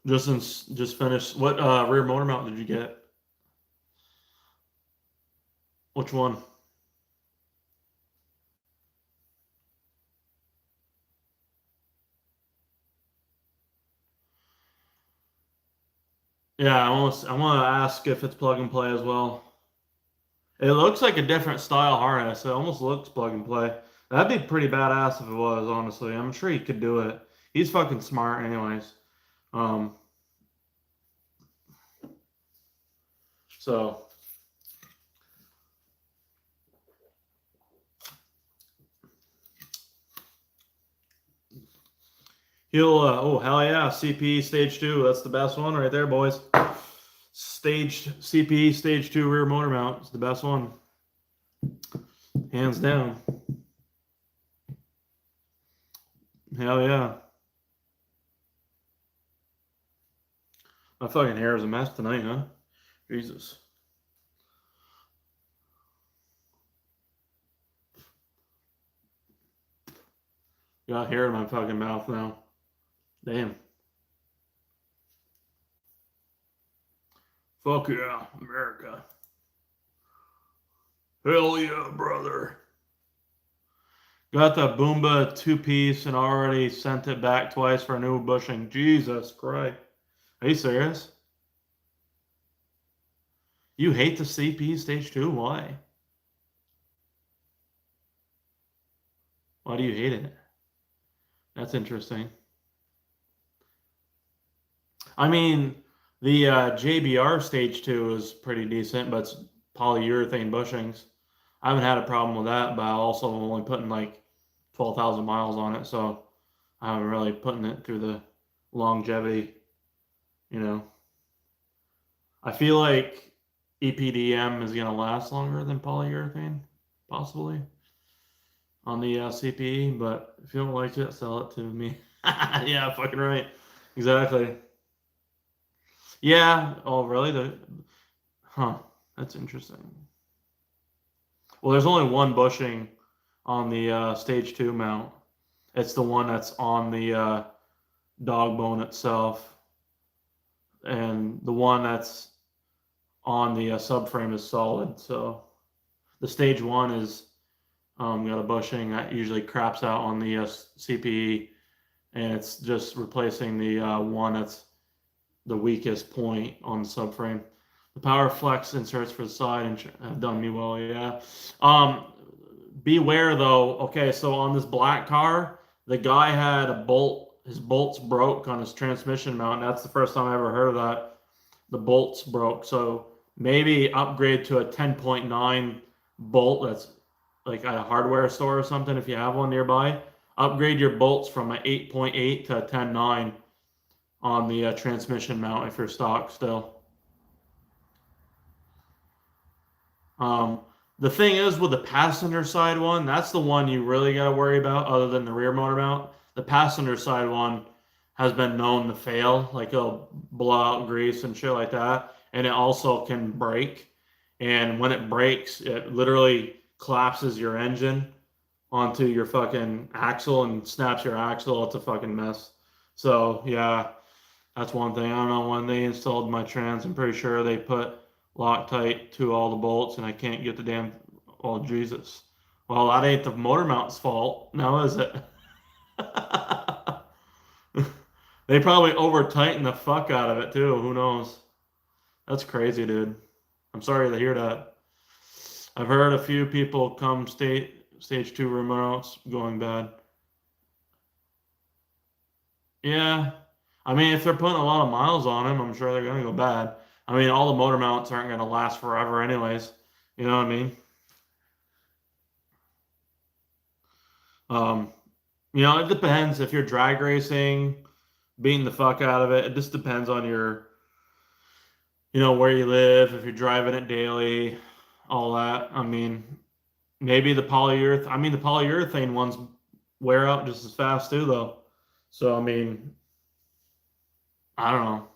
A: Just finished. What rear motor mount did you get? Which one? Yeah, I want to ask if it's plug and play as well. It looks like a different style harness. It almost looks plug and play. That'd be pretty badass if it was, honestly. I'm sure he could do it. He's fucking smart anyways. So he'll oh hell yeah, CPE stage 2. That's the best one right there, boys. CPE stage 2 rear motor mount is the best one. Hands down. Hell yeah. My fucking hair is a mess tonight, huh? Jesus. Got hair in my fucking mouth now. Damn. Fuck yeah, America. Hell yeah, brother. Got the Boomba 2-piece and already sent it back twice for a new bushing. Jesus Christ. Are you serious? You hate the CP stage 2? Why? Why do you hate it? That's interesting. I mean, the JBR stage 2 is pretty decent, but it's polyurethane bushings. I haven't had a problem with that, but I also am only putting like 12,000 miles on it, so I haven't really putting it through the longevity, you know. I feel like EPDM is going to last longer than polyurethane, possibly, on the CPE, but if you don't like it, sell it to me. Yeah, fucking right. Exactly. Yeah. Oh, really? Huh. That's interesting. Well, there's only one bushing on the stage 2 mount. It's the one that's on the dog bone itself. and the one that's on the subframe is solid. So the stage 1 is got a bushing that usually craps out on the CPE, and it's just replacing the one that's the weakest point on the subframe. The power flex inserts for the side and have done me well, yeah. Beware though. Okay, so on this black car, the guy had a bolt. His bolts broke on his transmission mount. That's the first time I ever heard of that. The bolts broke. So maybe upgrade to a 10.9 bolt that's like at a hardware store or something if you have one nearby. Upgrade your bolts from an 8.8 to a 10.9 on the transmission mount if you're stock still. The thing is with the passenger side one, that's the one you really got to worry about other than the rear motor mount. The passenger side one has been known to fail, like it'll blow out grease and shit like that. And it also can break. And when it breaks, it literally collapses your engine onto your fucking axle and snaps your axle. It's a fucking mess. So yeah, that's one thing. I don't know when they installed my trans. I'm pretty sure they put Loctite to all the bolts, and I can't get the damn. Oh Jesus! Well, that ain't the motor mount's fault, now is it? They probably over tightened the fuck out of it too. Who knows? That's crazy, dude. I'm sorry to hear that. I've heard a few people come stage 2 remotes going bad. Yeah, I mean, if they're putting a lot of miles on them, I'm sure they're gonna go bad. I mean, all the motor mounts aren't gonna last forever, anyways. You know what I mean? Um, it depends if you're drag racing, beating the fuck out of it. It just depends on your, where you live, if you're driving it daily, all that. I mean, maybe the polyurethane ones wear out just as fast too, though. So, I mean, I don't know.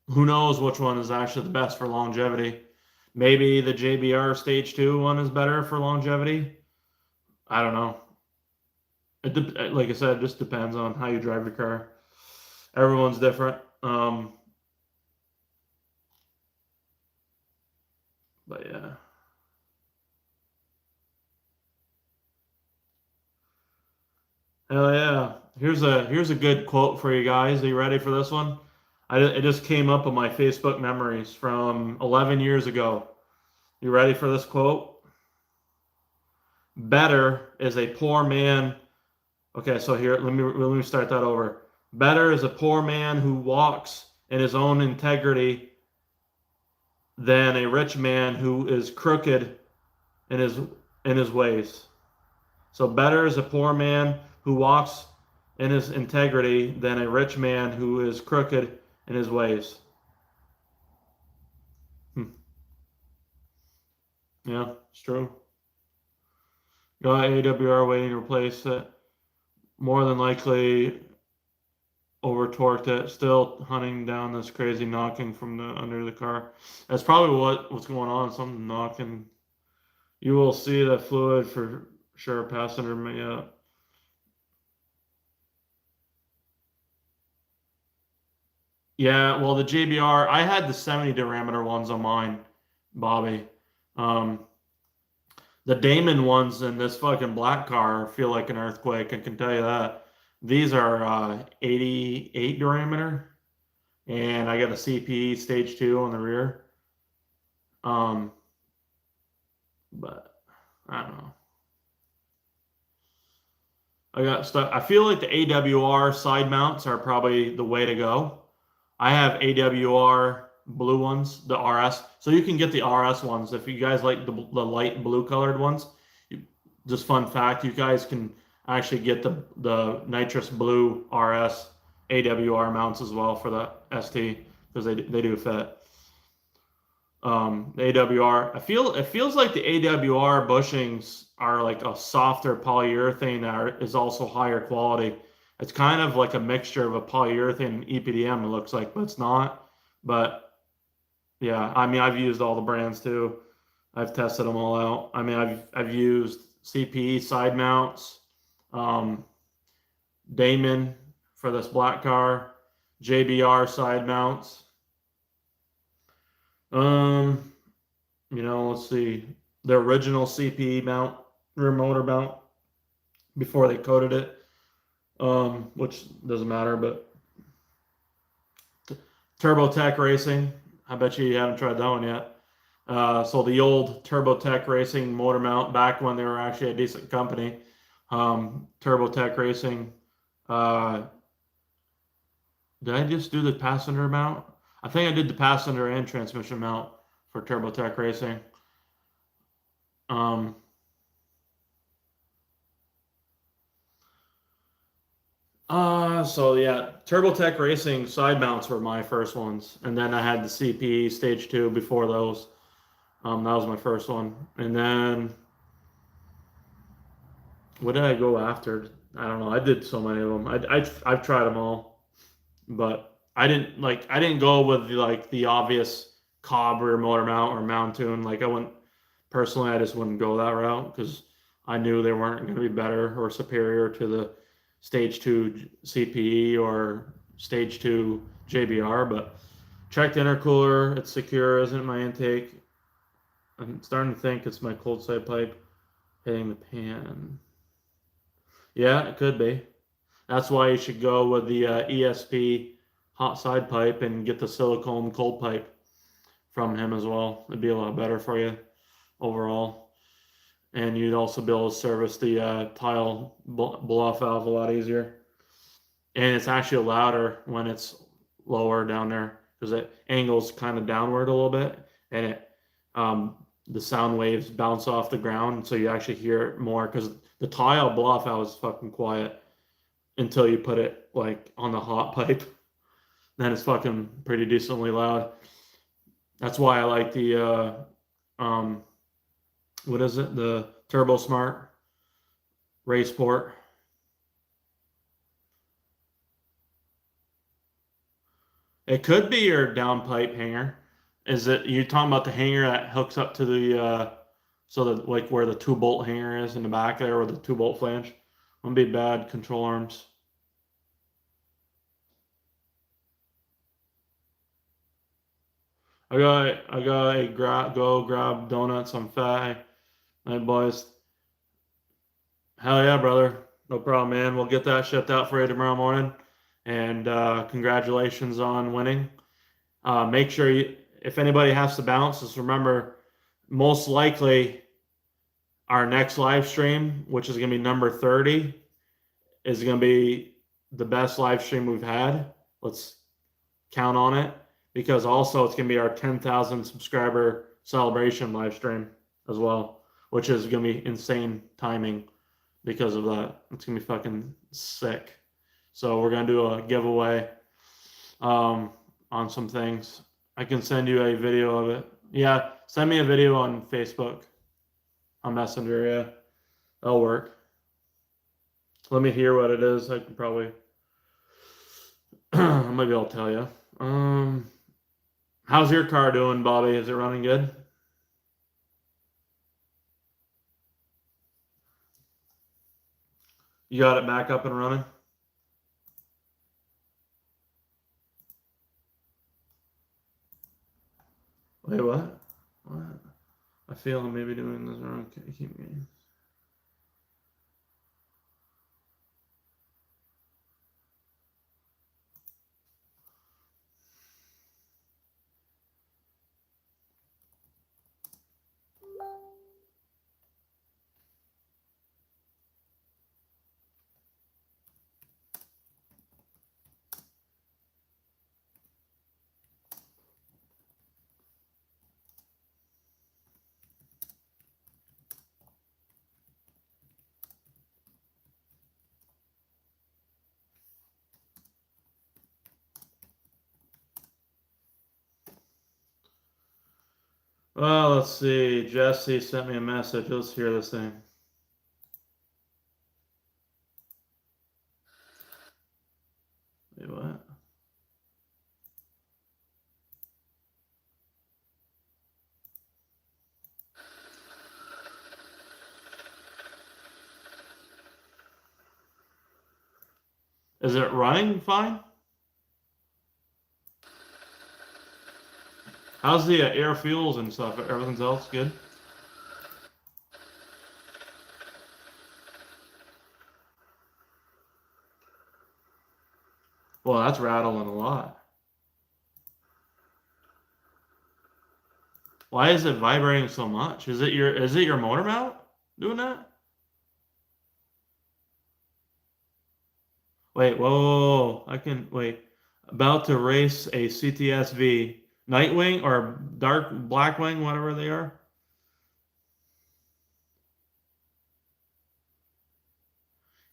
A: Who knows which one is actually the best for longevity? Maybe the JBR Stage 2 one is better for longevity. I don't know. Like I said, it just depends on how you drive your car. Everyone's different. But yeah. Hell yeah. Here's a good quote for you guys. Are you ready for this one? It just came up on my Facebook memories from 11 years ago. You ready for this quote? Better is a poor man. Okay, so here let me start that over. Better is a poor man who walks in his own integrity than a rich man who is crooked in his ways. So better is a poor man who walks in his integrity than a rich man who is crooked in his ways. Yeah, it's true. Got AWR waiting to replace it. More than likely over torqued it. Still hunting down this crazy knocking from the under the car. That's probably what's going on. Something knocking. You will see the fluid for sure. Passenger, yeah. Yeah, well, the JBR, I had the 70 diameter ones on mine, Bobby. The Damon ones in this fucking black car feel like an earthquake, I can tell you that. These are 88 diameter, and I got a CPE stage 2 on the rear. But I don't know. I got stuff. I feel like the AWR side mounts are probably the way to go. I have AWR blue ones, the RS. So you can get the RS ones if you guys like the light blue colored ones. Just fun fact, you guys can actually get the nitrous blue RS AWR mounts as well for the ST because they do fit. The AWR, it feels like the AWR bushings are like a softer polyurethane that is also higher quality. It's kind of like a mixture of a polyurethane and EPDM, it looks like, but it's not. But yeah, I mean, I've used all the brands too. I've tested them all out. I mean, I've used CPE side mounts, Damon for this black car, JBR side mounts. Let's see, the original CPE mount, rear motor mount, before they coated it, which doesn't matter, but TurboTech Racing, I bet you haven't tried that one yet. So the old TurboTech Racing motor mount, back when they were actually a decent company, TurboTech Racing. Did I just do the passenger mount? I think I did the passenger and transmission mount for TurboTech Racing. So yeah, TurboTech Racing side mounts were my first ones, and then I had the CPE Stage 2 before those. That was my first one, and then what did I go after? I don't know. I did so many of them. I've tried them all, but I didn't go with the obvious Cobb rear motor mount or Mountune. Like I wouldn't personally. I just wouldn't go that route because I knew they weren't going to be better or superior to the Stage 2 CPE or Stage 2 JBR. But checked intercooler. It's secure, isn't my intake. I'm starting to think it's my cold side pipe hitting the pan. Yeah, it could be. That's why you should go with the ESP hot side pipe and get the silicone cold pipe from him as well. It'd be a lot better for you overall. And you'd also be able to service the tile blow-off valve a lot easier. And it's actually louder when it's lower down there because it angles kind of downward a little bit, and the sound waves bounce off the ground, so you actually hear it more because the tile blow-off valve is fucking quiet until you put it like on the hot pipe. Then it's fucking pretty decently loud. That's why I like the what is it? The Turbo Smart Raceport. It could be your downpipe hanger. Is it you talking about the hanger that hooks up to the so that like where the 2-bolt hanger is in the back there, or the 2-bolt flange? Wouldn't be bad control arms. I got a go grab donuts. I'm fat. Hey boys. Hell yeah, brother. No problem, man. We'll get that shipped out for you tomorrow morning. And congratulations on winning. Make sure if anybody has to bounce, just remember, most likely our next live stream, which is going to be number 30, is going to be the best live stream we've had. Let's count on it, because also it's going to be our 10,000 subscriber celebration live stream as well, which is going to be insane timing because of that. It's going to be fucking sick. So we're going to do a giveaway on some things. I can send you a video of it. Yeah, send me a video on Facebook, on Messenger. Yeah, that'll work. Let me hear what it is. I can probably, maybe I'll tell you. How's your car doing, Bobby? Is it running good? You got it back up and running? Wait, what? What? I feel I'm maybe doing this wrong. Keep me. Well, let's see. Jesse sent me a message. Let's hear this thing. Wait, what? Is it running fine? How's the air fuels and stuff? Everything else good? Well, that's rattling a lot. Why is it vibrating so much? Is it your motor mount doing that? Wait, whoa. I can wait. About to race a CTSV Nightwing or Dark Blackwing, whatever they are.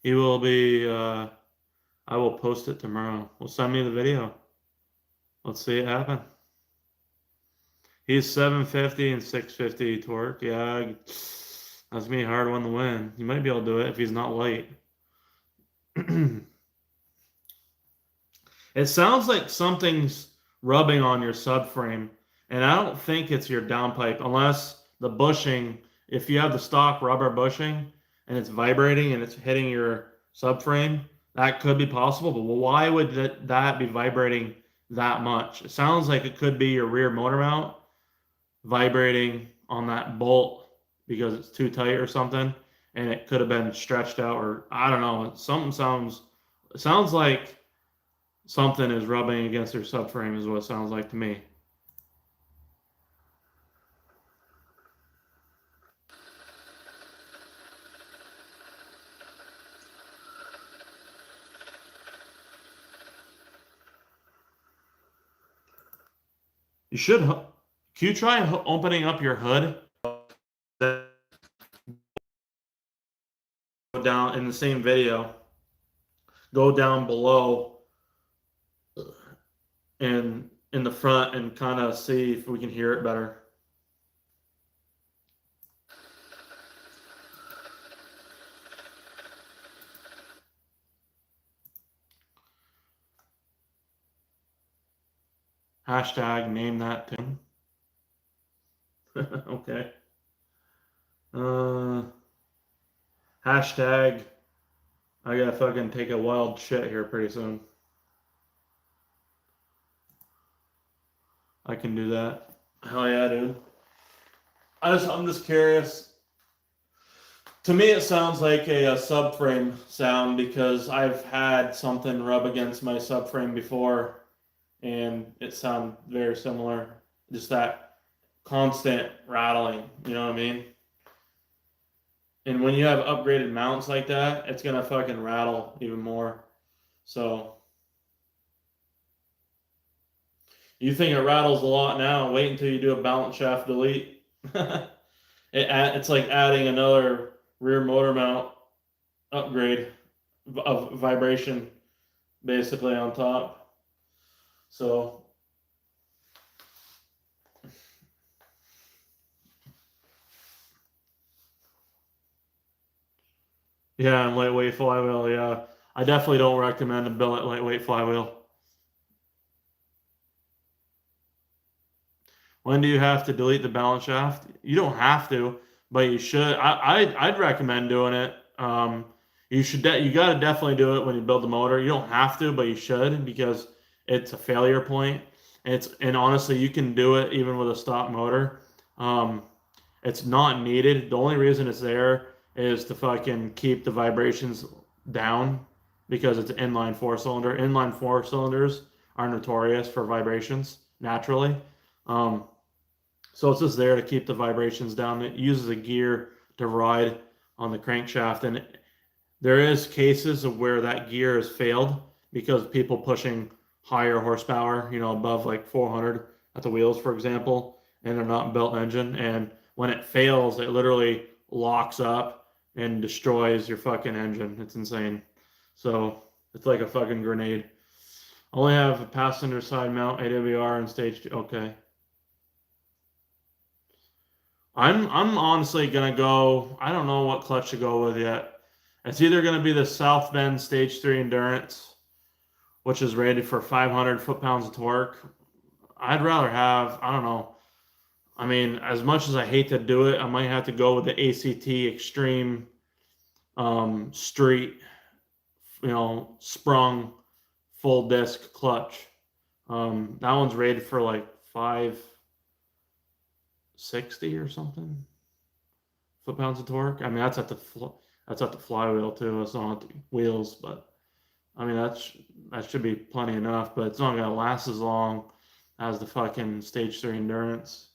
A: He will be I will post it tomorrow. Well, send me the video. Let's see it happen. He's 750 and 650 torque. Yeah, that's gonna be a hard one to win. You might be able to do it if he's not light. It sounds like something's rubbing on your subframe, and I don't think it's your downpipe unless the bushing, if you have the stock rubber bushing and it's vibrating and it's hitting your subframe, that could be possible. But why would that be vibrating that much? It sounds like it could be your rear motor mount vibrating on that bolt because it's too tight or something, and it could have been stretched out, or I don't know. It sounds like something is rubbing against your subframe is what it sounds like to me. You should. Can you try opening up your hood? Go down in the same video. Go down below and in the front and kind of see if we can hear it better. Hashtag name that tune. Okay. Hashtag I gotta fucking take a wild shit here pretty soon. I can do that. Hell yeah, dude. I'm just curious. To me, it sounds like a subframe sound because I've had something rub against my subframe before, and it sounded very similar. Just that constant rattling. You know what I mean? And when you have upgraded mounts like that, it's gonna fucking rattle even more. So you think it rattles a lot now? Wait until you do a balance shaft delete. It's like adding another rear motor mount upgrade of vibration basically on top. So yeah, and lightweight flywheel, yeah. I definitely don't recommend a billet lightweight flywheel. When do you have to delete the balance shaft? You don't have to, but you should. I'd recommend doing it. You got to definitely do it when you build the motor. You don't have to, but you should because it's a failure point. And honestly, you can do it even with a stock motor. It's not needed. The only reason it's there is to fucking keep the vibrations down because it's an inline four cylinder. Inline four cylinders are notorious for vibrations naturally. So it's just there to keep the vibrations down. It uses a gear to ride on the crankshaft, and there is cases of where that gear has failed because people pushing higher horsepower, above like 400 at the wheels, for example, and they're not built engine. And when it fails, it literally locks up and destroys your fucking engine. It's insane. So it's like a fucking grenade. I only have a passenger side mount AWR in stage 2. Okay. I'm honestly gonna go. I don't know what clutch to go with yet. It's either gonna be the South Bend Stage 3 Endurance, which is rated for 500 foot-pounds of torque. I'd rather have, I don't know. I mean, as much as I hate to do it, I might have to go with the ACT Extreme Street sprung full disc clutch. That one's rated for like 560 or something foot-pounds of torque. I mean, that's at the flywheel too. That's not at the wheels, but I mean that should be plenty enough. But it's not gonna last as long as the fucking Stage 3 Endurance,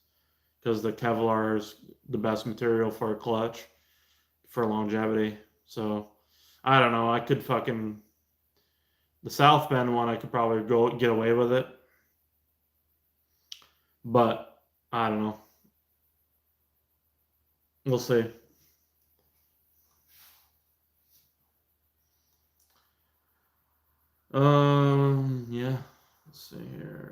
A: because the Kevlar is the best material for a clutch for longevity. So I don't know. I could fucking the South Bend one. I could probably go get away with it, but I don't know. We'll see. Yeah. Let's see here.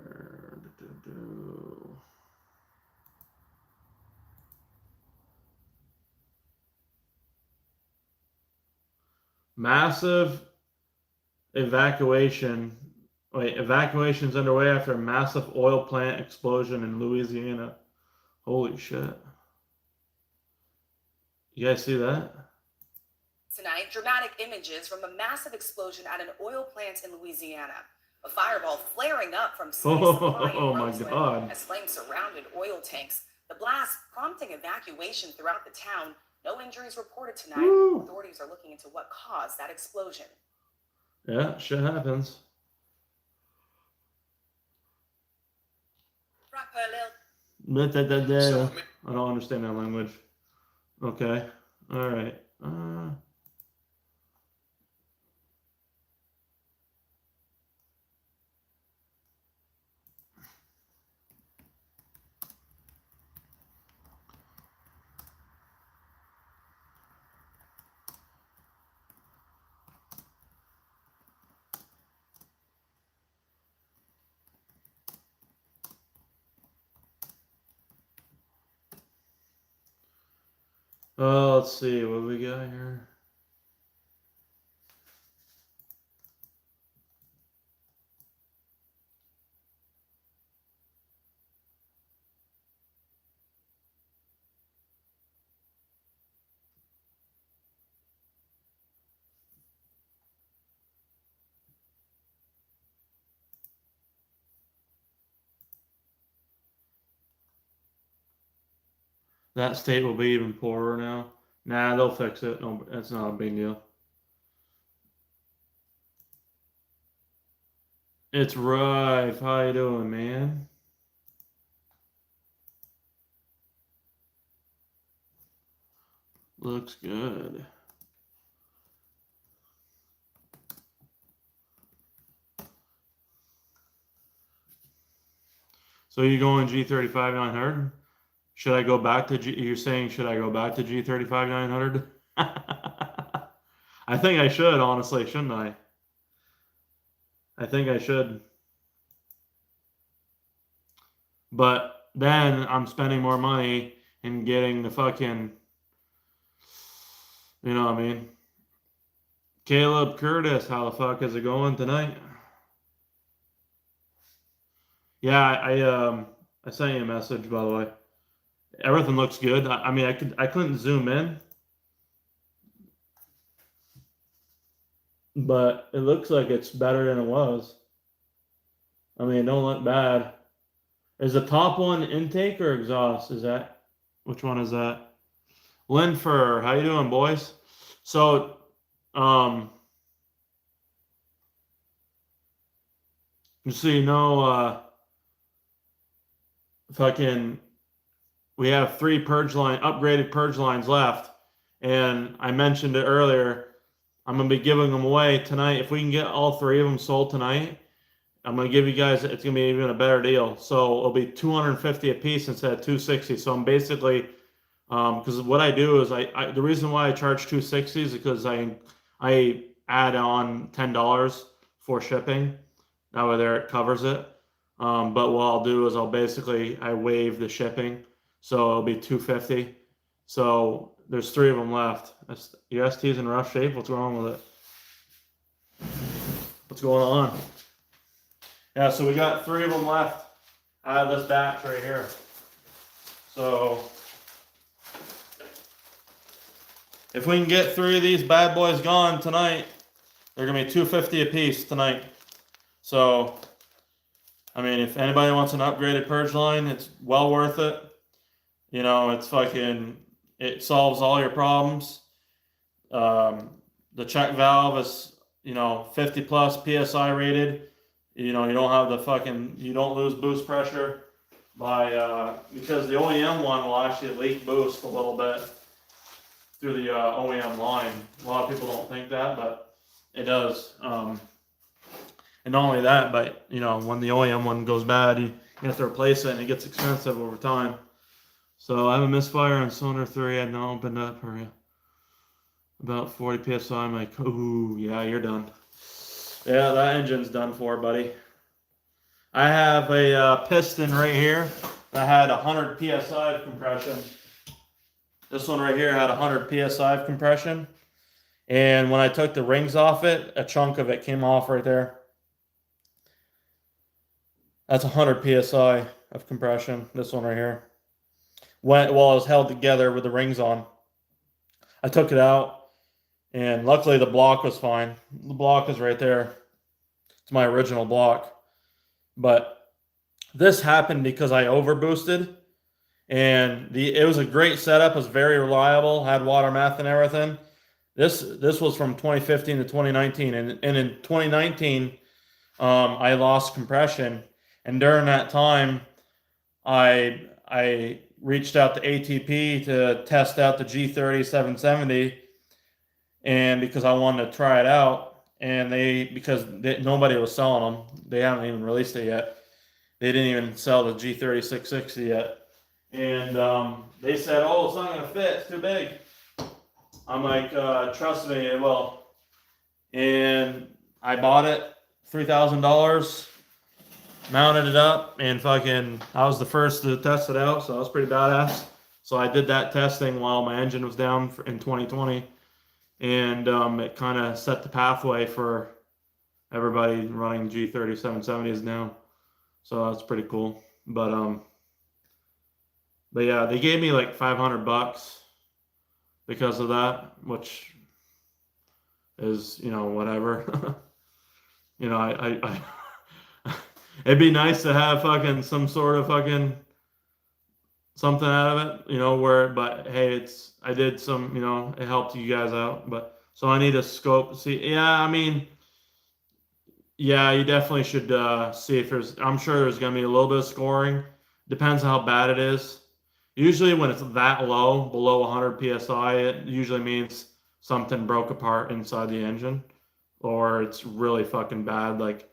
A: Massive evacuation. Wait, evacuation's underway after a massive oil plant explosion in Louisiana. Holy shit. You guys see that?
C: Tonight, dramatic images from a massive explosion at an oil plant in Louisiana. A fireball flaring up from city supply in
A: my
C: Roseland
A: God.
C: as flames surrounded oil tanks. The blast prompting evacuation throughout the town. No injuries reported tonight.
A: Woo.
C: Authorities are looking into what caused that explosion.
A: Yeah, shit happens. I don't understand that language. Okay. All right. Let's see what we got here. That state will be even poorer now. Nah, they'll fix it. No, it's not a big deal. It's Rife. How you doing, man? Looks good. So you going G35 900? Should I go back to You're saying should I go back to G35 900? I think I should, honestly, shouldn't I? I think I should. But then I'm spending more money and getting the fucking, you know what I mean? Caleb Curtis, how the fuck is it going tonight? Yeah, I sent you a message, by the way. Everything looks good. I mean, I couldn't zoom in, but it looks like it's better than it was. I mean, it don't look bad. Is the top one intake or exhaust? Which one is that? Linfer, how you doing, boys? So, just so you know, we have 3 upgraded purge lines left, and I mentioned it earlier. I'm gonna be giving them away tonight. If we can get all 3 of them sold tonight, I'm gonna give you guys. It's gonna be even a better deal. So it'll be 250 a piece instead of 260. So I'm basically, because what I do is the reason why I charge 260 is because I add on $10 for shipping. That way there it covers it. But what I'll do is I waive the shipping, so it'll be 250. So there's 3 of them left. Your ST's in rough shape. What's wrong with it? What's going on? Yeah, so we got 3 of them left out of this batch right here. So if we can get 3 of these bad boys gone tonight, They're gonna be $250 a piece tonight. So, I mean, if anybody wants an upgraded purge line, it's well worth it. You know, it's fucking, it solves all your problems. The check valve is, you know, 50 plus PSI rated. You know, you don't have the fucking, you don't lose boost pressure by, because the OEM one will actually leak boost a little bit through the OEM line. A lot of people don't think that, but it does. And not only that, but you know, when the OEM one goes bad, you have to replace it, and it gets expensive over time. So I have a misfire on cylinder 3. I now opened up for about 40 psi. I'm like, ooh, yeah, you're done. Yeah, that engine's done for, buddy. I have a piston right here that had 100 psi of compression. This one right here had 100 psi of compression, and when I took the rings off it, a chunk of it came off right there. That's 100 psi of compression, this one right here. While it was held together with the rings on. I took it out, and luckily the block was fine. The block is right there. It's my original block. But this happened because I overboosted, and it was a great setup. It was very reliable, had water meth and everything. This was from 2015 to 2019, and in 2019, I lost compression. And during that time, I reached out to ATP to test out the G30 770, and because I wanted to try it out, and nobody was selling them, they haven't even released it yet. They didn't even sell the G30 660 yet, and they said, "Oh, it's not gonna fit. It's too big." I'm like, "Trust me, it will." And I bought it, $3,000. Mounted it up, and fucking, I was the first to test it out, so I was pretty badass. So I did that testing while my engine was down in 2020, and it kind of set the pathway for everybody running G30 770s now. So that's pretty cool. But yeah, they gave me like $500 because of that, which is, you know, whatever. You know, I it'd be nice to have fucking some sort of fucking something out of it, you know, but hey, I did some, you know, it helped you guys out, but so I need a scope. See, yeah, I mean, yeah, you definitely should see if I'm sure there's going to be a little bit of scoring. Depends on how bad it is. Usually when it's that low, below 100 psi, it usually means something broke apart inside the engine, or it's really fucking bad, like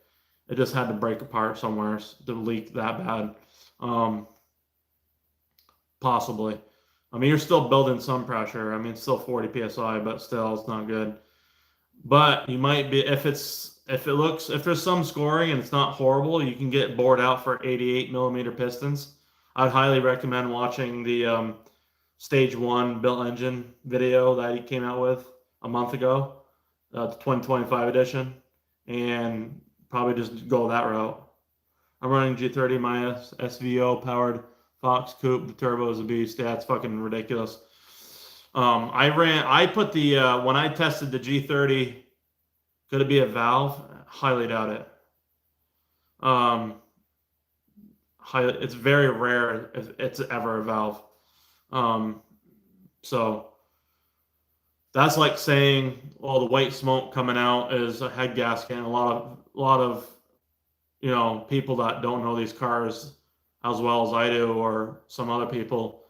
A: it just had to break apart somewhere to leak that bad. Possibly. I mean, you're still building some pressure. I mean, it's still 40 psi, but still, it's not good. But you might be, if there's some scoring and it's not horrible, you can get bored out for 88 millimeter pistons. I'd highly recommend watching the Stage 1 built engine video that he came out with a month ago, the 2025 edition, and probably just go that route. I'm running G30, my SVO powered Fox Coupe. The turbo is a beast. Yeah, it's fucking ridiculous. I put the, when I tested the G30, could it be a valve? Highly doubt it. It's very rare if it's ever a valve. So that's like saying, well, the white smoke coming out is a head gasket, and a lot of you know, people that don't know these cars as well as I do, or some other people,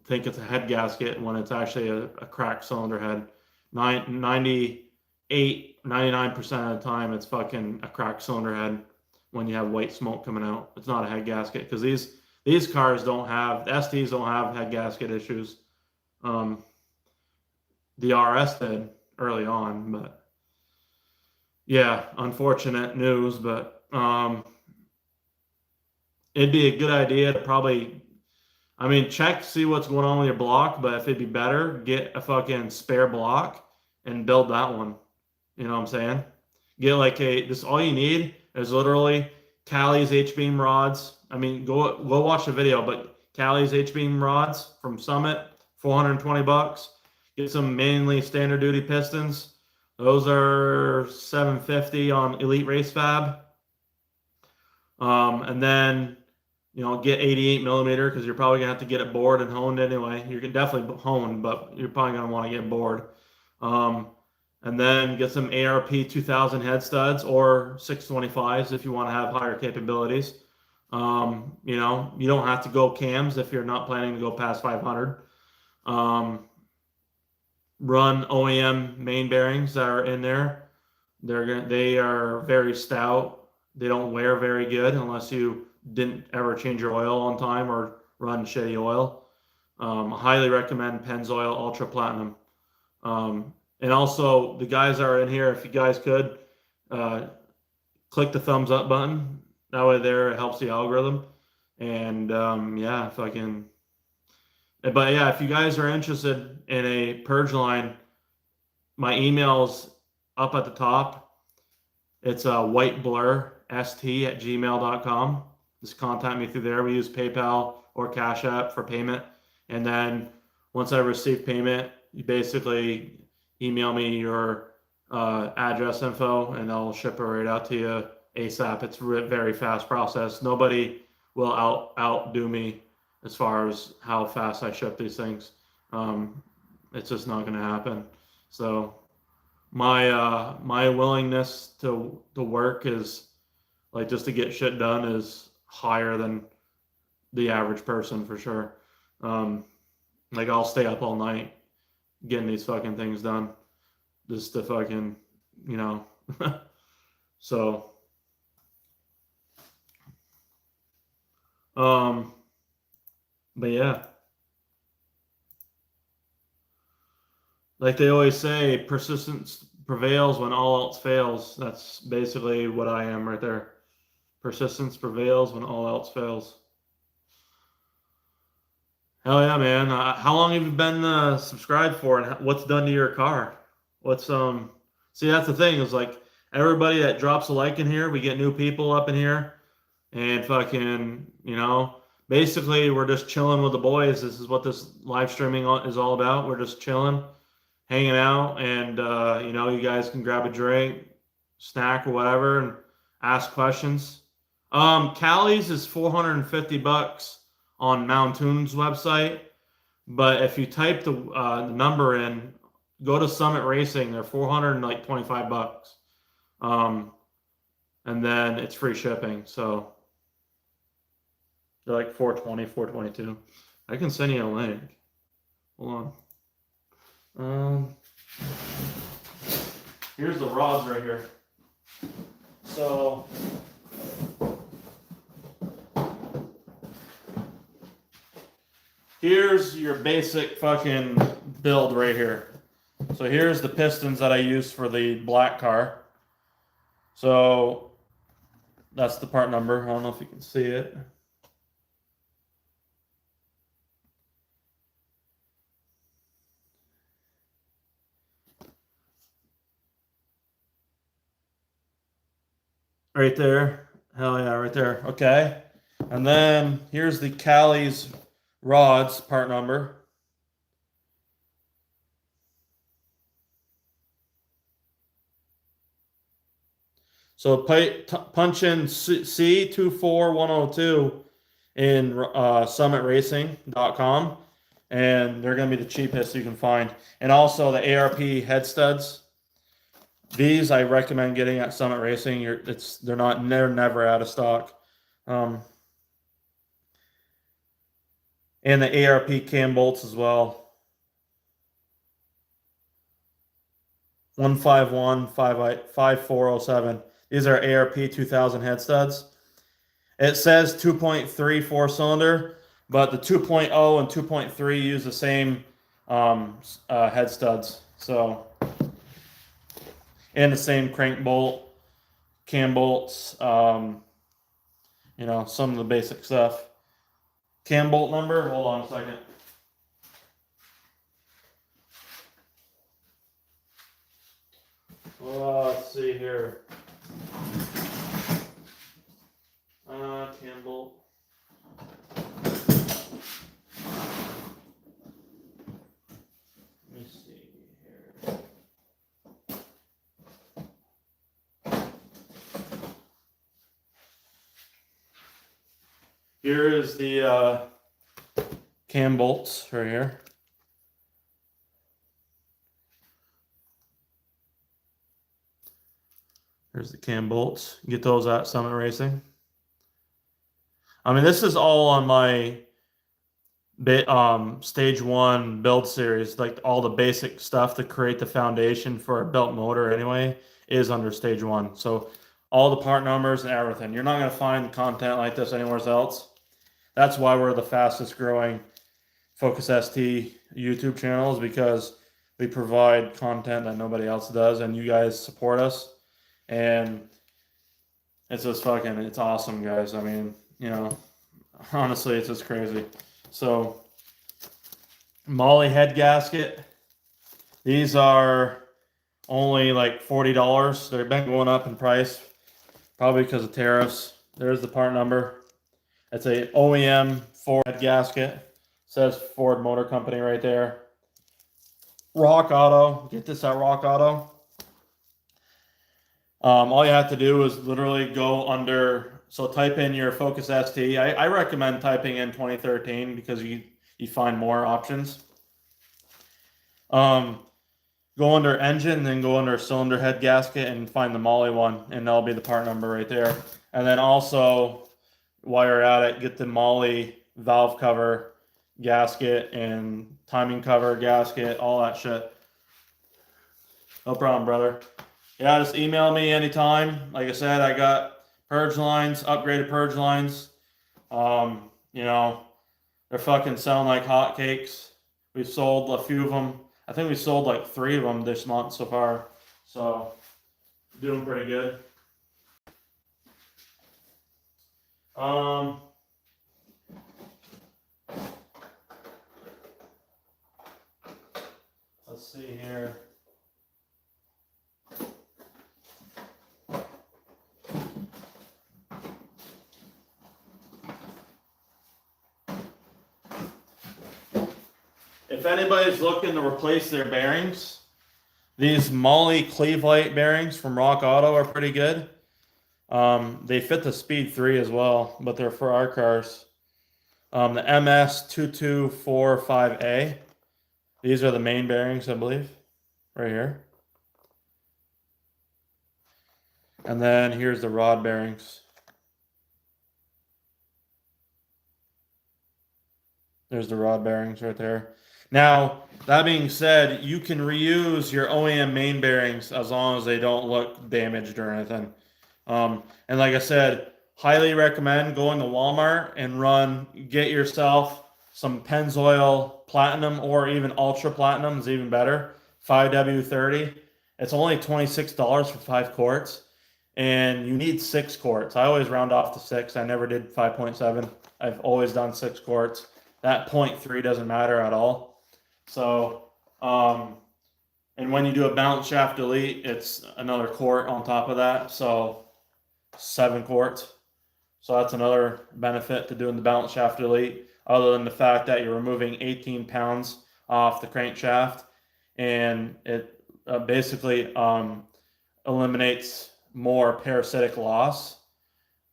A: think it's a head gasket when it's actually a cracked cylinder head. 99% of the time, it's fucking a cracked cylinder head when you have white smoke coming out. It's not a head gasket, because these cars don't have, the STs don't have head gasket issues. The RS did early on, but yeah, unfortunate news. But it'd be a good idea to probably, I mean, see what's going on with your block, but if it'd be better, get a fucking spare block and build that one. You know what I'm saying? Get like all you need is literally Cali's H-beam rods. I mean, go watch the video, but Cali's H-beam rods from Summit, $420. Get some mainly standard duty pistons, Those are $750 on Elite Race Fab. And then, get 88 millimeter because you're probably gonna have to get it bored and honed anyway. You can definitely hone, but you're probably gonna want to get bored. And then get some ARP 2000 head studs or 625s if you want to have higher capabilities. You don't have to go cams if you're not planning to go past 500. Run OEM main bearings that are in there. They are very stout. They don't wear very good unless you didn't ever change your oil on time or run shitty oil. I highly recommend Pennzoil Ultra Platinum. And also, the guys that are in here, if you guys could, click the thumbs up button. That way there, it helps the algorithm. And yeah, if I can. But yeah, if you guys are interested in a Purge line, my email's up at the top. It's whiteblurst@gmail.com. Just contact me through there. We use PayPal or Cash App for payment. And then once I receive payment, you basically email me your address info and I'll ship it right out to you ASAP. It's a very fast process. Nobody will outdo me as far as how fast I ship these things. It's just not going to happen. So my willingness to work is like just to get shit done is higher than the average person for sure. Like I'll stay up all night getting these fucking things done just to fucking, so, but yeah, like they always say, persistence prevails when all else fails. That's basically what I am right there. Persistence prevails when all else fails. Hell yeah, man. How long have you been subscribed for, and what's done to your car? See, that's the thing, is like everybody that drops a like in here, we get new people up in here, and fucking, basically we're just chilling with the boys. This is what this live streaming is all about. We're just chilling, hanging out, and you guys can grab a drink, snack, or whatever, and ask questions. Cali's is $450 on Mountoon's website, but if you type the number in, go to Summit Racing, they're $425. And then it's free shipping, so they're like 420, 422. I can send you a link. Hold on. Here's the rods right here. So here's your basic fucking build right here. So here's the pistons that I use for the black car. So that's the part number. I don't know if you can see it. Right there. Hell yeah, right there. Okay. And then here's the Cali's rods part number. So punch in C24102 in summitracing.com, and they're going to be the cheapest you can find. And also the ARP head studs. These I recommend getting at Summit Racing. They're never out of stock. And the ARP cam bolts as well. 1515407. These are ARP 2000 head studs. It says 2.34 cylinder, but the 2.0 and 2.3 use the same head studs. So, and the same crank bolt, cam bolts, some of the basic stuff. Cam bolt number, hold on a second. Let's see here. Cam bolt. Let me see here. Here is the cam bolts right here. There's the cam bolts. You get those at Summit Racing. I mean, this is all on my stage 1 build series. Like all the basic stuff to create the foundation for a belt motor anyway is under stage 1. So all the part numbers and everything. You're not going to find content like this anywhere else. That's why we're the fastest growing Focus ST YouTube channel, is because we provide content that nobody else does, and you guys support us. And it's just fucking, it's awesome, guys. I mean, you know, honestly, it's just crazy. So, Molly head gasket. These are only like $40. They've been going up in price, probably because of tariffs. There's the part number. It's a OEM Ford head gasket. It says Ford Motor Company right there. Rock Auto. Get this at Rock Auto. All you have to do is literally go under, so type in your Focus ST. I recommend typing in 2013 because you find more options. Go under engine, then go under cylinder head gasket and find the Molly one, and that'll be the part number right there. And then also, while you're at it, get the Molly valve cover gasket and timing cover gasket, all that shit. No problem, brother. Yeah, just email me anytime. Like I said, I got Purge lines, upgraded Purge lines. You know, they're fucking selling like hotcakes. We've sold a few of them. I think we sold like 3 of them this month so far. So, doing pretty good. Let's see here. If anybody's looking to replace their bearings, these Molly Clevelite bearings from Rock Auto are pretty good. They fit the Speed 3 as well, but they're for our cars. The MS2245A. These are the main bearings, I believe, right here. And then here's the rod bearings. There's the rod bearings right there. Now, that being said, you can reuse your OEM main bearings as long as they don't look damaged or anything. And like I said, highly recommend going to Walmart and get yourself some Pennzoil Platinum, or even Ultra Platinum is even better, 5W30. It's only $26 for 5 quarts, and you need 6 quarts. I always round off to 6. I never did 5.7. I've always done 6 quarts. That 0.3 doesn't matter at all. So, and when you do a balance shaft delete, it's another quart on top of that. So 7 quarts. So that's another benefit to doing the balance shaft delete, other than the fact that you're removing 18 pounds off the crankshaft, and it basically eliminates more parasitic loss,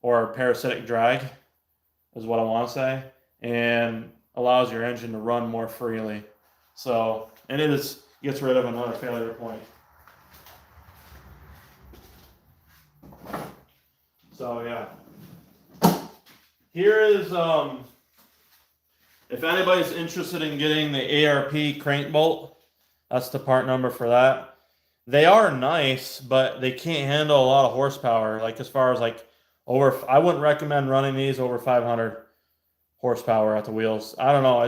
A: or parasitic drag is what I want to say, and allows your engine to run more freely. So, and it gets rid of another failure point. So yeah. Here is, if anybody's interested in getting the ARP crank bolt, that's the part number for that. They are nice, but they can't handle a lot of horsepower. Like as far as like I wouldn't recommend running these over 500 horsepower at the wheels. I don't know.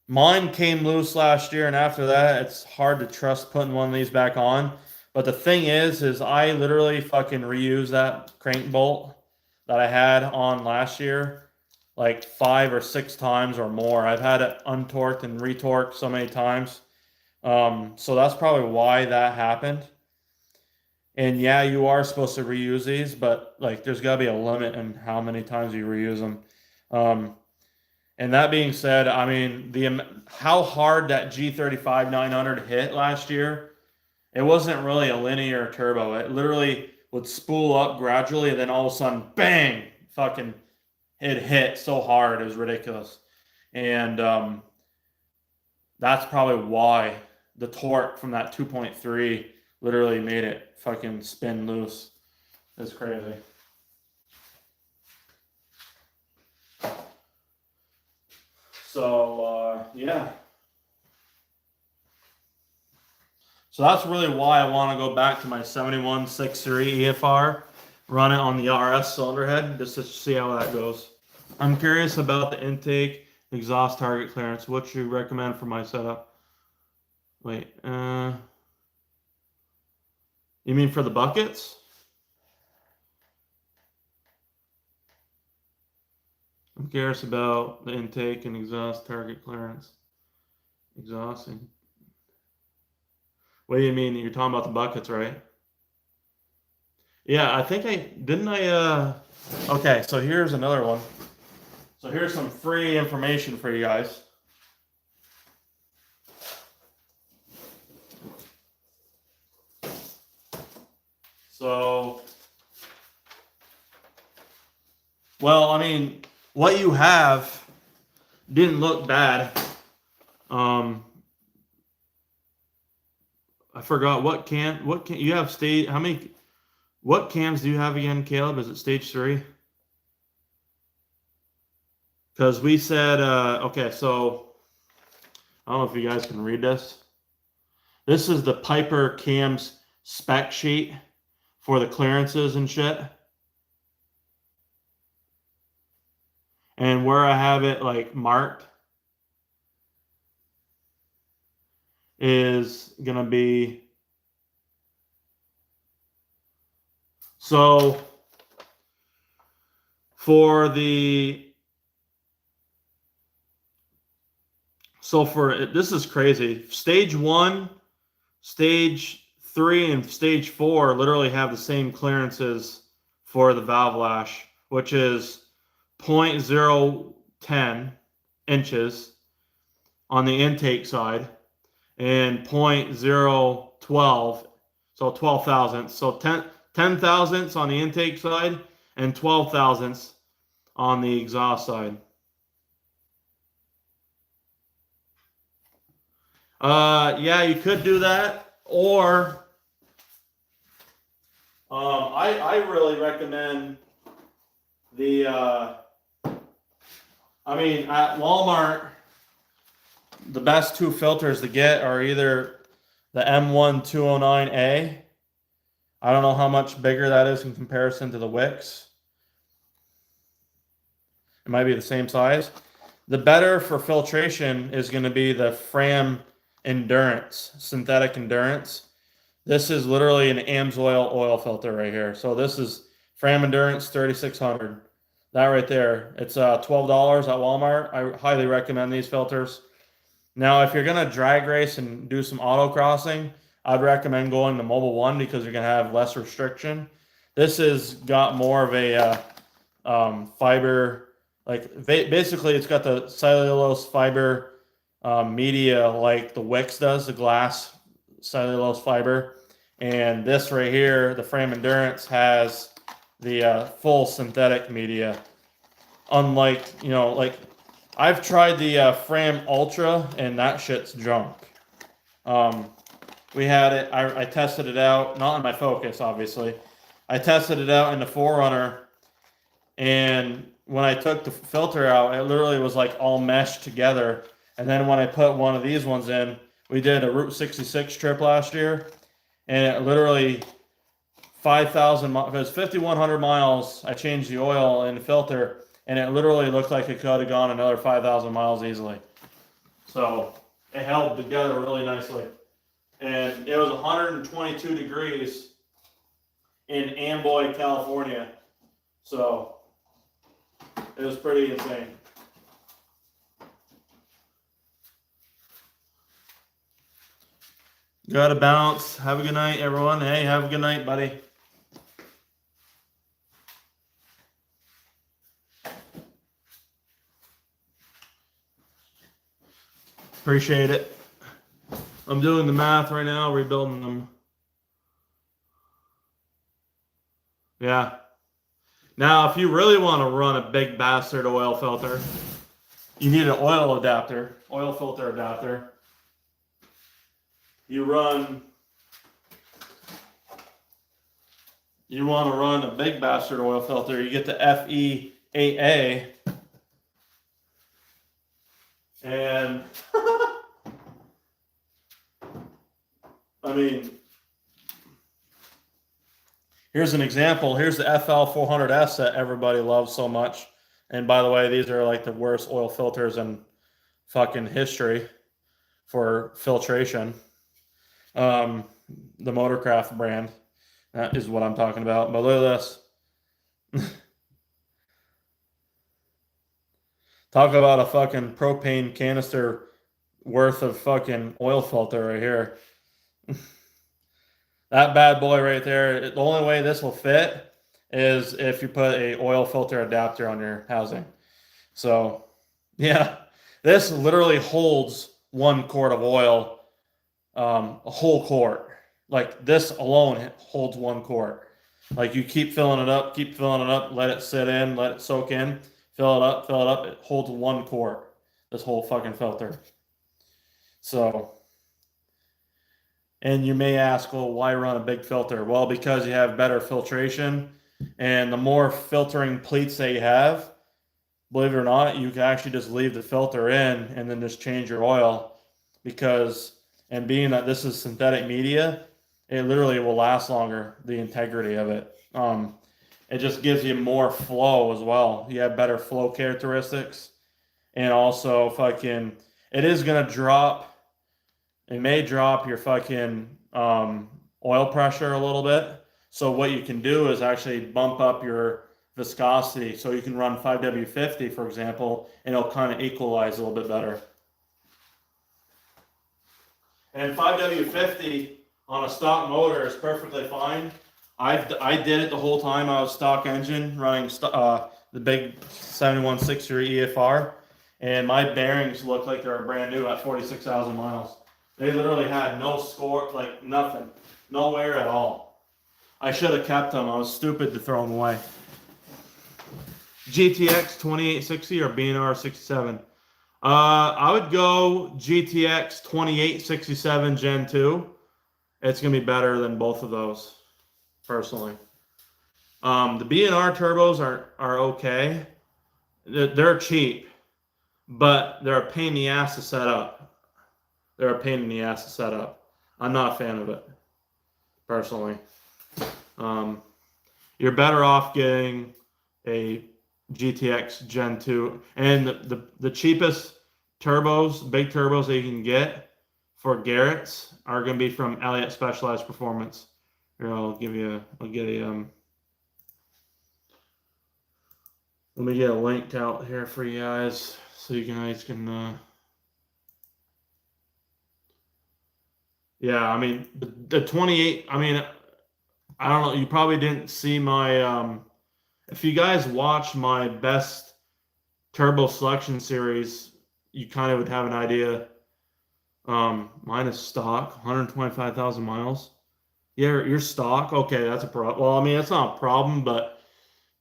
A: Mine came loose last year, and after that, it's hard to trust putting one of these back on. But the thing is I literally fucking reused that crank bolt that I had on last year like 5 or 6 times or more. I've had it untorqued and retorqued so many times. So that's probably why that happened. And yeah, you are supposed to reuse these, but like there's got to be a limit in how many times you reuse them. And that being said, I mean, how hard that G35-900 hit last year, it wasn't really a linear turbo. It literally would spool up gradually, and then all of a sudden, bang, fucking it hit so hard, it was ridiculous. And that's probably why the torque from that 2.3 literally made it fucking spin loose. It's crazy. So, yeah. So that's really why I want to go back to my 7163 EFR, run it on the RS cylinder head, just to see how that goes. I'm curious about the intake, exhaust target clearance. What you recommend for my setup? Wait, you mean for the buckets? I'm curious about the intake and exhaust target clearance. Exhausting. What do you mean? You're talking about the buckets, right? Yeah, I think okay, so here's another one. So here's some free information for you guys. So, well, I mean, what you have didn't look bad. I forgot what can you have stage, what cams do you have again, Caleb? Is it stage 3? Because we said, okay, so I don't know if you guys can read this. This is the Piper cams spec sheet for the clearances and shit. And where I have it like marked is gonna be, so for this is crazy. Stage 1, stage 3, and stage 4 literally have the same clearances for the valve lash, which is 0.010 inches on the intake side and 0.012, so 12 thousandths. So 10 thousandths on the intake side and 12 thousandths on the exhaust side. Yeah, you could do that, or I really recommend the I mean, at Walmart, the best 2 filters to get are either the M1209A. I don't know how much bigger that is in comparison to the Wicks. It might be the same size. The better for filtration is going to be the Fram Endurance, synthetic endurance. This is literally an AMSOIL oil filter right here. So this is Fram Endurance 3600. That right there. It's $12 at Walmart. I highly recommend these filters. Now, if you're going to drag race and do some autocrossing, I'd recommend going to Mobile One because you're going to have less restriction. This has got more of a fiber, like basically it's got the cellulose fiber media like the Wicks does, the glass cellulose fiber. And this right here, the Fram Endurance, has the full synthetic media. Unlike, like I've tried the Fram Ultra and that shit's junk. We had it, I tested it out, not in my Focus, obviously. I tested it out in the 4Runner, and when I took the filter out, it literally was like all meshed together. And then when I put one of these ones in, we did a Route 66 trip last year, and it literally 5,000 miles, it was 5,100 miles. I changed the oil in the filter, and it literally looked like it could have gone another 5,000 miles easily. So it held together really nicely. And it was 122 degrees in Amboy, California. So it was pretty insane. Gotta bounce. Have a good night, everyone. Hey, have a good night, buddy. Appreciate it. I'm doing the math right now, rebuilding them. Yeah. Now, if you really want to run a big bastard oil filter, you need an oil adapter, oil filter adapter. You want to run a big bastard oil filter, you get the FE8A. And I mean, here's an example. Here's the FL400S that everybody loves so much. And by the way, these are like the worst oil filters in fucking history for filtration. The Motorcraft brand, that is what I'm talking about. But look at this. Talk about a fucking propane canister worth of fucking oil filter right here. That bad boy right there. The only way this will fit is if you put a oil filter adapter on your housing. So, yeah, this literally holds 1 quart of oil, a whole quart. Like this alone holds 1 quart. Like you keep filling it up, let it sit in, let it soak in, fill it up. It holds 1 quart. This whole fucking filter. So. And you may ask, well, why run a big filter? Well, because you have better filtration, and the more filtering pleats that you have, believe it or not, you can actually just leave the filter in and then just change your oil. Because, and being that this is synthetic media, it literally will last longer, the integrity of it. It just gives you more flow as well. You have better flow characteristics. And also fucking, it is going to drop. It may drop your fucking oil pressure a little bit. So what you can do is actually bump up your viscosity. So you can run 5W50, for example, and it'll kind of equalize a little bit better. And 5W50 on a stock motor is perfectly fine. I did it the whole time I was stock engine running the big 7163 EFR, and my bearings look like they're brand new at 46,000 miles. They literally had no score, like nothing, no wear at all. I should have kept them. I was stupid to throw them away. GTX 2860 or BNR 67? I would go GTX 2867 Gen 2. It's going to be better than both of those, personally. The BNR turbos are okay. They're cheap, but they're a pain in the ass to set up. I'm not a fan of it, personally. You're better off getting a GTX Gen 2. And the cheapest turbos, big turbos that you can get for Garrett's are going to be from Elliott Specialized Performance. Here, let me get a link out here for you guys so you guys can yeah, I mean, the 28, I mean, I don't know, you probably didn't see my, if you guys watch my best turbo selection series, you kind of would have an idea. Mine is stock, 125,000 miles. Yeah, your stock, okay, that's a problem. Well, I mean, it's not a problem, but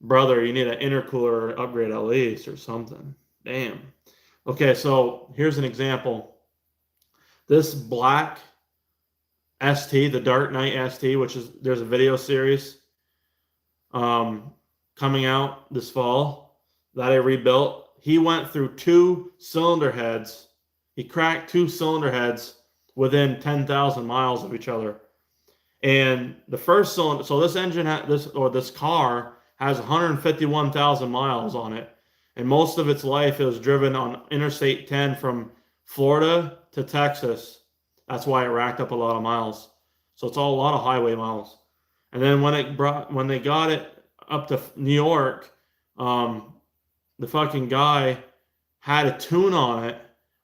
A: brother, you need an intercooler upgrade at least or something. Damn. Okay, so here's an example. This black ST, the Dark Knight ST, which is, there's a video series coming out this fall that I rebuilt. He went through 2 cylinder heads. He cracked 2 cylinder heads within 10,000 miles of each other. And the first cylinder, so this engine, this car has 151,000 miles on it. And most of its life it was driven on Interstate 10 from Florida to Texas. That's why it racked up a lot of miles. So it's all a lot of highway miles. And then when they got it up to New York, the fucking guy had a tune on it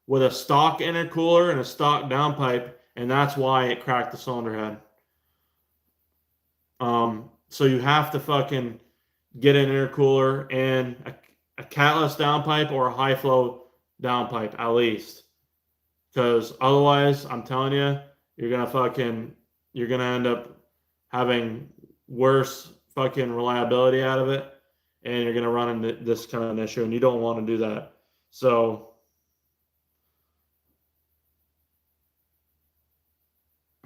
A: with a stock intercooler and a stock downpipe, and that's why it cracked the cylinder head. So you have to fucking get an intercooler and a catless downpipe or a high flow downpipe at least. Because otherwise, I'm telling you, you're gonna end up having worse fucking reliability out of it. and you're going to run into this kind of an issue, and you don't want to do that. So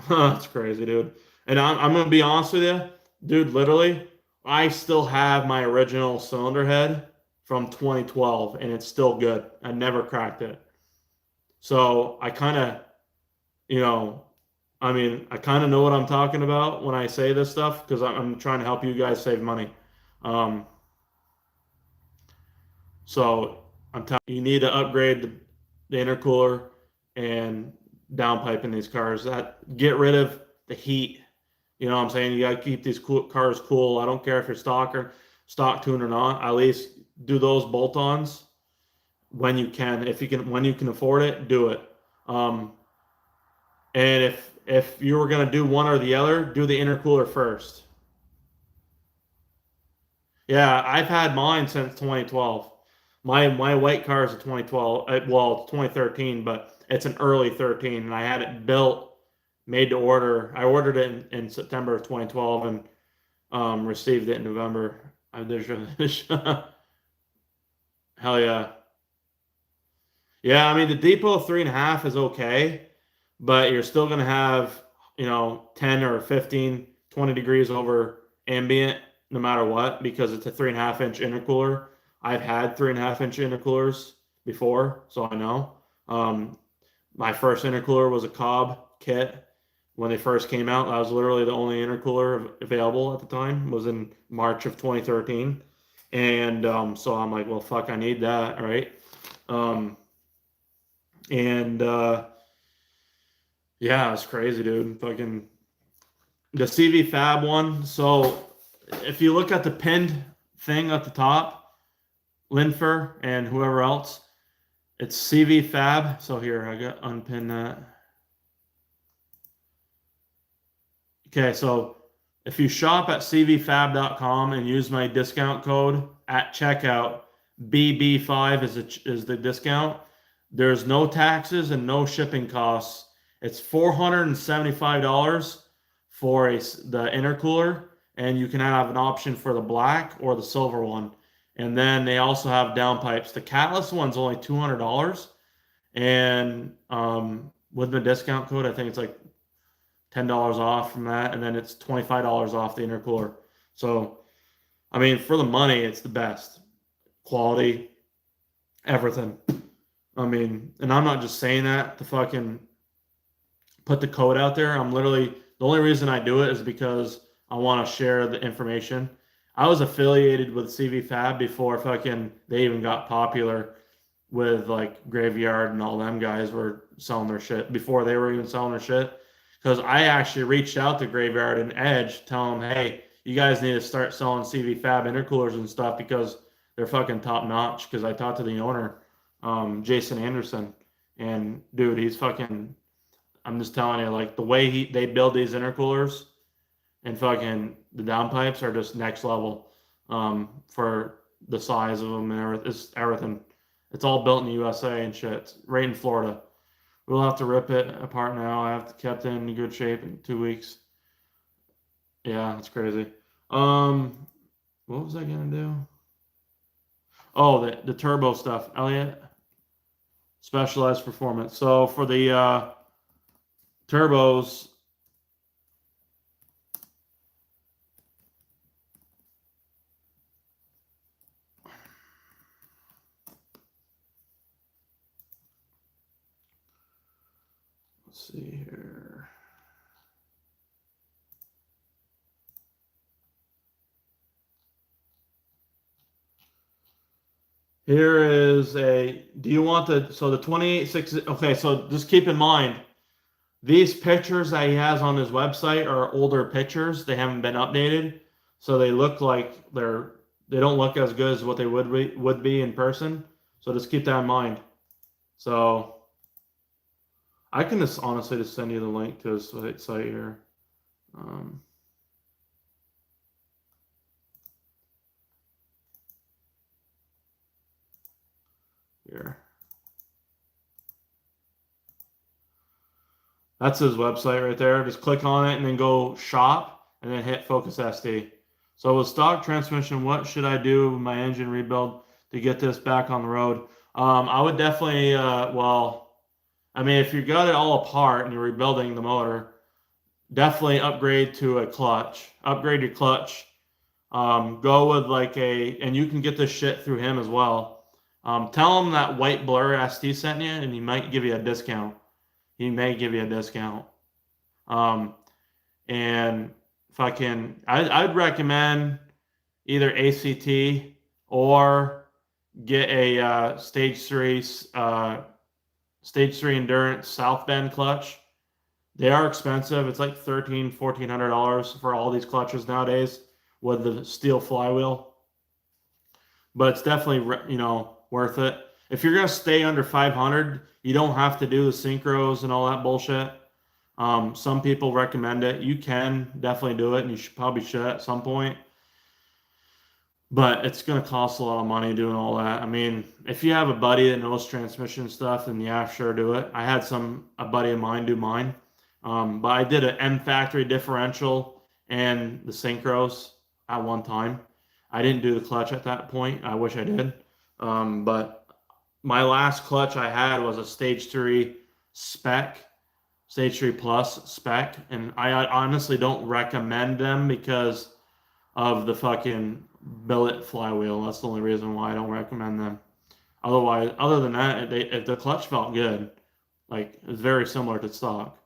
A: that's crazy, dude. And I'm going to be honest with you, dude, literally, I still have my original cylinder head from 2012, and it's still good. I never cracked it. So I kind of, you know, I mean, I kind of know what I'm talking about when I say this stuff because I'm trying to help you guys save money. Um, so I'm telling you, you need to upgrade the intercooler and downpipe in these cars. That get rid of the heat. You know what I'm saying? You got to keep these cars cool. I don't care if you're stock tuned or not. At least do those bolt-ons when you can. If you can, when you can afford it, do it. Um, and if you were gonna do one or the other, do the intercooler first. Yeah, I've had mine since 2012. My white car is a 2012. Well, it's 2013, but it's an early 13, and I had it built, made to order. I ordered it in September of 2012 and received it in November. Hell yeah. Yeah, I mean the Depot 3.5 is okay, but you're still gonna have, 10 or 15, 20 degrees over ambient no matter what, because it's a 3.5 inch intercooler. I've had 3.5 inch intercoolers before, so I know. Um, my first intercooler was a Cobb kit when they first came out. That was literally the only intercooler available at the time. Was in March of 2013, and so I'm like, well, fuck, I need that, right? Um, and yeah, it's crazy, dude. Fucking the CV Fab one. So if you look at the pinned thing at the top, Linfer and whoever else, it's CV Fab. So here, I got unpin that. Okay, so if you shop at cvfab.com and use my discount code at checkout, BB5 is the discount. There's no taxes and no shipping costs. It's $475 for the intercooler, and you can have an option for the black or the silver one. And then they also have downpipes. The Catalyst one's only $200, and with the discount code, I think it's like $10 off from that, and then it's $25 off the intercooler. So, I mean, for the money, it's the best quality, everything. I mean, and I'm not just saying that to fucking put the code out there. I'm literally, the only reason I do it is because I want to share the information. I was affiliated with CV Fab before fucking they even got popular with like Graveyard and all them guys were selling their shit before they were even selling their shit. Because I actually reached out to Graveyard and Edge, telling them, hey, you guys need to start selling CV Fab intercoolers and stuff because they're fucking top notch. Because I talked to the owner, Jason Anderson, and dude, he's fucking. I'm just telling you, like the way they build these intercoolers and fucking the downpipes are just next level for the size of them and everything. It's everything. It's all built in the USA and shit. It's right in Florida. We'll have to rip it apart now. I have to kept it in good shape in 2 weeks. Yeah, it's crazy. What was I gonna do? Oh, the turbo stuff, Elliot. Specialized performance. So for the turbos, let's see here. Here is do you want so the 2860, okay, so just keep in mind, these pictures that he has on his website are older pictures. They haven't been updated. So they look like they don't look as good as what they would be in person. So just keep that in mind. So I can just honestly just send you the link to his site here. Here. That's his website right there. Just click on it and then go shop and then hit Focus SD. So with stock transmission, what should I do with my engine rebuild to get this back on the road? I would definitely, I mean, if you got it all apart and you're rebuilding the motor, definitely upgrade to a clutch. Upgrade your clutch. Go with like and you can get this shit through him as well. Tell him that White Blur ST sent you, and he might give you a discount. He may give you a discount. And I'd recommend either ACT or get a stage three endurance South Bend clutch. They are expensive. It's like $1,400 for all these clutches nowadays with the steel flywheel. But it's definitely, worth it. If you're going to stay under 500, you don't have to do the synchros and all that bullshit. Some people recommend it. You can definitely do it, and you should at some point. But it's going to cost a lot of money doing all that. I mean, if you have a buddy that knows transmission stuff, then yeah, sure, do it. I had a buddy of mine do mine. But I did an M factory differential and the synchros at one time. I didn't do the clutch at that point. I wish I did. But my last clutch I had was a stage 3 spec, stage 3 plus spec. And I honestly don't recommend them because of the fucking billet flywheel. That's the only reason why I don't recommend them. Otherwise, other than that, the clutch felt good. Like, it's very similar to stock.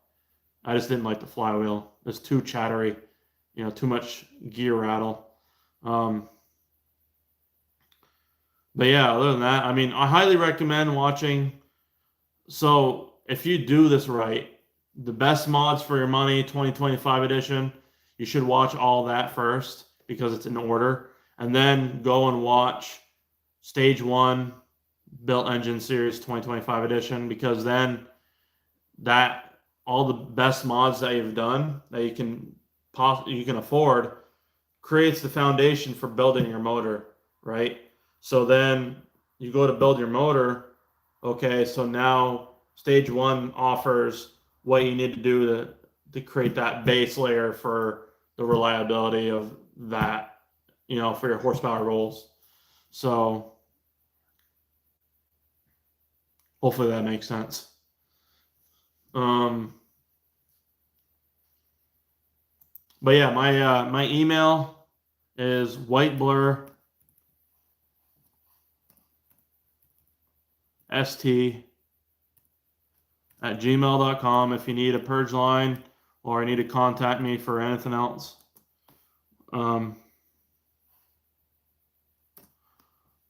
A: I just didn't like the flywheel. It's too chattery, too much gear rattle. But yeah, other than that, I mean, I highly recommend watching. So if you do this right, the best mods for your money, 2025 edition, you should watch all that first because it's in order. And then go and watch Stage 1 Built Engine Series 2025 edition, because then all the best mods that you've done that you can afford creates the foundation for building your motor, right? So then you go to build your motor. Okay, so now Stage 1 offers what you need to do to create that base layer for the reliability of that, for your horsepower goals. So hopefully that makes sense. But yeah, my email is whiteblurst@gmail.com if you need a purge line or need to contact me for anything else.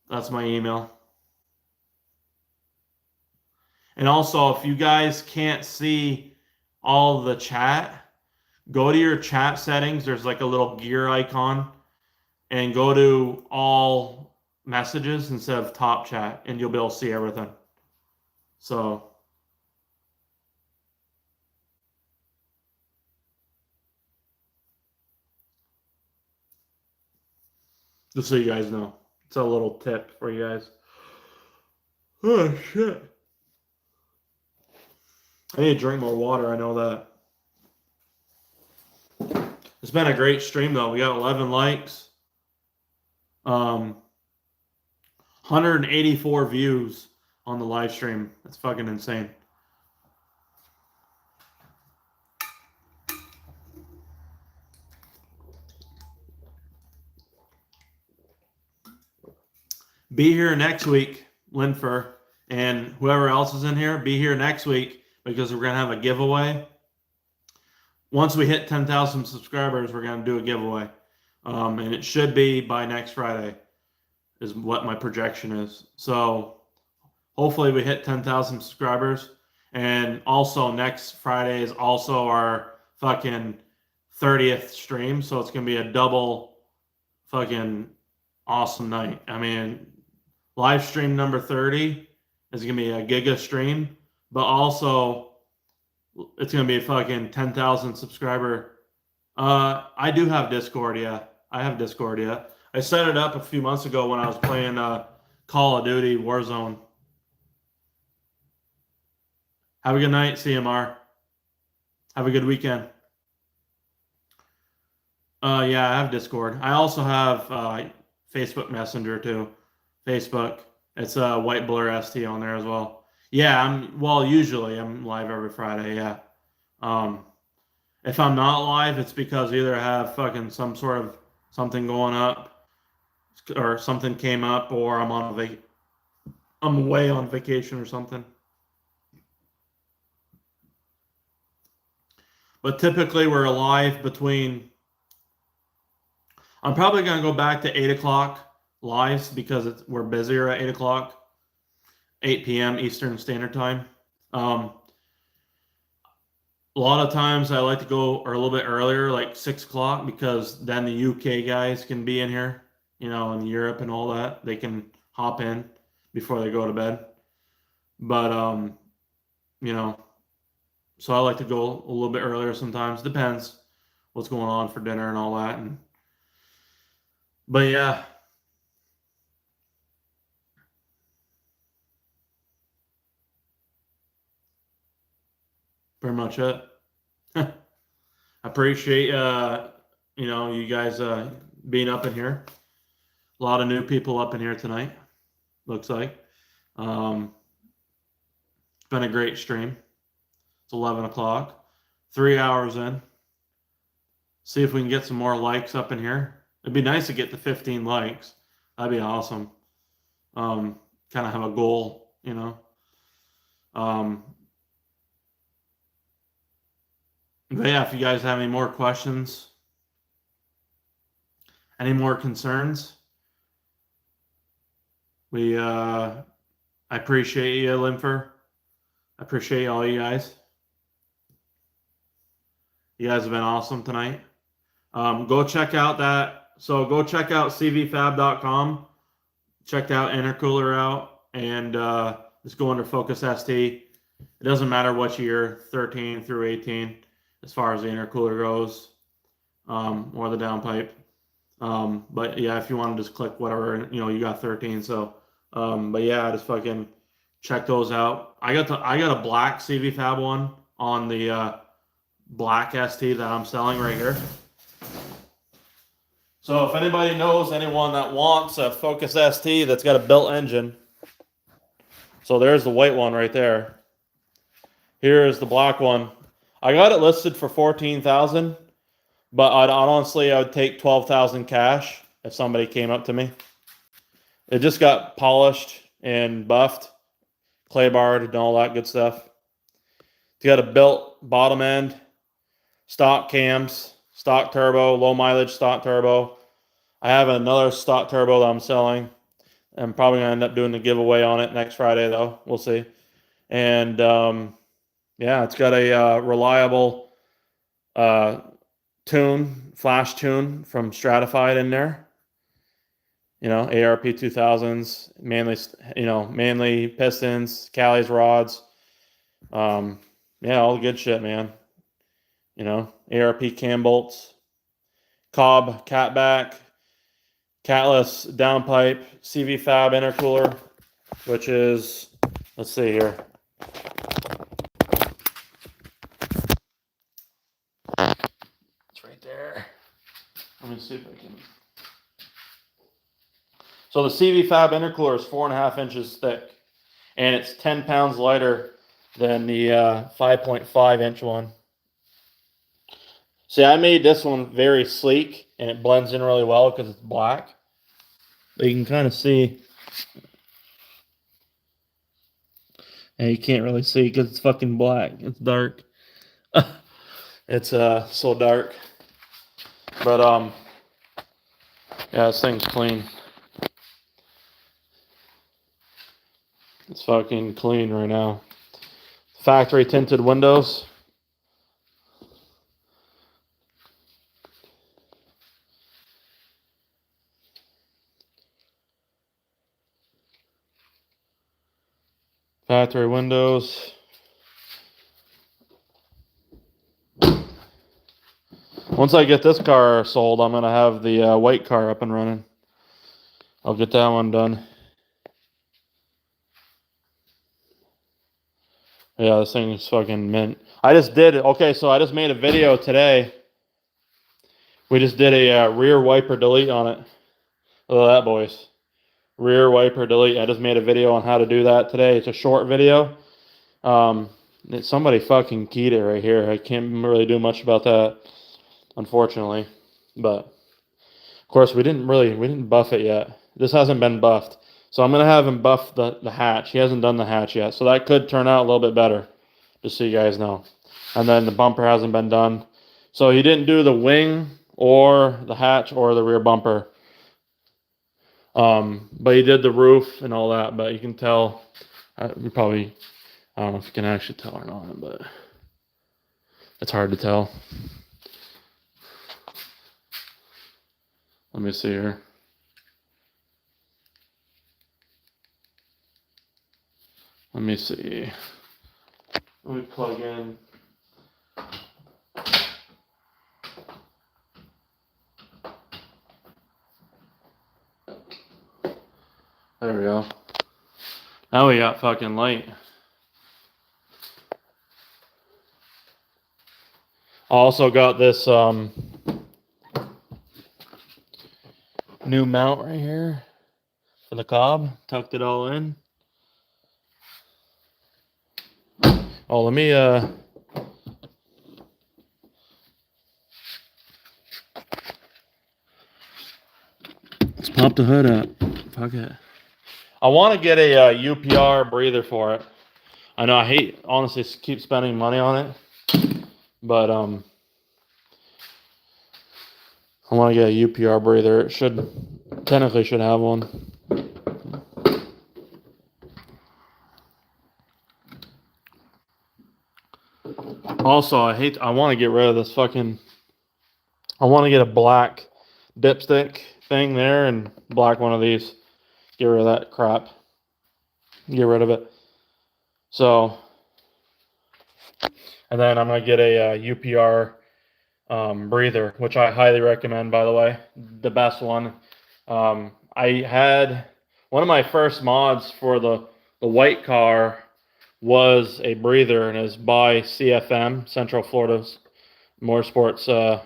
A: That's my email. And also, if you guys can't see all the chat, go to your chat settings. There's like a little gear icon, and go to all messages instead of top chat, and you'll be able to see everything. So just so you guys know, it's a little tip for you guys. Oh shit, I need to drink more water. I know that. It's been a great stream though. We got 11 likes, 184 views on the live stream. That's fucking insane. Be here next week, Linfer, and whoever else is in here, be here next week because we're going to have a giveaway. Once we hit 10,000 subscribers, we're going to do a giveaway. And it should be by next Friday is what my projection is. So hopefully we hit 10,000 subscribers. And also next Friday is also our fucking 30th stream. So it's going to be a double fucking awesome night. I mean, live stream number 30 is going to be a giga stream, but also it's going to be a fucking 10,000 subscriber. I do have Discord, yeah. I have Discord, yeah. I set it up a few months ago when I was playing Call of Duty Warzone. Have a good night, CMR. Have a good weekend. Yeah, I have Discord. I also have Facebook Messenger too. Facebook. It's White Blur ST on there as well. Yeah, usually I'm live every Friday, yeah. Um if I'm not live, it's because either I have fucking some sort of something going up or something came up or I'm away on vacation or something. But typically we're live between I'm probably gonna go back to 8 o'clock lives because we're busier at 8 o'clock, 8 p.m. Eastern Standard Time. Um, a lot of times I like to go or a little bit earlier, like 6 o'clock, because then the UK guys can be in here, in Europe and all that. They can hop in before they go to bed. But you know, so I like to go a little bit earlier sometimes. Depends what's going on for dinner and all that. But yeah, pretty much it. I appreciate you guys being up in here. A lot of new people up in here tonight. Looks like. It's been a great stream. It's 11 o'clock. 3 hours in. See if we can get some more likes up in here. It'd be nice to get to 15 likes. That'd be awesome. Kind of have a goal, But yeah, if you guys have any more questions, any more concerns, I appreciate you, Limfer. I appreciate all you guys. You guys have been awesome tonight. Go check out that. So go check out cvfab.com. Check that intercooler out and just go under Focus ST. It doesn't matter what year, 13 through 18, as far as the intercooler goes, or the downpipe. But yeah, if you want to just click whatever, you got 13. So, but yeah, just fucking check those out. I got a black CV Fab one on the black ST that I'm selling right here. So if anybody knows anyone that wants a Focus ST that's got a built engine, so there's the white one right there. Here's the black one. I got it listed for $14,000, but honestly I would take $12,000 cash if somebody came up to me. It just got polished and buffed, clay barred, and all that good stuff. It's got a built bottom end, stock cams, stock turbo, low mileage stock turbo. I have another stock turbo that I'm selling. I'm probably gonna end up doing the giveaway on it next Friday, though. We'll see. And yeah, it's got a reliable flash tune from Stratified in there. ARP 2000s, Manly pistons, Cali's rods. Yeah, all the good shit, man. ARP cam bolts, Cobb catback, catless downpipe, CV Fab intercooler, which is, let's see here. It's right there. Let me see if I can. So the CV Fab intercooler is 4.5 inches thick, and it's 10 pounds lighter than the 5.5 inch one. See, I made this one very sleek, and it blends in really well because it's black. But you can kind of see. And you can't really see because it's fucking black. It's dark. It's so dark. But yeah, this thing's clean. It's fucking clean right now. Factory tinted windows. Factory windows. Once I get this car sold, I'm going to have the white car up and running. I'll get that one done. Yeah, this thing is fucking mint. I just did it. Okay, so I just made a video today We just did a rear wiper delete on it. Look at that, boys. Rear wiper delete. I just made a video on how to do that today. It's a short video. Somebody fucking keyed it right here. I can't really do much about that, unfortunately. But of course, we didn't buff it yet. This hasn't been buffed, so I'm gonna have him buff the hatch. He hasn't done the hatch yet, so that could turn out a little bit better, just so you guys know. And then the bumper hasn't been done, so he didn't do the wing or the hatch or the rear bumper. But he did the roof and all that. But you can tell, you probably, I don't know if you can actually tell or not, but it's hard to tell. Let me see here. Let me see. Let me plug in. There we go. Now we got fucking light. I also got this new mount right here for the cob. Tucked it all in. Oh, let me let's pop the hood up. Fuck it. I want to get a UPR breather for it. I know I hate, honestly, keep spending money on it, but I want to get a UPR breather. It technically should have one. Also, I want to get rid of this fucking, I want to get a black dipstick thing there and black one of these. Get rid of that crap. Get rid of it. So, and then I'm going to get a UPR breather, which I highly recommend, by the way. The best one. I had one of my first mods for the white car was a breather, and is by CFM, Central Florida Motorsports,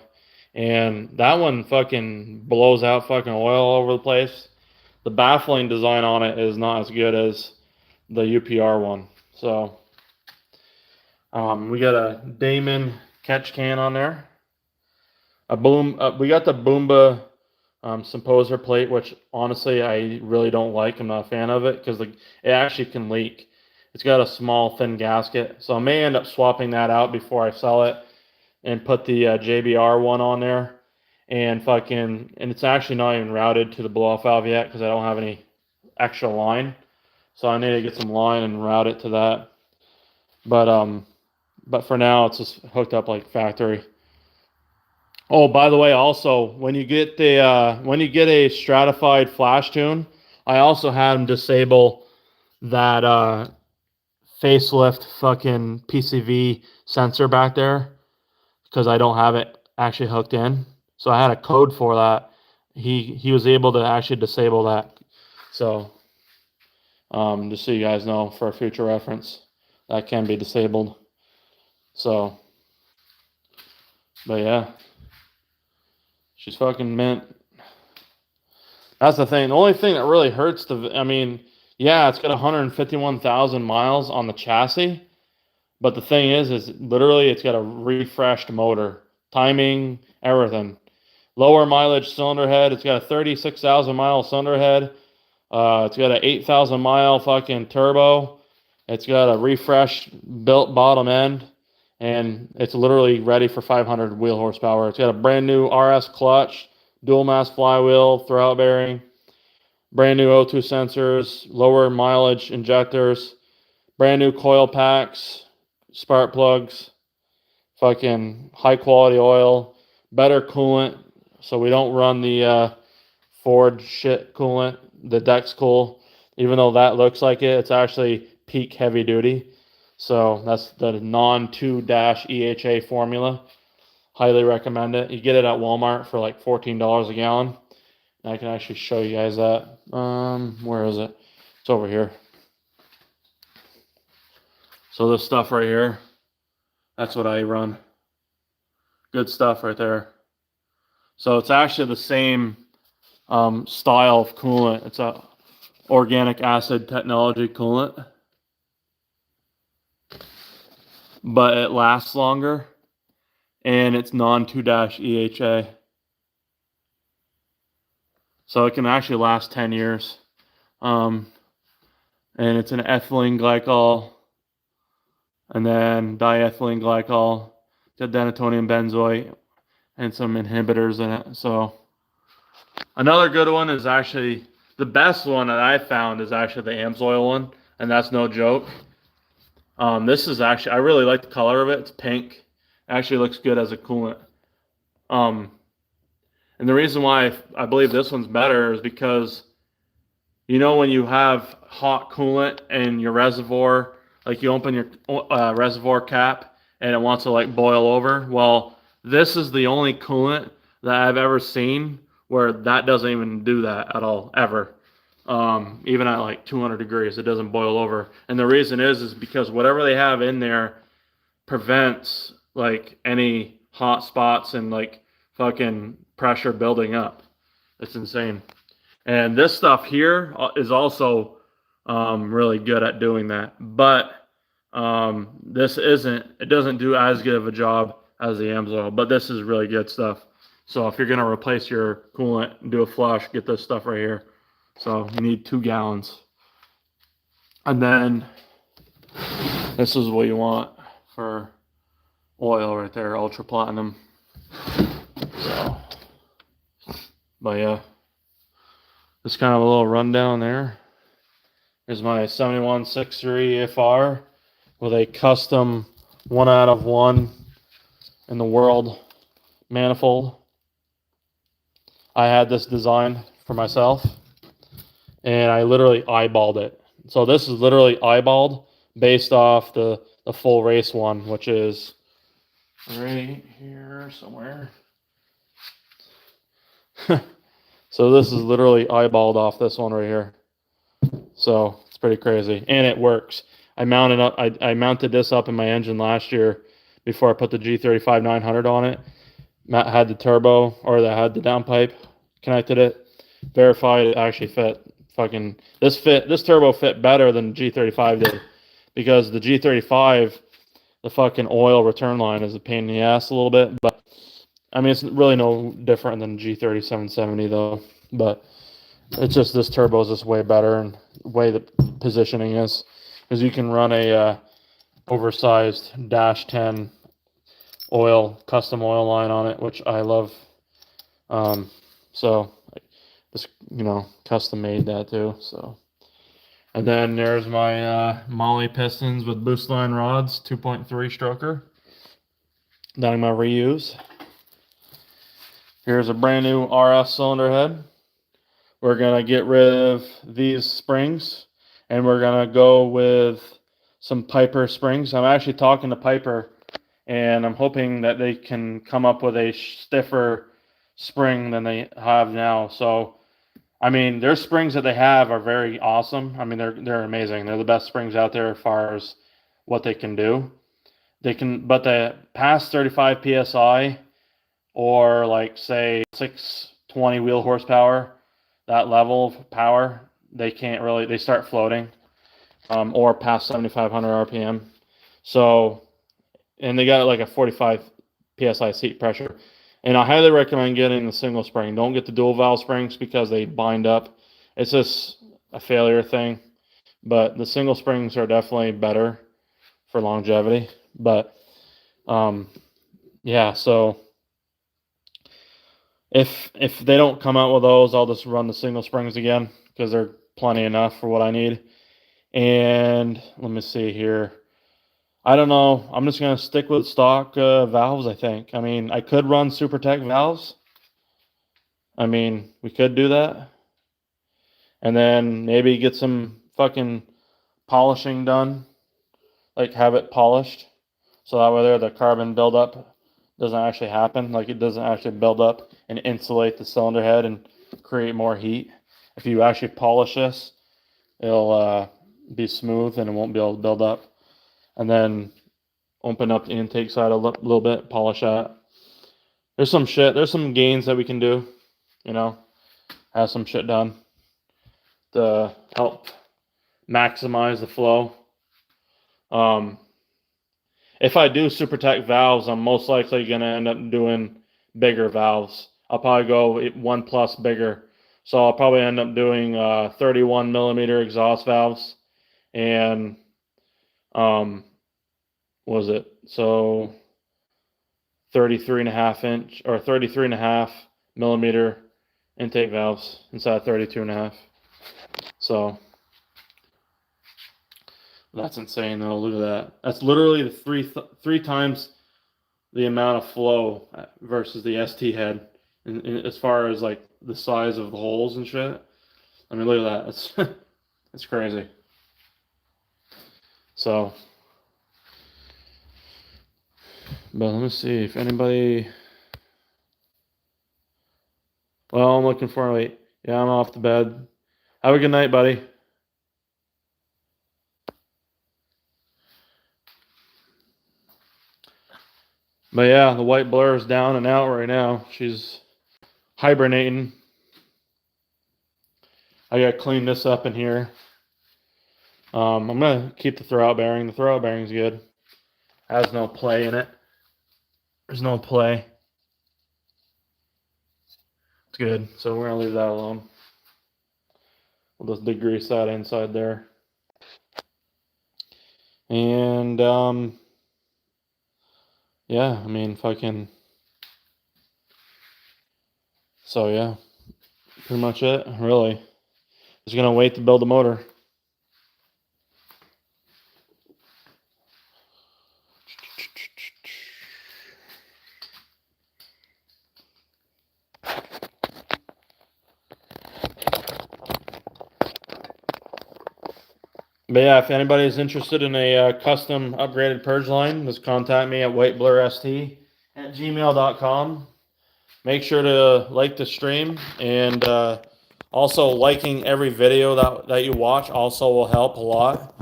A: and that one fucking blows out fucking oil all over the place. The baffling design on it is not as good as the UPR one. So we got a Damon catch can on there. We got the Boomba Composer plate, which honestly I really don't like. I'm not a fan of it because it actually can leak. It's got a small thin gasket, so I may end up swapping that out before I sell it and put the JBR one on there. And it's actually not even routed to the blow-off valve yet because I don't have any extra line. So I need to get some line and route it to that. But for now, it's just hooked up like factory. Oh, by the way, also when you get a stratified flash tune, I also had them disable that facelift fucking PCV sensor back there because I don't have it actually hooked in. So I had a code for that. He was able to actually disable that. So just so you guys know for future reference, that can be disabled. So, but yeah, she's fucking mint. That's the thing. The only thing that really hurts yeah, it's got 151,000 miles on the chassis, but the thing is literally it's got a refreshed motor, timing, everything. Lower mileage cylinder head. It's got a 36,000 mile cylinder head. It's got an 8,000 mile fucking turbo. It's got a refreshed built bottom end, and it's literally ready for 500 wheel horsepower. It's got a brand new RS clutch, dual mass flywheel, throwout bearing, brand new O2 sensors, lower mileage injectors, brand new coil packs, spark plugs, fucking high quality oil, better coolant. So we don't run the Ford shit coolant, the Dex Cool. Even though that looks like it's actually peak heavy duty. So that's the non-2-EHA formula. Highly recommend it. You get it at Walmart for like $14 a gallon. And I can actually show you guys that. Where is it? It's over here. So this stuff right here, that's what I run. Good stuff right there. So it's actually the same style of coolant. It's a organic acid technology coolant, but it lasts longer, and it's non-2-EHA. So it can actually last 10 years. And it's an ethylene glycol, and then diethylene glycol, denatonium benzoate, and some inhibitors in it. So another good one is actually, the best one that I found is actually the AMSOIL one, and that's no joke. This is actually, I really like the color of it. It's pink. It actually looks good as a coolant. And the reason why I believe this one's better is because, you know, when you have hot coolant in your reservoir, like you open your reservoir cap and it wants to like boil over. Well, this is the only coolant that I've ever seen where that doesn't even do that at all, ever. Even at like 200 degrees, it doesn't boil over. And the reason is because whatever they have in there prevents like any hot spots and like fucking pressure building up. It's insane. And this stuff here is also really good at doing that. But this isn't, it doesn't do as good of a job as the AMSOIL, but this is really good stuff. So if you're going to replace your coolant and do a flush, get this stuff right here. So you need 2 gallons. And then this is what you want for oil right there, ultra platinum. So, but yeah, just kind of a little rundown there. Here's my 7163 FR with a custom 1 out of 1 in the world manifold. I had this design for myself, and I literally eyeballed it. So this is literally eyeballed based off the full race one, which is right here somewhere. So this is literally eyeballed off this one right here. So it's pretty crazy, and it works. I mounted this up in my engine last year before I put the G35 900 on it. Matt had the turbo, or that had the downpipe, connected it, verified it actually fit. Fucking this turbo fit better than the G35 did, because the G35, the fucking oil return line is a pain in the ass a little bit, but I mean, it's really no different than G30 770 though. But it's just, this turbo is just way better, and way the positioning is, because you can run a oversized dash 10 custom oil line on it, which I love. So just, you know, custom made that too. So, and then there's my Molly pistons with boost line rods, 2.3 stroker. Down in my reuse. Here's a brand new RS cylinder head. We're gonna get rid of these springs, and we're gonna go with some Piper springs. I'm actually talking to Piper, and I'm hoping that they can come up with a stiffer spring than they have now. So, I mean, their springs that they have are very awesome. I mean, they're amazing. They're the best springs out there as far as what they can do. But the past 35 psi, or like say 620 wheel horsepower, that level of power, they can't really, they start floating, or past 7,500 RPM. So, and they got like a 45 psi seat pressure. And I highly recommend getting the single spring. Don't get the dual valve springs because they bind up. It's just a failure thing. But the single springs are definitely better for longevity. But yeah, so if they don't come out with those, I'll just run the single springs again, because they're plenty enough for what I need. And let me see here. I don't know. I'm just going to stick with stock valves, I think. I mean, I could run SuperTech valves. I mean, we could do that. And then maybe get some fucking polishing done. Like, have it polished, so that way there the carbon buildup doesn't actually happen. Like, it doesn't actually build up and insulate the cylinder head and create more heat. If you actually polish this, it'll be smooth and it won't be able to build up. And then open up the intake side a little bit, polish that. there's some gains that we can do, you know, have some shit done to help maximize the flow. If I do super tech valves, I'm most likely going to end up doing bigger valves. I'll probably go 1+ bigger. So I'll probably end up doing 31 millimeter exhaust valves and what was it? So 33.5 inch or 33.5 millimeter intake valves instead of 32.5. So that's insane though. Look at that. That's literally the three times the amount of flow versus the ST head, as far as like the size of the holes and shit. I mean, look at that. It's it's crazy. So, but let me see if anybody. Well, I'm looking for. Wait, yeah, I'm off to bed. Have a good night, buddy. But yeah, the white blur is down and out right now. She's hibernating. I gotta clean this up in here. I'm gonna keep the throwout bearing. The throwout bearing's good. Has no play in it. There's no play. It's good. So we're gonna leave that alone. We'll just degrease that inside there. And yeah, I mean fucking. So yeah, pretty much it. Really, just gonna wait to build the motor. But yeah, if anybody is interested in a custom upgraded purge line, just contact me at whiteblurst@gmail.com. Make sure to like the stream, and also liking every video that you watch also will help a lot.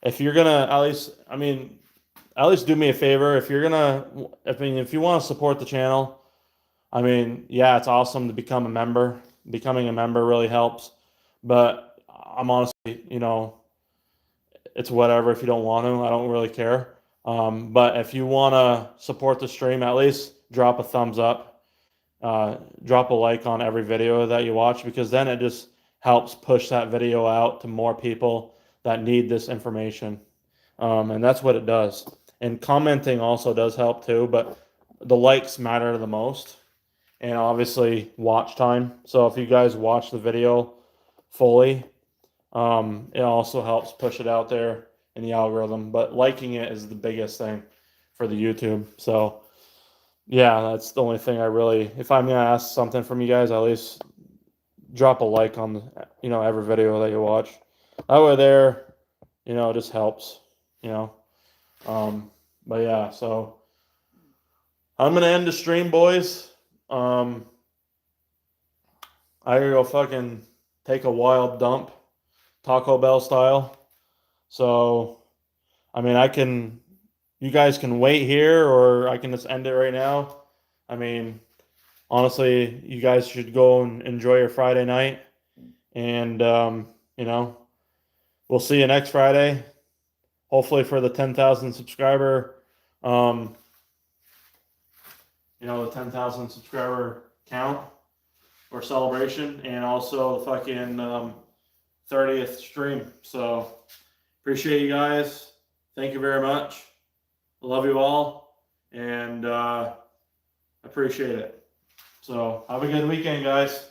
A: If you're gonna at least do me a favor. If you want to support the channel, I mean, yeah, it's awesome to become a member. Becoming a member really helps. But I'm honestly, it's whatever if you don't want to. I don't really care. But if you want to support the stream, at least drop a thumbs up. Drop a like on every video that you watch, because then it just helps push that video out to more people that need this information. And that's what it does. And commenting also does help too, but the likes matter the most. And obviously watch time. So if you guys watch the video fully, it also helps push it out there in the algorithm. But liking it is the biggest thing for the YouTube. So yeah, that's the only thing if I'm gonna ask something from you guys, at least drop a like on every video that you watch. That way there, it just helps, but yeah, so I'm gonna end the stream, boys. I gotta go fucking take a wild dump, Taco Bell style. So, I mean, you guys can wait here, or I can just end it right now. I mean, honestly, you guys should go and enjoy your Friday night. And, we'll see you next Friday. Hopefully for the 10,000 subscriber, the 10,000 subscriber count or celebration, and also the fucking 30th stream. So appreciate you guys. Thank you very much. Love you all, and appreciate it. So have a good weekend, guys.